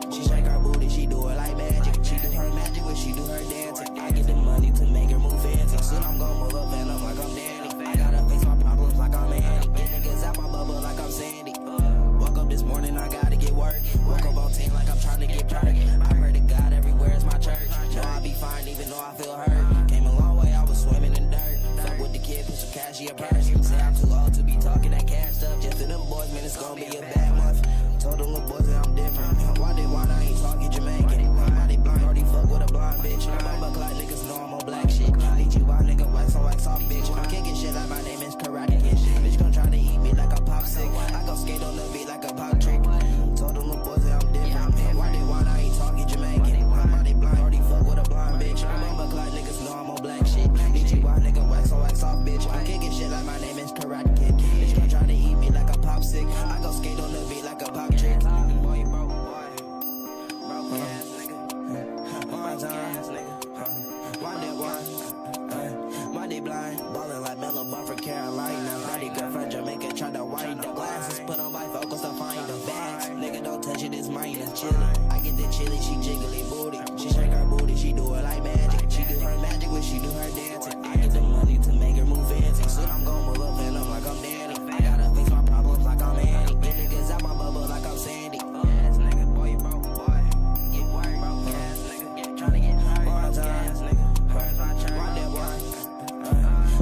your purse. Say I'm too old to be talking that cash stuff. Just to them boys, man, it's gonna be a bad month. Told them little boys that I'm different. Why I ain't talking Jamaican? My body blind, already fuck with a blonde bitch. I'm a clock, niggas know I'm on black shit. Lead you out, nigga, wax on wax off, bitch. I'm kicking shit like my name is Karate Kid. Bitch gon' try to eat me like a popsicle. I go skate on the beat like a pop trick. Told them little boys that I'm different. Why I ain't talking Jamaican? My body blind, already fuck with a blonde bitch. I'm a clock, niggas know I'm on black shit. Lead you out, nigga, wax on wax off, bitch. I'm kicking shit like my name is Karate Kid. Bitch gon' try to eat me like a popsicle. I go skate on the beat like a pop trick. Boy, bro, boy. Broke ass nigga. One time, nigga. One day, one. Money blind. Ballin' like Mellow Bar for Carolina. Mighty girlfriend Jamaica tried to wind the glasses. Put on my focus to find the bags. Nigga, don't touch it, it's mine, it's chillin'. I get the chili, she jiggly booty. She shake her booty, she do it like magic. She do her magic when she do her dancing. I get the money to make her move fancy. Soon I'm gon' move up and I'm like I'm Danny. I gotta fix my problems like I'm Andy. Get niggas out my bubble like I'm Sandy. Ass nigga, boy, you broke, boy. Get work, broke ass nigga. Tryna get hurt, broke ass nigga. Where's my church? One day, boy.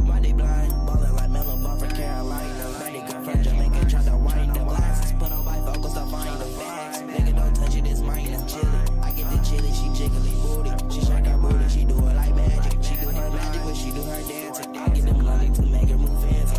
Money blind. Ballin' like Mellow Bar for Carolina. Mighty girlfriend Jamaica tried to wind the glasses. Put on my focus to find the bags. Nigga, don't touch it, it's mine, it's chili. I get the chili, she jiggly booty. She shake her booty, she do it like magic. She do her magic when she do her dancing. I get the money to make her move fancy.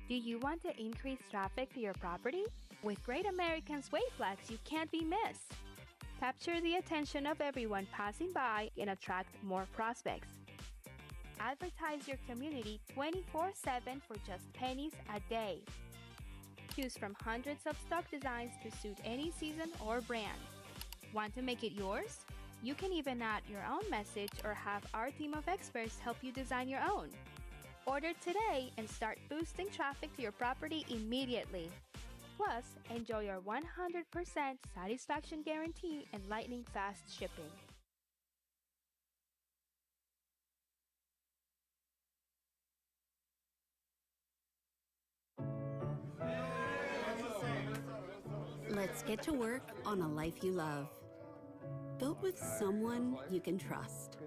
Do you want to increase traffic to your property? With Great American's Way flags, you can't be missed. Capture the attention of everyone passing by and attract more prospects. Advertise your community 24/7 for just pennies a day. Choose from hundreds of stock designs to suit any season or brand. Want to make it yours? You can even add your own message or have our team of experts help you design your own. Order today and start boosting traffic to your property immediately. Plus, enjoy your 100% satisfaction guarantee and lightning fast shipping. Let's get to work on a life you love. Built with someone you can trust.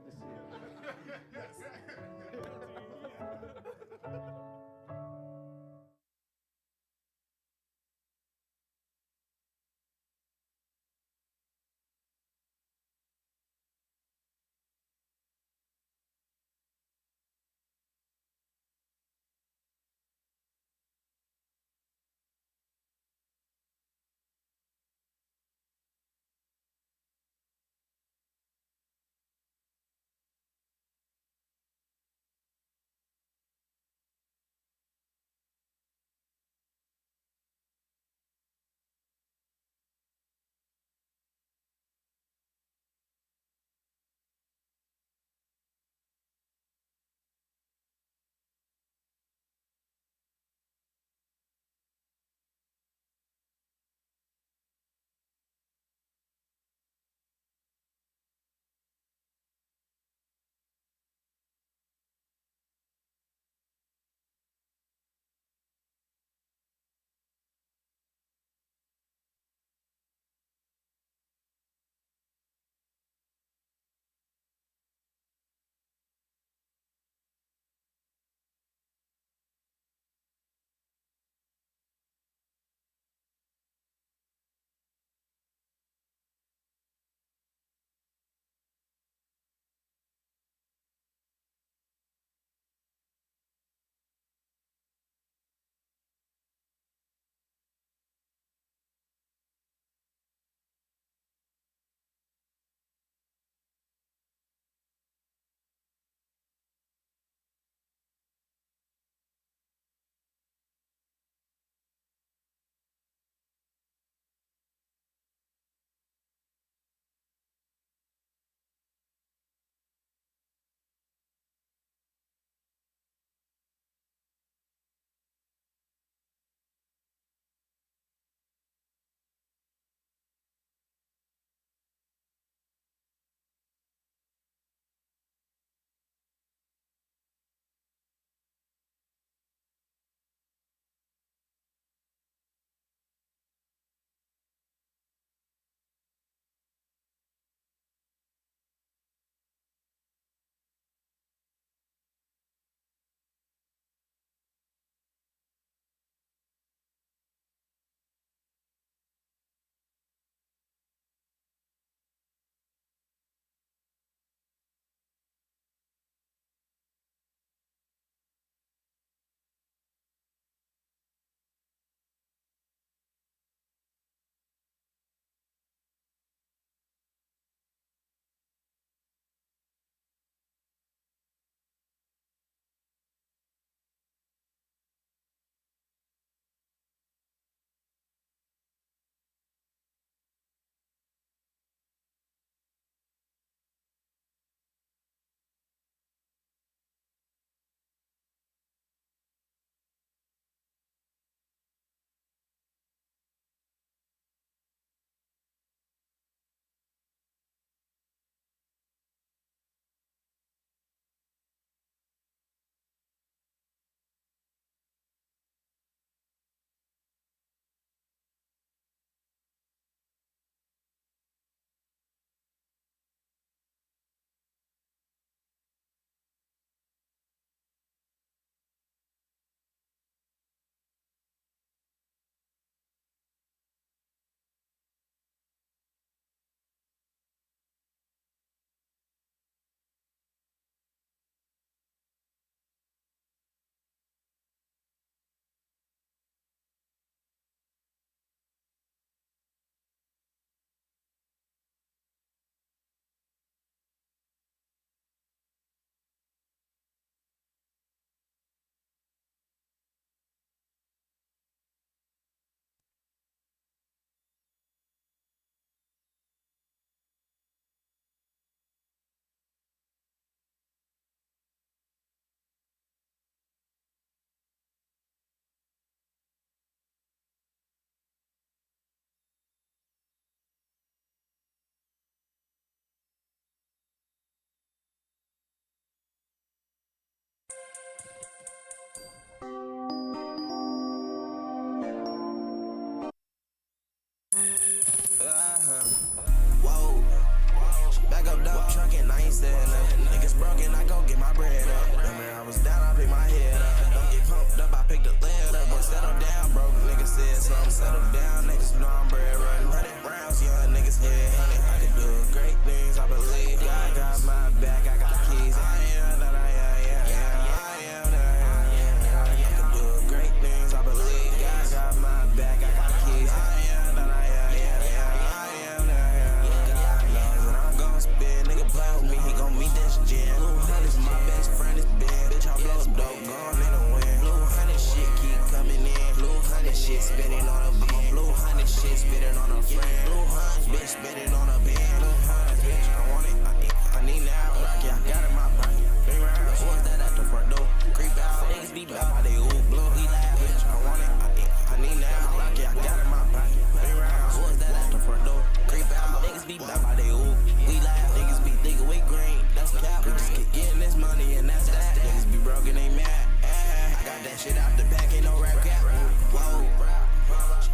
Whoa. Back up, dump truck, and I ain't saying nothing. Niggas broken, I go get my bread up. Remember, I was down, I pick my head up. Don't get pumped up, I pick the lid up. But settle down, broke niggas said something. Settle down, niggas know I'm bread running. 100 rounds, young niggas head hunting. I can do great things, I believe. God got my back, I got keys. I am that I am. I can do great things, I believe. God got my back, I got keys. I am that I am. Nigga play with me, he gon' meet this gin. Blue Honey's my best friend, it's Ben. Bitch, I blow up dope, gone in the wind. Blue Honey shit keep coming in. Blue Honey shit spinning on a bin. Blue Honey shit spitting on a friend. Blue Honey's bitch spitting on a bin. Blue Honey's bitch, I want it, I need now. Rocky, I got it in my pocket. 3 rounds, who was that at the front door? Creep out, niggas be back by they ooh, blue, he laugh, bitch, I want it, I need now. Rocky, I got it in my pocket. 3 rounds, who was that at the front door? Creep out, niggas be back by they ooh, we laugh. Niggas be thinking we green, that's cap. We just keep getting this money and that's that. Niggas be broken, they mad. I got that shit out the back, ain't no rap cap. Whoa,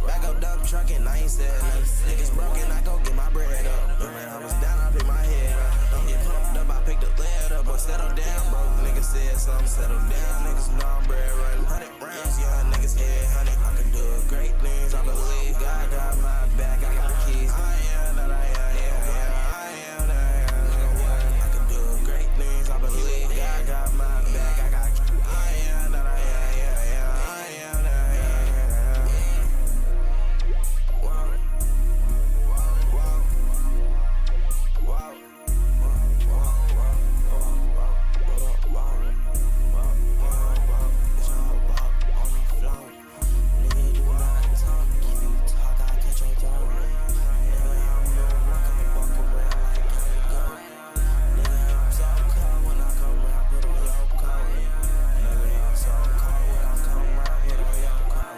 back up dump truck and I ain't said nothing. Niggas broken, I go get my bread up. Remember I was down, I pick my head up. Don't get pumped up, I pick the lid up. But settle down, bro. Niggas said something, settle down. Niggas know I'm bread running. 100 rounds, young niggas head hunting. I can do great things, I believe. God got my back, I got keys. I am that I am. I believe God got my back. I got I am that I am that I am. Whoa, whoa, whoa, nigga, do not talk. If you talk, I catch your throat. Nigga, I'm no rock, I walk around like I'm goat. Nigga, I'm so cold when I come round, put on your coat. Nigga, I'm so cold when I come round, put on your coat.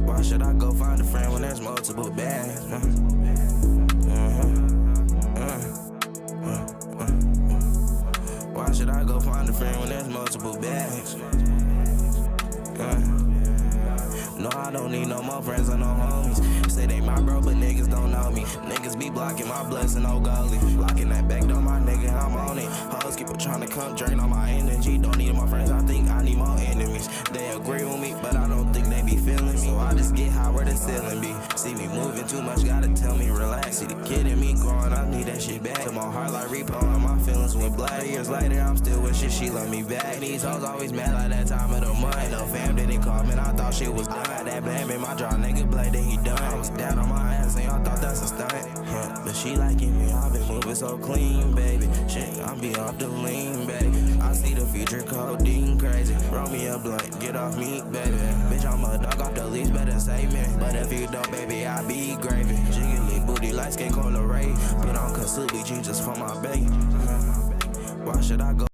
Why should I go find a friend when there's multiple bags? Why should I go find a friend when there's multiple bags? No, I don't need no more friends or no homies. Say they my bro, but niggas don't know me. Niggas be blocking my blessing, no goalie. Locking that back door, my nigga, I'm on it. Hoes keep trying to come drain all my energy. Don't need my friends, I think I need more enemies. They agree with me, but I don't think they be feeling me. So I just get high where the ceiling be. See me moving too much, gotta tell me relax. See the kid in me growing up, need that shit back. To my heart like repo, and my feelings went black. Years later, I'm still with shit, she love me back. And these hoes always mad like that time of the month. No fam didn't call me, I thought shit was done. I got that bam in my jaw, nigga blade, then he done. I was down on my ass, and y'all thought that's a stunt. But she liking me, I've been moving so clean, baby. Shit, I'm be off the lean, baby. I see the future codeine crazy. Roll me a blunt, get off me, baby. Bitch, I'm a dog off the leash, better save me. But if you don't, baby, I be gravy. Jiggly booty, light skin, corner ray. Put on Kasubi jeans just for my baby. Why should I go